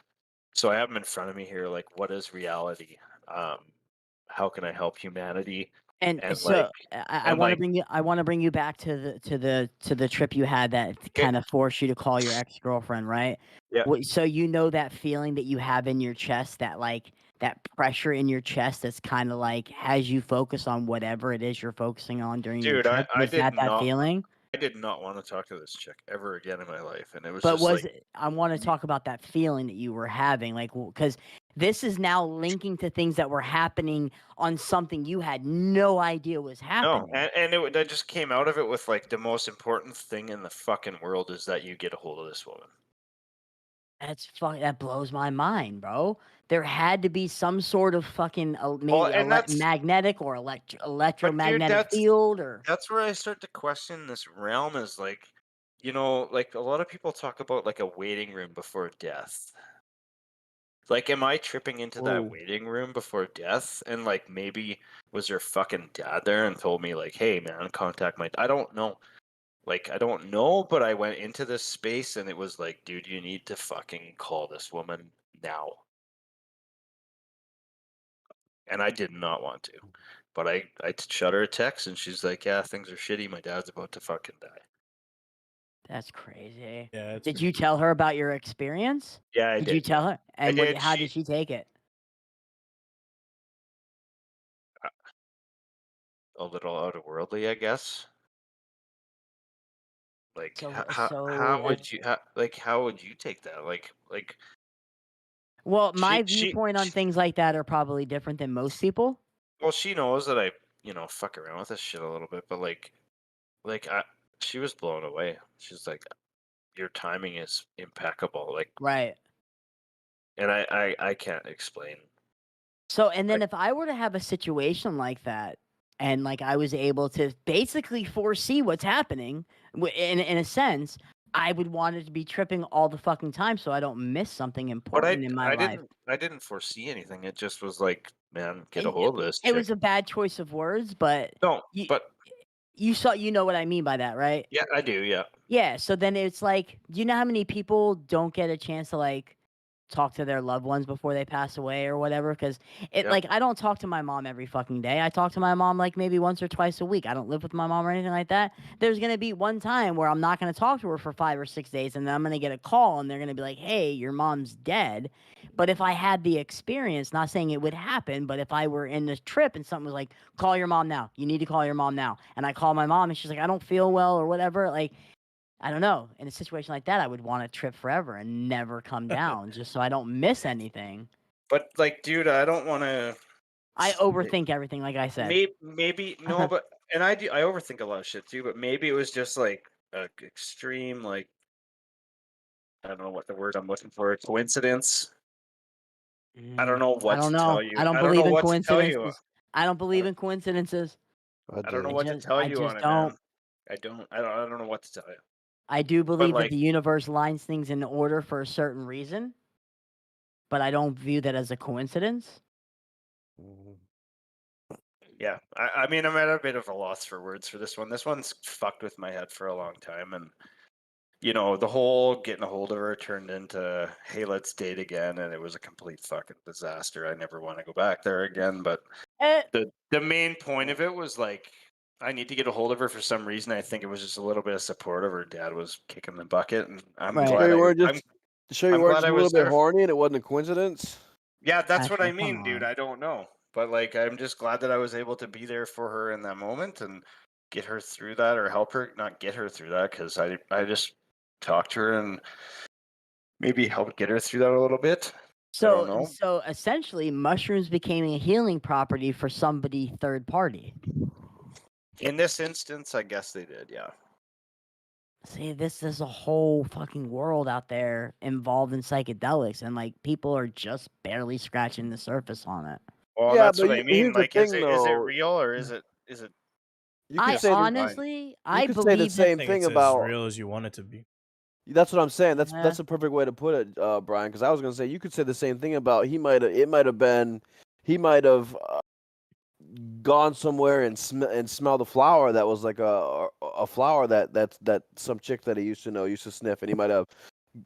so I have them in front of me here, like, what is reality? How can I help humanity? And And like, so I want to bring you back to the trip you had that okay, kind of forced you to call your ex-girlfriend, right? yeah, So you know that feeling that you have in your chest, that like that pressure in your chest that's kind of like has you focus on whatever it is you're focusing on during your Dude, trip? I Was did that not. feeling? I did not want to talk to this chick ever again in my life, and it was But just like, I want to talk about that feeling that you were having, like, because this is now linking to things that were happening on something you had no idea was no, happening. and I just came out of it with like the most important thing in the fucking world is that you get a hold of this woman. That blows my mind, bro. There had to be some sort of fucking maybe and that's magnetic or but dude, electromagnetic field or that's where I start to question this realm is like, like a lot of people talk about like a waiting room before death. Like, am I tripping into that Whoa. waiting room before death? And like, maybe was your fucking dad there and told me like, hey man, contact my. I don't know. Like, I don't know, but I went into this space and it was like, dude, you need to fucking call this woman now. And I did not want to, but I shot her a text and she's like, yeah, things are shitty. My dad's about to fucking die. That's crazy. Yeah, it's Did you tell her about your experience? Yeah, I Did did. you tell her? And did. how did she take it? A little out of worldly, I guess. Like, So how that would you how would you take that? Like well, my she viewpoint on things like that are probably different than most people. well, she knows that I fuck around with this shit a little bit, but she was blown away. She's like, your timing is impeccable. Like, Right. and I can't explain. So, and then Like, if I were to have a situation like that, and like I was able to basically foresee what's happening, in a sense, I would want it to be tripping all the fucking time, so I don't miss something but important in my life. I didn't foresee anything. It just was like, man, get a And hold of this it chick. was a bad choice of words, but No, you but you know what I mean by that, right? yeah, I do. Yeah. Yeah. So then it's like, do you know how many people don't get a chance to like talk to their loved ones before they pass away or whatever? Because Yeah. like I don't talk to my mom every fucking day. I talk to my mom like maybe once or twice a week. I don't live with my mom or anything like that. There's gonna be one time where I'm not gonna talk to her for 5 or 6 days, and then I'm gonna get a call and they're gonna be like, "Hey, your mom's dead." But if I had the experience, not saying it would happen, but if I were in this trip and something was like, "Call your mom now. You need to call your mom now," and I call my mom and she's like, "I don't feel well" or whatever, like I don't know. In a situation like that, I would want to trip forever and never come down just so I don't miss anything. But like, dude, I don't want to. I overthink everything, like I said. Maybe no, but and I do. I overthink a lot of shit too. But maybe it was just like a extreme, like, I don't know what the word I'm looking for. Coincidence. I don't know I what don't to know. tell you. I don't I don't know believe in what to tell you. coincidences. I don't I believe don't, in coincidences. I I don't know do. what to tell I you on just it, don't. man. I don't know what to tell you. I do But believe that like, the universe lines things in order for a certain reason, but I don't view that as a coincidence. Mhm. yeah. I mean, I'm at a bit of a loss for words for this one. This one's fucked with my head for a long time, and the whole getting a hold of her turned into, hey, let's date again, and it was a complete fucking disaster. I never want to go back there again. But Eh, the main point of it was like, I need to get a hold of her for some reason. I think it was just a little bit of support of her dad was kicking the bucket, and I'm Right. Sure glad you weren't I'm just sure you I'm weren't glad just I a little was bit there. horny and it wasn't a coincidence. Yeah, that's what I Ashley, come mean, dude. on. I don't know, but like, I'm just glad that I was able to be there for her in that moment and get her through that, or help her, not get her through that, because I just talked to her and maybe help get her through that a little bit. I don't know. So essentially, mushrooms became a healing property for somebody third party. In this instance, I guess they did, yeah. See, this is a whole fucking world out there involved in psychedelics, and like people are just barely scratching the surface on it. Well, Yeah, that's but what I mean. here's the Like, is thing, it though. real, or is it You could I say the honestly, you I could say the believe that. I same think thing it's as about. real as you want it to be. That's what I'm saying. That's Eh, that's a perfect way to put it, Brian. Because I was gonna say you could say the same thing about he might have gone somewhere and smell the flower that was like a flower that some chick that he used to know used to sniff, and he might have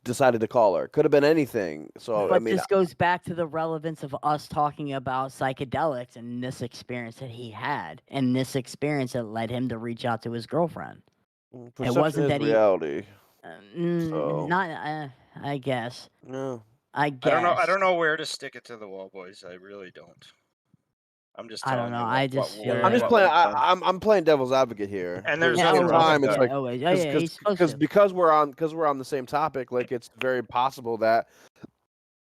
decided to call her. Could have been anything. So I but mean, this goes back to the relevance of us talking about psychedelics and this experience that he had, and this experience that led him to reach out to his girlfriend. perception wasn't is that he- reality. Not, So I guess. no, I guess. I don't know where to stick it to the wall, boys. I really don't. I'm just I telling don't know. you I what, just what, feel what, I'm just like- what playing. we've done. I'm playing devil's advocate here. And but there's at the same nothing wrong with time, it's that. like always. Oh, yeah, he's supposed to. because we're on the same topic. Like it's very possible that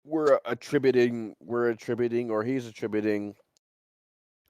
we're attributing, or he's attributing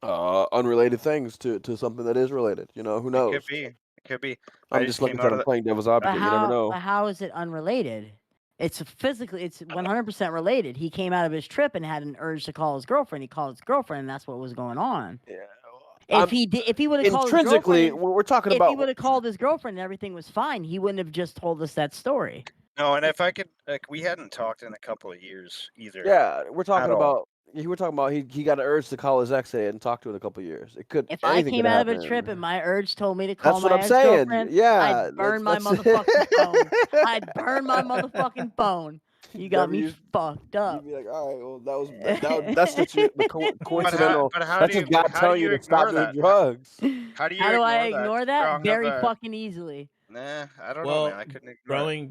unrelated things to something that is related. You know, who It knows? could be. It could be. I'm I just just like I came said, out of I'm the. playing devil's But advocate. You never know. how is it unrelated? It's physically, it's 100% related. He came out of his trip and had an urge to call his girlfriend. He called his girlfriend, and that's what was going on. Yeah. If he would have called his Intrinsically, girlfriend, we're talking if he about. would have called his girlfriend and everything was fine, he wouldn't have just told us that story. No, and if I could, like, we hadn't talked in a couple of years either. Yeah, we're talking At all. about. We're talking about he got an urge to call his ex and talk to her in a couple of years. It could. If I anything came could out of happen. a trip and my urge told me to call That's what my I'm saying. ex-girlfriend, Yeah, I'd burn my that's- motherfucking phone. I'd burn my motherfucking phone. You got me fucked up. You'd be like, all right, well, that's just the coincidental. But how That's do just you, God how telling do you you to stop ignore doing that? drugs. How do you How do I ignore ignore that? that? Strong Very of a- fucking easily. Nah, I don't know, Well, man. I couldn't ignore it.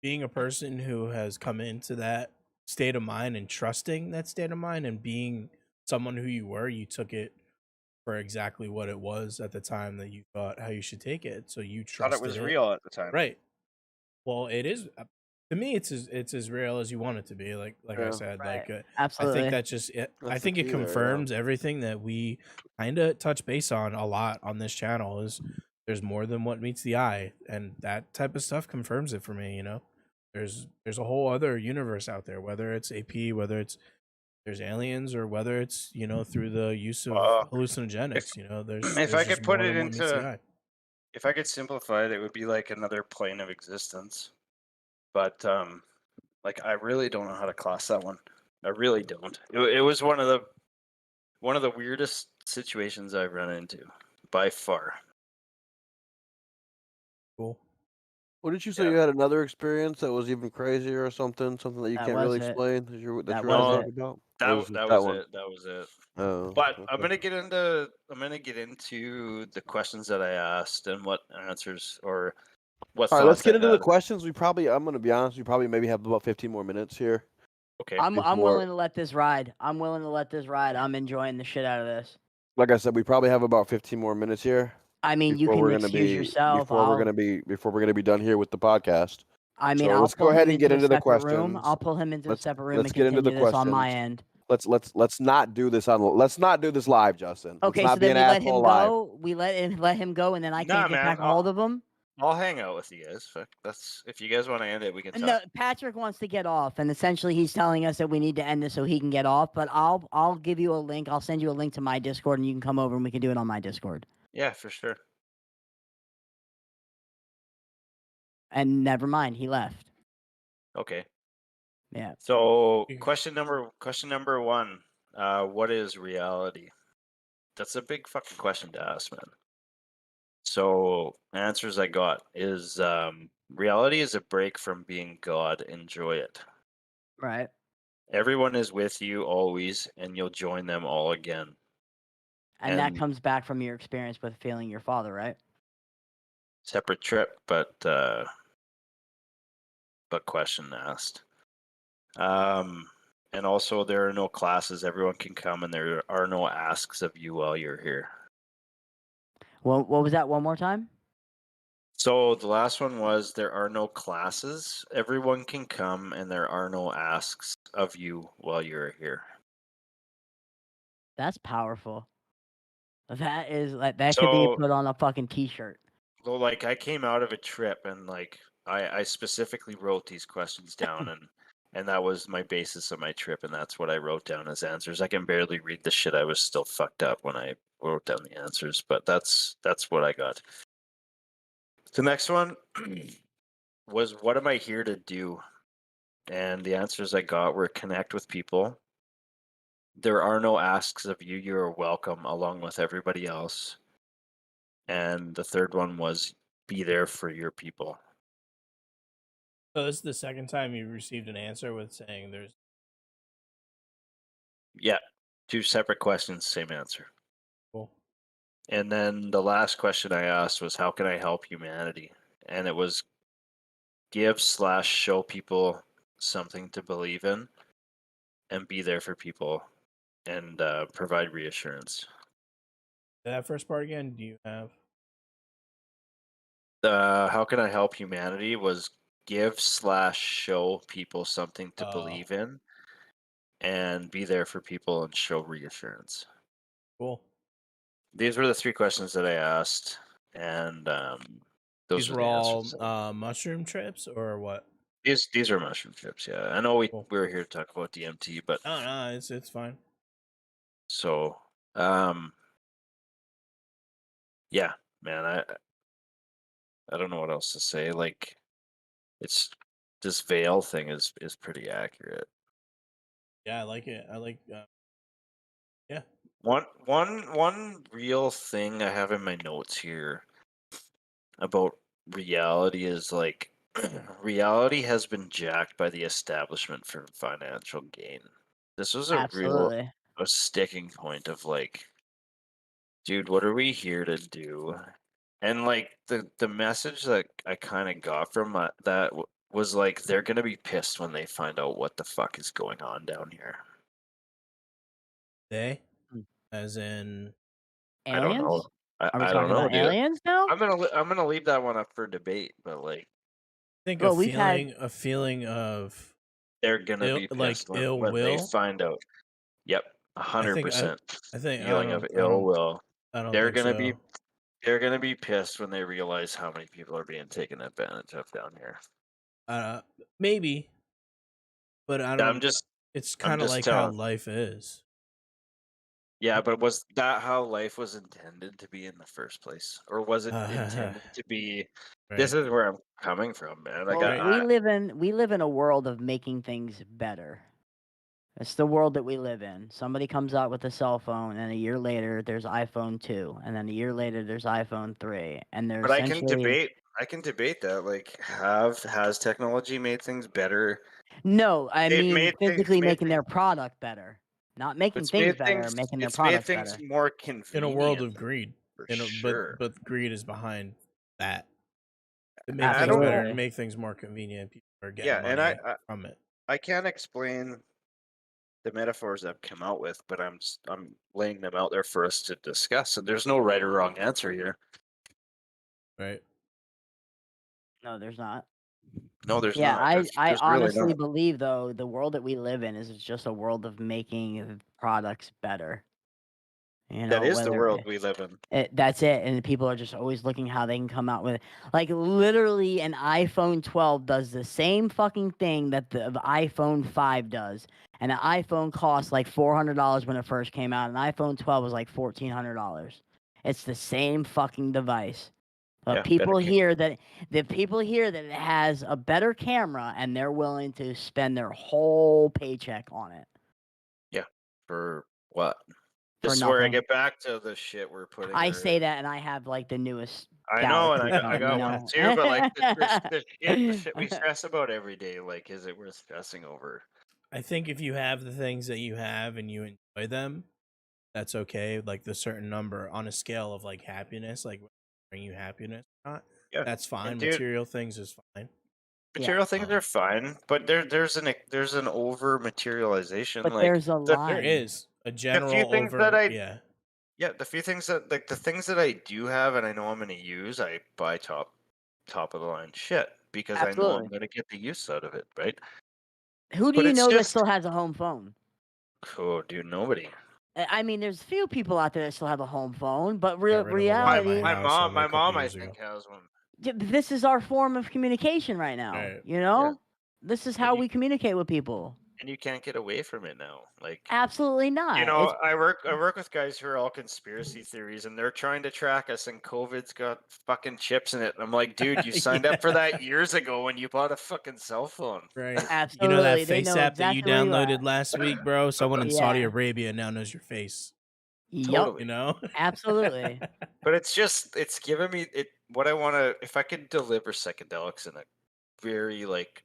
being a person who has come into that state of mind and trusting that state of mind and being someone who you were, you took it for exactly what it was at the time that you thought how you should take it. So you Thought trusted it was real at the time. Right. Well, it is to me. It's as real as you want it to be. Like Yeah. I said, Right. I Absolutely. think that's just it. I That's the think it key there, yeah. confirms everything that we kind of touch base on a lot on this channel. Is there's more than what meets the eye, and that type of stuff confirms it for me. You know, there's a whole other universe out there. Whether it's AP, whether it's there's aliens, or whether it's through the use of hallucinogenics. If I could put it into, eye. if I could simplify it, it would be like another plane of existence. But like I really don't know how to class that one. I really don't. It was one of the weirdest situations I've run into by far. Cool. What did you say? Yeah. You had another experience that was even crazier or something? Something that you That can't really was it. explain that you're That ready to was talk it. about? That Or was just one? it. That was it. Oh, But okay. I'm gonna get into the questions that I asked and what answers or what All right, let's thoughts get I into the had. questions. I'm gonna be honest. We probably maybe have about 15 more minutes here. Okay. I'm before- willing to let this ride. I'm enjoying the shit out of this. Like I said, we probably have about 15 more minutes here. I mean, you before can we're gonna excuse be yourself. before we're gonna be done here with the podcast. I mean, So I'll let's pull go ahead him and get into into the a separate room. questions. I'll pull him into a Let's- separate room let's and get into continue the this on my questions. end. Let's not do this let's not do this live, Justin. Okay, let's so not be then an we let him asshole live. go. We let him go, and then I Nah, can't get man, back a hold of him. I'll hang out with you guys. Fuck, that's if you guys want to end it, we can talk. No, Patrick wants to get off, and essentially he's telling us that we need to end this so he can get off. But I'll give you a link. I'll send you a link to my Discord, and you can come over and we can do it on my Discord. Yeah, for sure. And never mind, he left. Okay. Yeah. So question number one. What is reality? That's a big fucking question to ask, man. So answers I got is reality is a break from being God. Enjoy it. Right. Everyone is with you always, and you'll join them all again. And that And- comes back from your experience with failing your father, right? Separate trip, but question asked. And also there are no classes. Everyone can come, and there are no asks of you while you're here. Well, what was that? One more time. So the last one was there are no classes. Everyone can come, and there are no asks of you while you're here. That's powerful. That is like that could be So- put on a fucking t-shirt. Well, like I came out of a trip, and like I specifically wrote these questions down, and that was my basis of my trip, and that's what I wrote down as answers. I can barely read the shit. I was still fucked up when I wrote down the answers, but that's what I got. The next one was what am I here to do? And the answers I got were connect with people. There are no asks of you. You are welcome along with everybody else. And the third one was be there for your people. So this is the second time you received an answer with saying there's. Yeah, two separate questions, same answer. Cool. And then the last question I asked was how can I help humanity? And it was give/show people something to believe in, and be there for people, and provide reassurance. That first part again, do you have? How can I help humanity was give/show people something to Oh. believe in, and be there for people and show reassurance. Cool. These were the 3 questions that I asked, and those These were were the all answers. mushroom trips or what? These are mushroom chips. Yeah, I know we Cool. were here to talk about DMT, but No, it's fine. so yeah, man, I don't know what else to say. Like, it's this veil thing is pretty accurate. Yeah, I like it. I like. Yeah. One real thing I have in my notes here about reality is like reality has been jacked by the establishment for financial gain. This was a real Absolutely. a sticking point of like, dude, what are we here to do? And like the message that I kind of got from that was like they're gonna be pissed when they find out what the fuck is going on down here. They, Hmm. as in. I don't Aliens? know. Are we I don't talking know, about dude. aliens now? I'm gonna leave that one up for debate, but like I think Well, we've had a feeling of they're gonna ill, be like pissed ill when they will. find out. Yep, I think 100% I think feeling of ill will. I don't They're think gonna be so. they're gonna be pissed when they realize how many people are being taken advantage of down here. Maybe, but I I'm don't. just It's I'm kind of just like how telling. life is. Yeah, but was that how life was intended to be in the first place, or was it intended to be? This Right. is where I'm coming from, man. Like well, Right. we live in a world of making things better. It's the world that we live in. Somebody comes out with a cell phone, and a year later there's iPhone 2, and then a year later there's iPhone 3, and they're But I can essentially debate that. Like, has technology made things better? no. I It mean, made things physically made making their product better, not making things better, making their it's made product things better. more In a world convenient of greed, for but sure. greed is behind that. To make I things don't better know. and Absolutely. make things more convenient, people are Yeah, getting and money from it. I can't explain the metaphors I've come out with, but I'm laying them out there for us to discuss. And there's no right or wrong answer here. Right. No, there's not. No, there's Yeah, not. I There's really honestly not. believe though the world that we live in is just a world of making products better. You That know, is the whether world we live in. that's it, and people are just always looking how they can come out with like literally an iPhone 12 does the same fucking thing that the iPhone 5 does, and an iPhone costs like $400 when it first came out, and iPhone 12 was like $1,400. It's the same fucking device. But Yeah, better people hear that it has a better camera, and they're willing to spend their whole paycheck on it Yeah, for what? for This is where I nothing. get back to the shit we're putting. I say that, and I have like the newest I know, and Galaxy I phone, you got one know. too. But like the shit we stress about every day, like, is it worth stressing over? I think if you have the things that you have and you enjoy them, that's okay. Like the certain number on a scale of like happiness, like bring you happiness or not, Yeah, that's fine. and dude, Material things is fine. material things Um, are fine, but there's an over materialization. But Like there's a there line. is a the general few things that over. the few things that like the things that I do have and I know I'm going to use, I buy top of the line shit because I know I'm Absolutely. going to get the use out of it, right? Who do But you it's know that just, still has a home phone? oh, dude, nobody. I mean, there's few people out there that still have a home phone, but Got rid of a lot at my reality, house only a My couple mom, I years ago. think, has one. this is our form of communication right now. Right. You know, Yeah. this is And how you we communicate with people. and you can't get away from it now. Like, Absolutely not. you It's know, I work with guys who are all conspiracy theories, and they're trying to track us, and COVID's got fucking chips in it. And I'm like, dude, you signed up for that years ago when you bought a fucking cell phone. Right. absolutely. You know that They face know app that you exactly where you downloaded are. last week, bro? Someone in Saudi Yeah. Arabia now knows your face. Yup. Totally. You know? Absolutely. But it's giving me it what I want to. If I could deliver psychedelics in a very like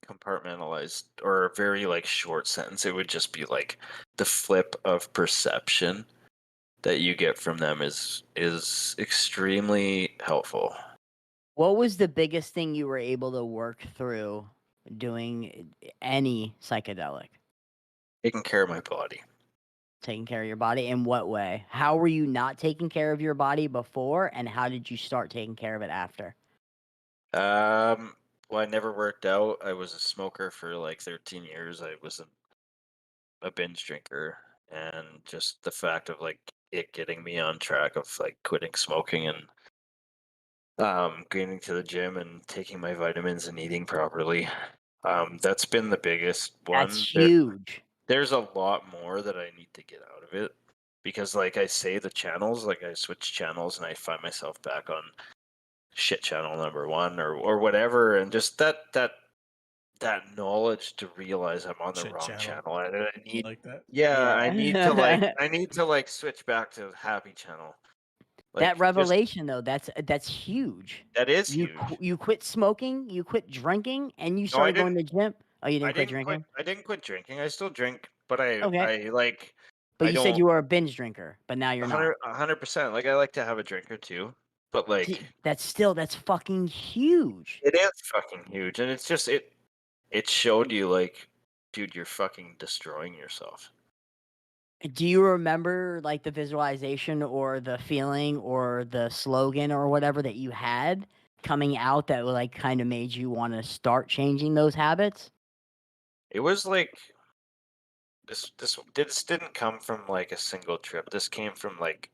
compartmentalized or a very like short sentence, it would just be like the flip of perception that you get from them is extremely helpful. What was the biggest thing you were able to work through doing any psychedelic? Taking care of my body. Taking care of your body in what way? How were you not taking care of your body before, and how did you start taking care of it after? Well, I never worked out. I was a smoker for like 13 years. I was a binge drinker, and just the fact of like it getting me on track of like quitting smoking and getting to the gym and taking my vitamins and eating properly. That's been the biggest That's one. huge. There's a lot more that I need to get out of it because, like I say, the channels, like I switch channels and I find myself back on shit channel number one or whatever, and just that knowledge to realize I'm on the Shit wrong channel. channel. And I need, Like that. yeah, I Yeah. need to like switch back to happy channel. That Like just revelation though, that's huge. that is You huge. you quit smoking, you quit drinking, and you No, I started going didn't. to the gym. Oh, you I didn't quit didn't quit. drinking? I didn't quit drinking. I still drink, but Okay. I like But I you said don't you were a binge drinker, but now you're not. 100%. Like I like to have a drink or two, but like That's fucking huge. it is fucking huge, and it's just it showed you like, dude, you're fucking destroying yourself. Do you remember like the visualization or the feeling or the slogan or whatever that you had coming out that like kind of made you want to start changing those habits? It was like this didn't come from like a single trip. This came from like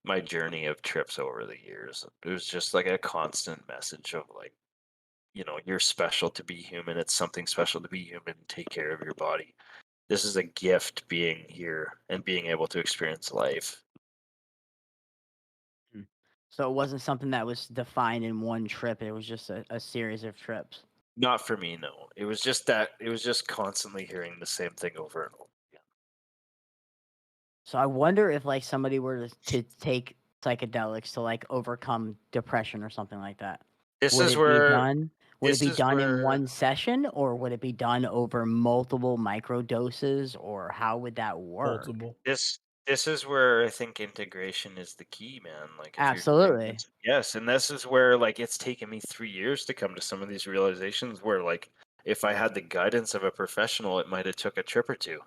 my journey of trips over the years. It was just like a constant message of like, you're special to be human. It's something special to be human. Take care of your body. This is a gift being here and being able to experience life. So it wasn't something that was defined in one trip. It was just a series of trips. Not for me, no. It was just constantly hearing the same thing over and over again. So I wonder if like somebody were to take psychedelics to like overcome depression or something like that. This Would is it be where done? Would it this be is done in where one session, or would it be done over multiple micro doses, or how would that work? Multiple. this is where I think integration is the key, man. Like if you're doing Absolutely. this, yes, and this is where like it's taken me 3 years to come to some of these realizations where like if I had the guidance of a professional, it might have took a trip or two.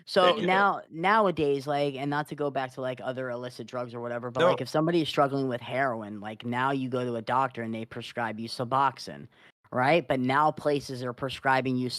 So And you know, nowadays, like, and not to go back to like other illicit drugs or whatever, but no, like if somebody is struggling with heroin, like now you go to a doctor and they prescribe you Suboxone, right? But now places are prescribing you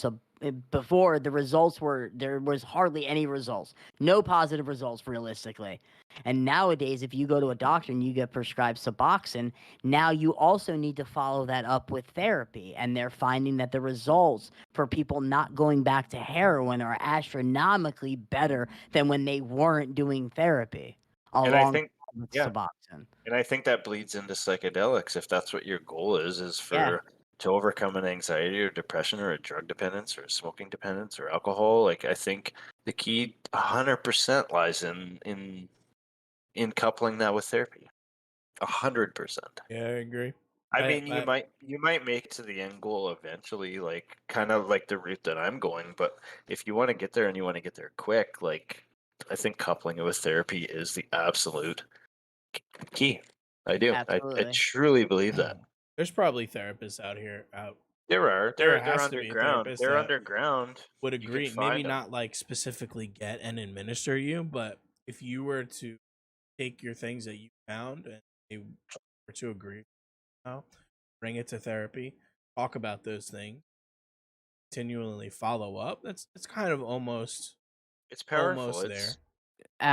before the results there was hardly any results, no positive results realistically. And nowadays, if you go to a doctor and you get prescribed Suboxone, now you also need to follow that up with therapy. And they're finding that the results for people not going back to heroin are astronomically better than when they weren't doing therapy and I along think with yeah, Suboxone. and I think that bleeds into psychedelics if that's what your goal is Yeah. for to overcome an anxiety or depression or a drug dependence or a smoking dependence or alcohol. Like I think the key 100% lies in coupling that with therapy. 100%. Yeah, I agree. I I, mean, I you might make it to the end goal eventually, like kind of like the route that I'm going. But if you want to get there and you want to get there quick, like I think coupling it with therapy is the absolute key. I do. I Absolutely. truly believe that. there's probably therapists out here out. There are. There They're has to be a underground. therapist They're that underground. would You can agree. Maybe find them. not like specifically get and administer you, but if you were to take your things that you found and they were to agree now, bring it to therapy, talk about those things, continually follow up. That's it's kind of It's powerful. almost there. It's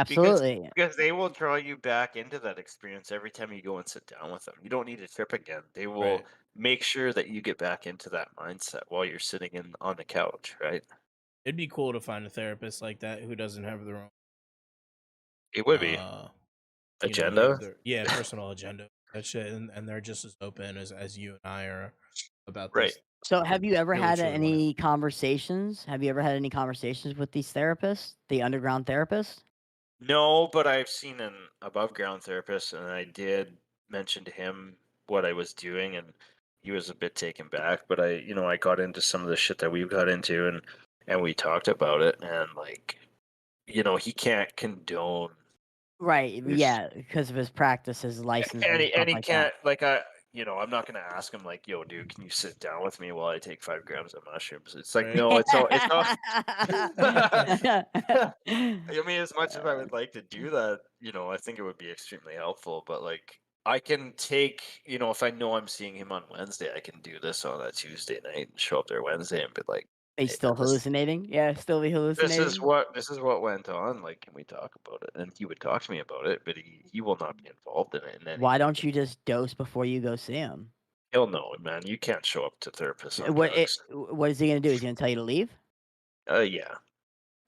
because Absolutely. they will draw you back into that experience every time you go and sit down with them. You don't need a trip again. They will Right. make sure that you get back into that mindset while you're sitting in on the couch, right? It'd be cool to find a therapist like that who doesn't have their own It would be agenda. their personal agenda. That shit and they're just as open as you and I are about Right. this. So have you ever Really had truly want to. any conversations? Have you ever had any conversations with these therapists, the underground therapists? No, but I've seen an above ground therapist, and I did mention to him what I was doing, and he was a bit taken back. But I got into some of the shit that we got into, and we talked about it, and like, he can't condone Right. his Yeah, because of his practice, his license and and stuff he like that. can't like I'm not gonna ask him like, "Yo, dude, can you sit down with me while I take 5 grams of mushrooms?" It's like, Right. no, it's all. I mean, as much as I would like to do that, I think it would be extremely helpful. But like, I can take, if I know I'm seeing him on Wednesday, I can do this on a Tuesday night and show up there Wednesday and be like, Are you "Hey, still man, this hallucinating? Yeah, still be this is hallucinating. what went on. Like, can we talk about it?" And he would talk to me about it, but he will not be involved in it. And Why don't you just dose before you go see him? he'll know, man. You can't show up to therapists on drugs. What is he gonna do? Is he gonna tell you to leave? Yeah.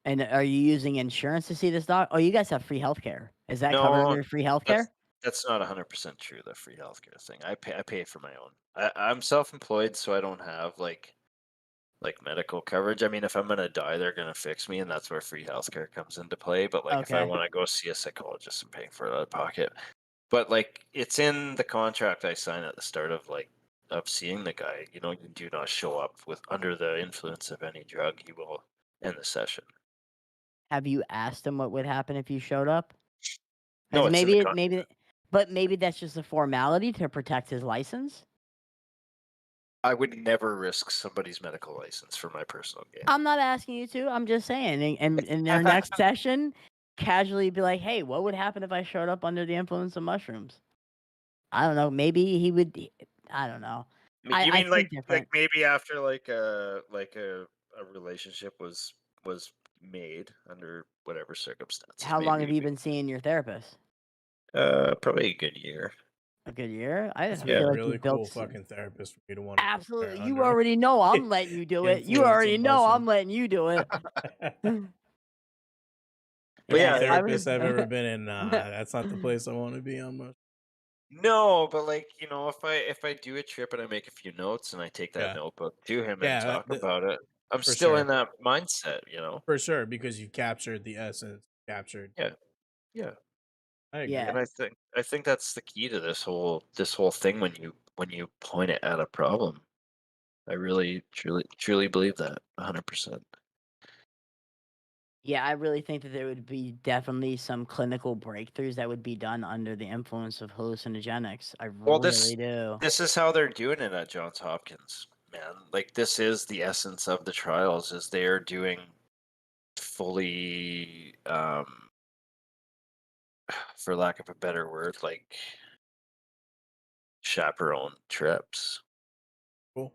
And are you using insurance to see this doc? Oh, you guys have free healthcare. Is that covered No, under free healthcare? that's not 100% true. The free healthcare thing. I pay for my own. I'm self-employed, so I don't have like medical coverage. I mean, if I'm gonna die, they're gonna fix me, and that's where free healthcare comes into play. But like, if I Okay. want to go see a psychologist, I'm paying for it out of pocket. But like, it's in the contract I sign at the start of seeing the guy. You do not show up with under the influence of any drug. He will end the session. Have you asked him what would happen if you showed up? No, Because it's in the maybe that's just a formality to protect his license. I would never risk somebody's medical license for my personal gain. I'm not asking you to. I'm just saying. And in their next session, casually be like, "Hey, what would happen if I showed up under the influence of mushrooms?" I don't know. Maybe he would. I don't know. You I mean like think different. maybe after a relationship was made under whatever circumstances? How long have Maybe you been seeing your therapist? probably a good year. A good year. I That's just be a feel like really you built cool fucking therapist for me to want to go there absolutely. You under already know I'm letting you do it. You influence already of know I'm mushroom. letting you do it. But Every yeah, if I therapist was- I've ever been in, that's not the place I want to be on mushroom. No, but like if I do a trip and I make a few notes and I take that Yeah. notebook to him and Yeah, talk about it, I'm for still sure. in that mindset. For sure, because you captured the essence, captured. Yeah, yeah. I agree. Yeah. And I think that's the key to this whole thing when you point it at a problem. I really truly believe that 100%. Yeah, I really think that there would be definitely some clinical breakthroughs that would be done under the influence of hallucinogenics. I Well, really do. this is how they're doing it at Johns Hopkins, man. Like, this is the essence of the trials, is they are doing fully for lack of a better word, like chaperone trips. Cool.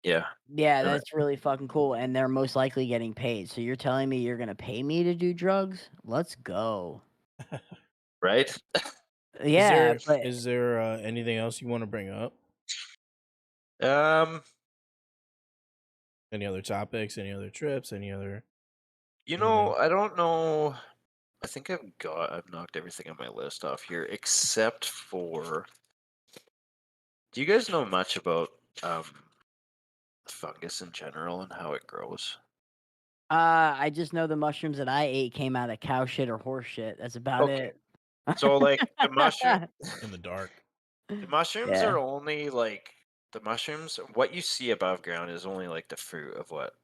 Yeah. Yeah, And that's really fucking cool. And they're most likely getting paid. So you're telling me you're gonna pay me to do drugs? Let's go. right? Yeah, but Is there anything else you want to bring up? Um, Any other topics? Any other trips? Any other? I don't know. I think I've knocked everything on my list off here except for. Do you guys know much about fungus in general and how it grows? I just know the mushrooms that I ate came out of cow shit or horse shit. That's about Okay. it. So like the mushroom In the dark. the mushrooms Yeah. are only like the mushrooms what you see above ground is only like the fruit of what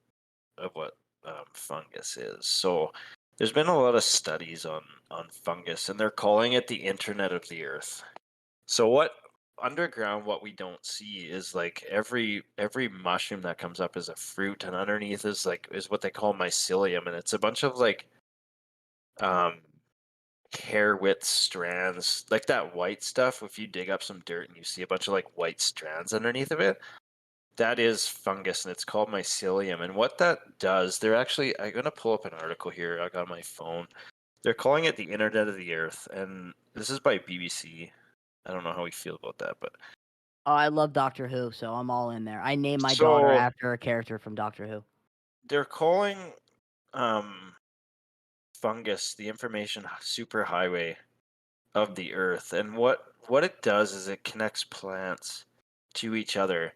fungus is. So there's been a lot of studies on fungus and they're calling it the internet of the earth. So what underground what we don't see is like every mushroom that comes up is a fruit and underneath is what they call mycelium and it's a bunch of like hair width strands like that white stuff. If you dig up some dirt and you see a bunch of like white strands underneath of it, that is fungus and it's called mycelium. And what that does, I'm going to pull up an article here I got on my phone. They're calling it the internet of the earth, and this is by BBC. I don't know how we feel about that, but Oh, I love Doctor Who, so I'm all in there. I named my daughter after a character from Doctor Who. they're calling fungus the information superhighway of the earth. And what it does is it connects plants to each other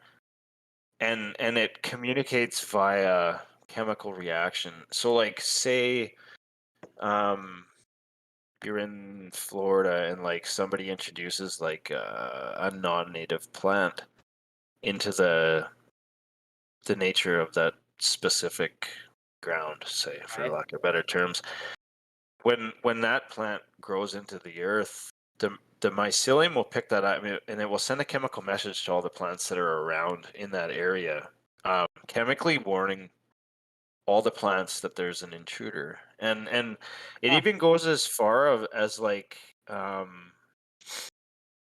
and it communicates via chemical reaction. So like say you're in Florida and like somebody introduces like a non-native plant into the nature of that specific ground, say, for lack of better terms. When that plant grows into the earth, the mycelium will pick that up, and it will send a chemical message to all the plants that are around in that area, chemically warning all the plants that there's an intruder. And it Huh. even goes as far as like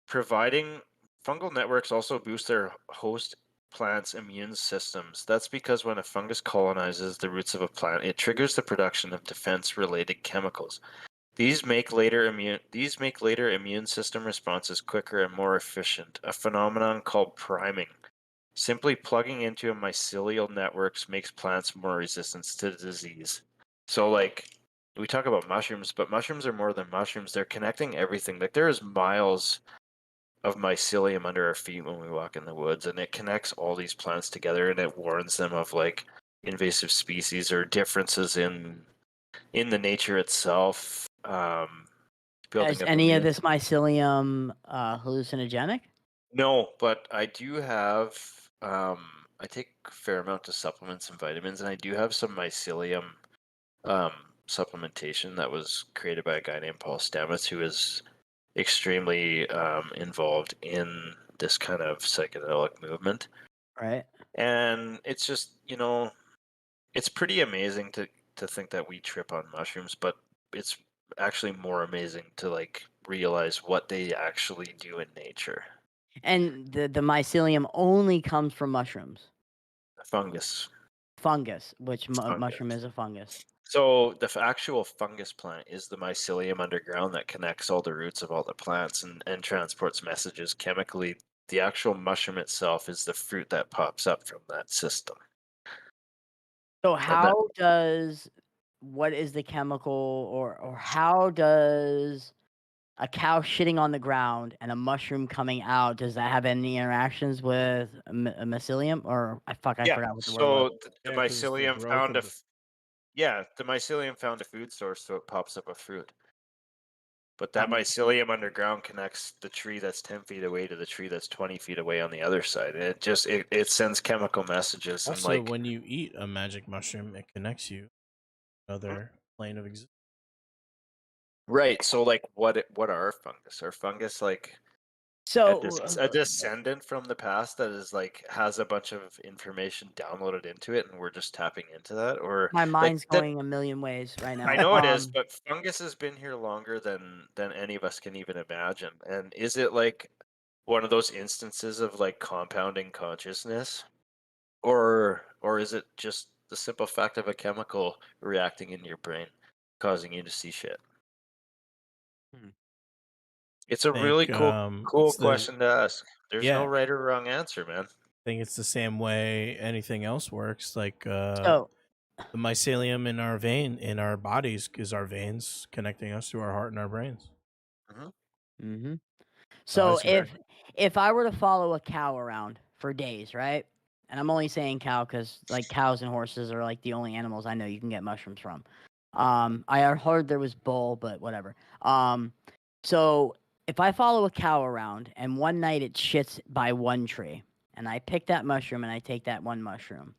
providing fungal networks also boost their host plants' immune systems. That's because when a fungus colonizes the roots of a plant, it triggers the production of defense-related chemicals. These make later immune system responses quicker and more efficient, a phenomenon called priming. Simply plugging into a mycelial networks makes plants more resistant to disease. So like we talk about mushrooms, but mushrooms are more than mushrooms. They're connecting everything. Like there's miles of mycelium under our feet when we walk in the woods, and it connects all these plants together, and it warns them of like invasive species or differences in the nature itself. Building Is up any of immune. this mycelium hallucinogenic? No, but I do have. I take a fair amount of supplements and vitamins, and I do have some mycelium supplementation that was created by a guy named Paul Stamets, who is extremely involved in this kind of psychedelic movement. Right. And it's just, it's pretty amazing to think that we trip on mushrooms, but it's actually more amazing to like realize what they actually do in nature. And the mycelium only comes from mushrooms. Fungus. Fungus, which Fungus. mushroom is a fungus. So the actual fungus plant is the mycelium underground that connects all the roots of all the plants and transports messages chemically. The actual mushroom itself is the fruit that pops up from that system. So what is the chemical or how does a cow shitting on the ground and a mushroom coming out, does that have any interactions with a mycelium? Or I forgot what the word was. So the Yeah, 'cause it's the mycelium growth found of the mycelium found a food source, so it pops up a fruit. But that Um, mycelium underground connects the tree that's 10 feet away to the tree that's 20 feet away on the other side. And it sends chemical messages. And Also, like, when you eat a magic mushroom, it connects you to another plane of existence. right. So like what are fungus? Are fungus like So a descendant from the past that is like has a bunch of information downloaded into it and we're just tapping into that? Or my like mind's that going a million ways right now. I know it is, but fungus has been here longer than any of us can even imagine. And is it like one of those instances of like compounding consciousness, or is it just the simple fact of a chemical reacting in your brain, causing you to see shit? Hmm. It's a I really think cool it's the question to ask. There's no yeah. right or wrong answer, man. I think it's the same way anything else works. Like So the mycelium in our our bodies is our veins connecting us to our heart and our brains. mhm. So I So swear. if I were to follow a cow around for days, right? And I'm only saying cow because like cows and horses are like the only animals I know you can get mushrooms from. I heard there was bull, but whatever. So if I follow a cow around and one night it shits by one tree, and I pick that mushroom and I take that one mushroom,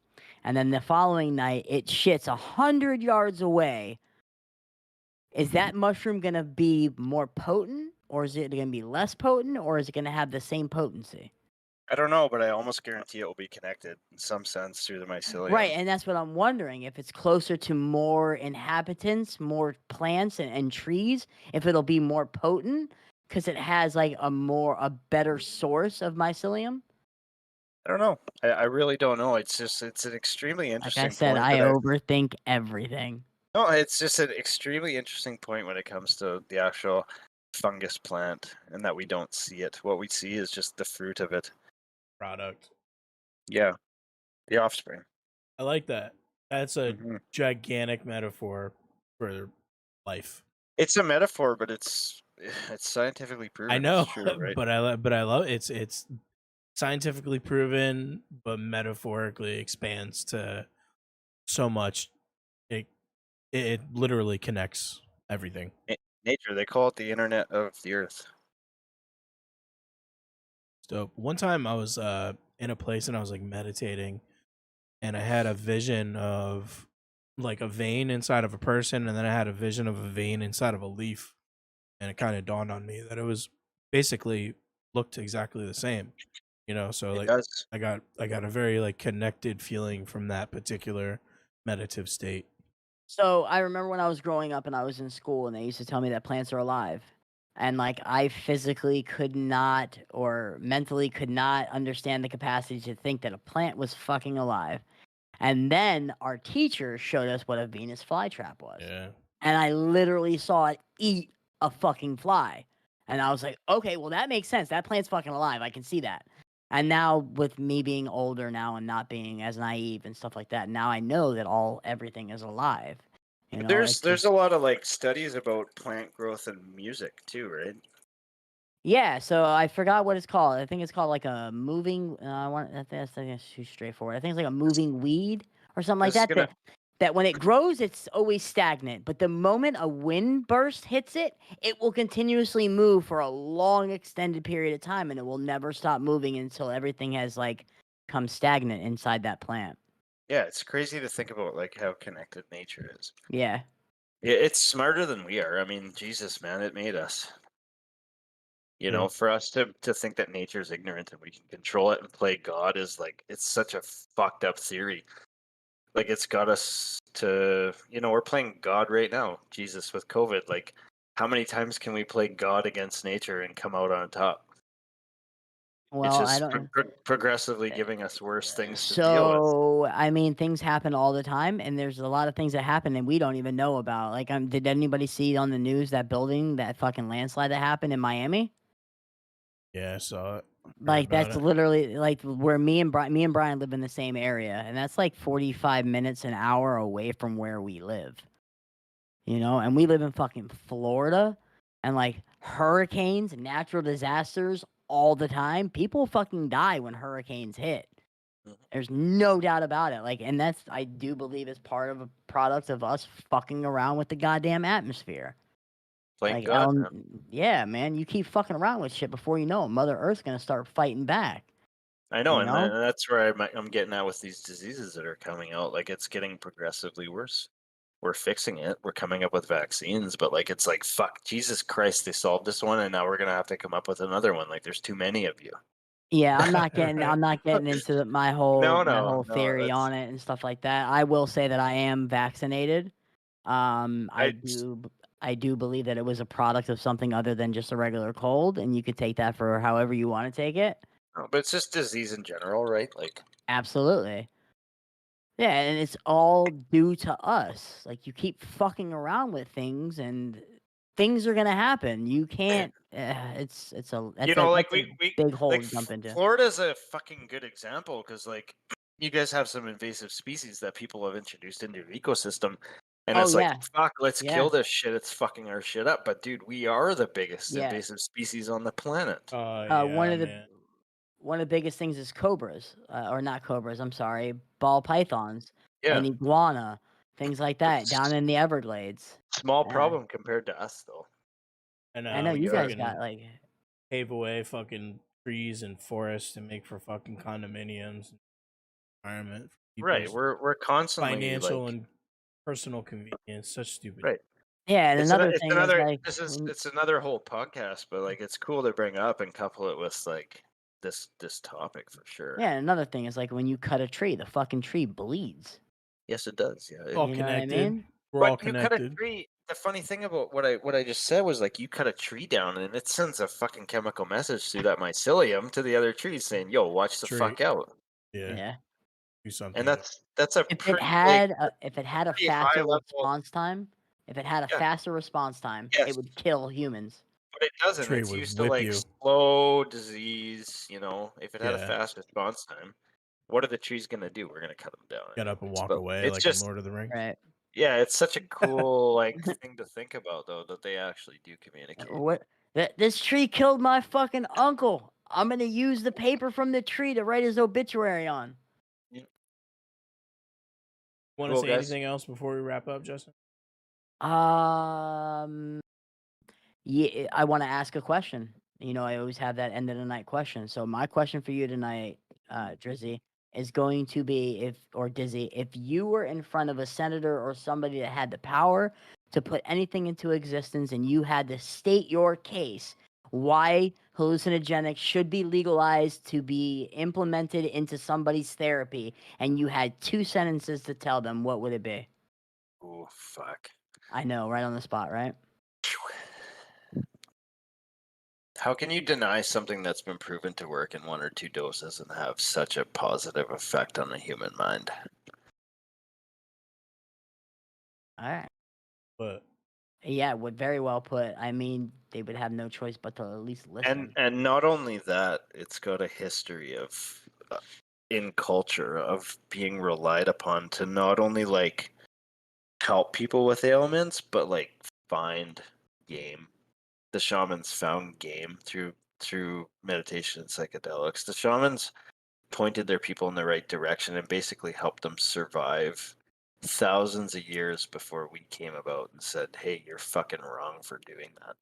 and then the following night it shits 100 yards away, is that mushroom gonna be more potent, or is it gonna be less potent, or is it gonna have the same potency? I don't know, but I almost guarantee it will be connected in some sense through the mycelium. Right, and that's what I'm wondering, if it's closer to more inhabitants, more plants and trees, if it'll be more potent because it has like a better source of mycelium. I don't know. I really don't know. It's an extremely Like I interesting said, point I that I overthink everything. no, it's just an extremely interesting point when it comes to the actual fungus plant and that we don't see it. What we see is just the fruit of it. Product. Yeah, the offspring. I like that. That's a Mhm. gigantic metaphor for life. It's a metaphor, but it's scientifically proven. I know, It's true, right? but I love it's scientifically proven, but metaphorically expands to so much. It literally connects everything. Nature. They call it the internet of the earth. So one time I was in a place and I was like meditating, and I had a vision of like a vein inside of a person, and then I had a vision of a vein inside of a leaf, and it kind of dawned on me that it was basically looked exactly the same. So It like does. I got a very like connected feeling from that particular meditative state. So I remember when I was growing up and I was in school and they used to tell me that plants are alive. And like I physically could not or mentally could not understand the capacity to think that a plant was fucking alive. And then our teacher showed us what a Venus flytrap was. Yeah. And I literally saw it eat a fucking fly. And I was like, okay, well, that makes sense. That plant's fucking alive. I can see that. And now, with me being older now and not being as naive and stuff like that, now I know that everything is alive. There's a lot of like studies about plant growth and music too, right? Yeah, so I forgot what it's called. I think it's called like a moving. I think that's too straightforward. I think it's like a moving weed or something like This is that. gonna That when it grows, it's always stagnant. But the moment a wind burst hits it, it will continuously move for a long, extended period of time, and it will never stop moving until everything has like come stagnant inside that plant. Yeah, it's crazy to think about like how connected nature is. Yeah. It's smarter than we are. I mean, Jesus, man, it made us. True. For us to think that nature is ignorant and we can control it and play God is like it's such a fucked up theory. Like it's got us to, we're playing God right now, Jesus with COVID. Like, how many times can we play God against nature and come out on top? Well, It's I just don't. progressively giving us worse things to deal with. So, I mean, things happen all the time, and there's a lot of things that happen and we don't even know about. Like, did anybody see on the news that building, that fucking landslide that happened in Miami? Yeah, I saw it. Heard Like, about that's it. literally like where me and Brian live in the same area, and that's like 45 minutes an hour away from where we live. And we live in fucking Florida, and like hurricanes and natural disasters all the time. People fucking die when hurricanes hit. Mhm. There's no doubt about it. Like, and that's, I do believe, is part of a product of us fucking around with the goddamn atmosphere. Playing Like, God, man. yeah, man, you keep fucking around with shit before you know it, Mother Earth's gonna start fighting back. I know, You and know? that's where I'm getting at with these diseases that are coming out. Like, it's getting progressively worse. We're fixing it. We're coming up with vaccines, but like, it's like, fuck, Jesus Christ, they solved this one, and now we're gonna have to come up with another one. Like, there's too many of you. Yeah, I'm not getting into my No, whole no, theory that's on it and stuff like that. I will say that I am vaccinated. I. I do believe that it was a product of something other than just a regular cold, and you could take that for however you want to take it. No, but it's just disease in general, right? Like, Absolutely. Yeah, and it's all due to us. Like, you keep fucking around with things, and things are gonna happen. You can't. It's a like that's a we big hole like to jump into. Florida's a fucking good example because like you guys have some invasive species that people have introduced into your ecosystem, and Oh it's like yeah, fuck, let's yeah, kill this shit. It's fucking our shit up. But dude, we are the biggest yeah. invasive species on the planet. Oh One yeah, of the man. biggest things is cobras, or not cobras. I'm sorry, ball pythons Yeah, and iguana, things like that down it's in the Everglades. small Uh, problem compared to us though. I I know know we you guys fucking got like. pave away fucking trees and forests to make for fucking condominiums and environment for Right, people's we're constantly financial like and personal convenience. Such stupid. right. Yeah, and another It's thing is another like it's another whole podcast, but like it's cool to bring up and couple it with like this topic for sure. yeah, another thing is like when you cut a tree, the fucking tree bleeds. Yes, it does. Yeah. All You know what I connected. mean? We're all But you cut a connected. tree. The funny thing about what I just said was like you cut a tree down and it sends a fucking chemical message through that mycelium to the other trees saying, "Yo, watch the Tree. fuck out." Yeah. Yeah. Do something. And With it. that's a If it pretty like had a pretty high faster level. response time, Yeah. it Yes, would kill humans. but it doesn't. Tree It's would used to whip like you. slow disease. If it had a Yeah. fast response time, what are the trees gonna do? We're gonna cut them down. Get up and anyways. walk But away it's like in just Lord of the Rings. Right. yeah, it's such a cool like thing to think about though that they actually do communicate. What this tree killed my fucking uncle. I'm gonna use the paper from the tree to write his obituary on. Yeah. Want to Cool say guys. anything else before we wrap up, Justin? Yeah, I want to ask a question. I always have that end of the night question. So my question for you tonight, Drizzy, is going to be Dizzy, if you were in front of a senator or somebody that had the power to put anything into existence and you had to state your case, why hallucinogenics should be legalized to be implemented into somebody's therapy, and you had 2 sentences to tell them, what would it be? Oh fuck. I know, right on the spot, right? How can you deny something that's been proven to work in 1 or 2 doses and have such a positive effect on the human mind? All right. But Yeah, would very well put. I mean, they would have no choice but to at least listen. And not only that, it's got a history of in culture of being relied upon to not only like help people with ailments, but like find game. The shamans found game through meditation and psychedelics. The shamans pointed their people in the right direction and basically helped them survive thousands of years before we came about and said, "Hey, you're fucking wrong for doing that."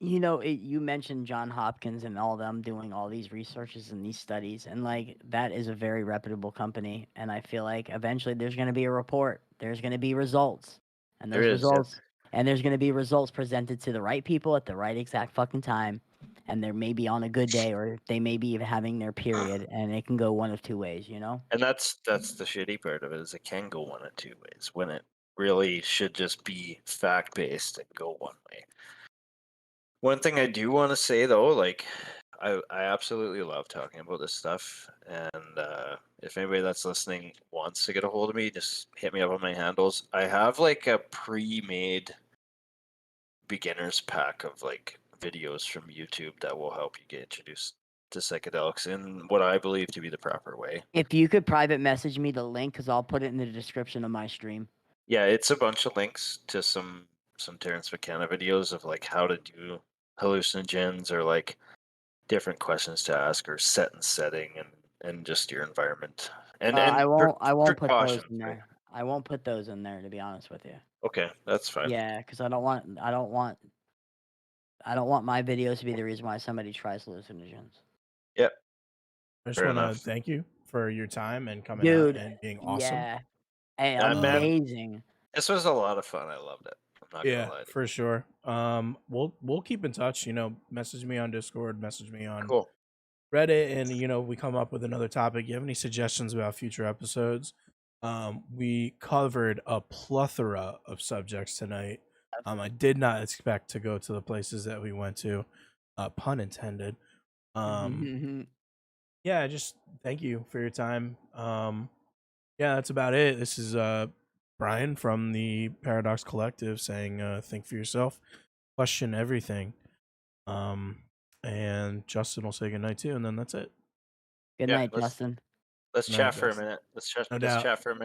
You know, you mentioned John Hopkins and all them doing all these researches and these studies, and like that is a very reputable company. And I feel like eventually there's going to be a report, there's going to be results, and There those is, yeah. results, and there's going to be results presented to the right people at the right exact fucking time. And they're maybe on a good day, or they may be having their period, and it can go one of 2 ways, you know? And that's the shitty part of it is it can go 1 of 2 ways when it really should just be fact based and go one way. One thing I do want to say though, like I absolutely love talking about this stuff, and if anybody that's listening wants to get a hold of me, just hit me up on my handles. I have like a pre-made beginners pack of like videos from YouTube that will help you get introduced to psychedelics in what I believe to be the proper way. If you could private message me the link, because I'll put it in the description of my stream. Yeah, it's a bunch of links to some Terrence McKenna videos of like how to do hallucinogens or like different questions to ask or set and setting and just your environment and I won't put those precautions, in right? there. I won't put those in there, to be honest with you. Okay, that's fine. Yeah, because I don't want my videos to be the reason why somebody tries hallucinogens. Yep. I just Fair want to enough. thank you for your time and coming out Dude, and being awesome. yeah. Hey, Man, amazing. this was a lot of fun. I loved it. I'm not Yeah, gonna lie to you. for sure. We'll keep in touch. You know, message me on Discord, message me on Cool. Reddit, and you know, we come up with another topic. You have any suggestions about future episodes? We covered a plethora of subjects tonight. I did not expect to go to the places that we went to, pun intended. Yeah, just thank you for your time. Yeah, that's about it. This is Brian from the Paradox Collective saying, think for yourself, question everything. And Justin will say goodnight too, and then that's it. Good Yeah, night, Justin. Let's Good night, chat for a Justin. minute. No Let's doubt. chat for a minute.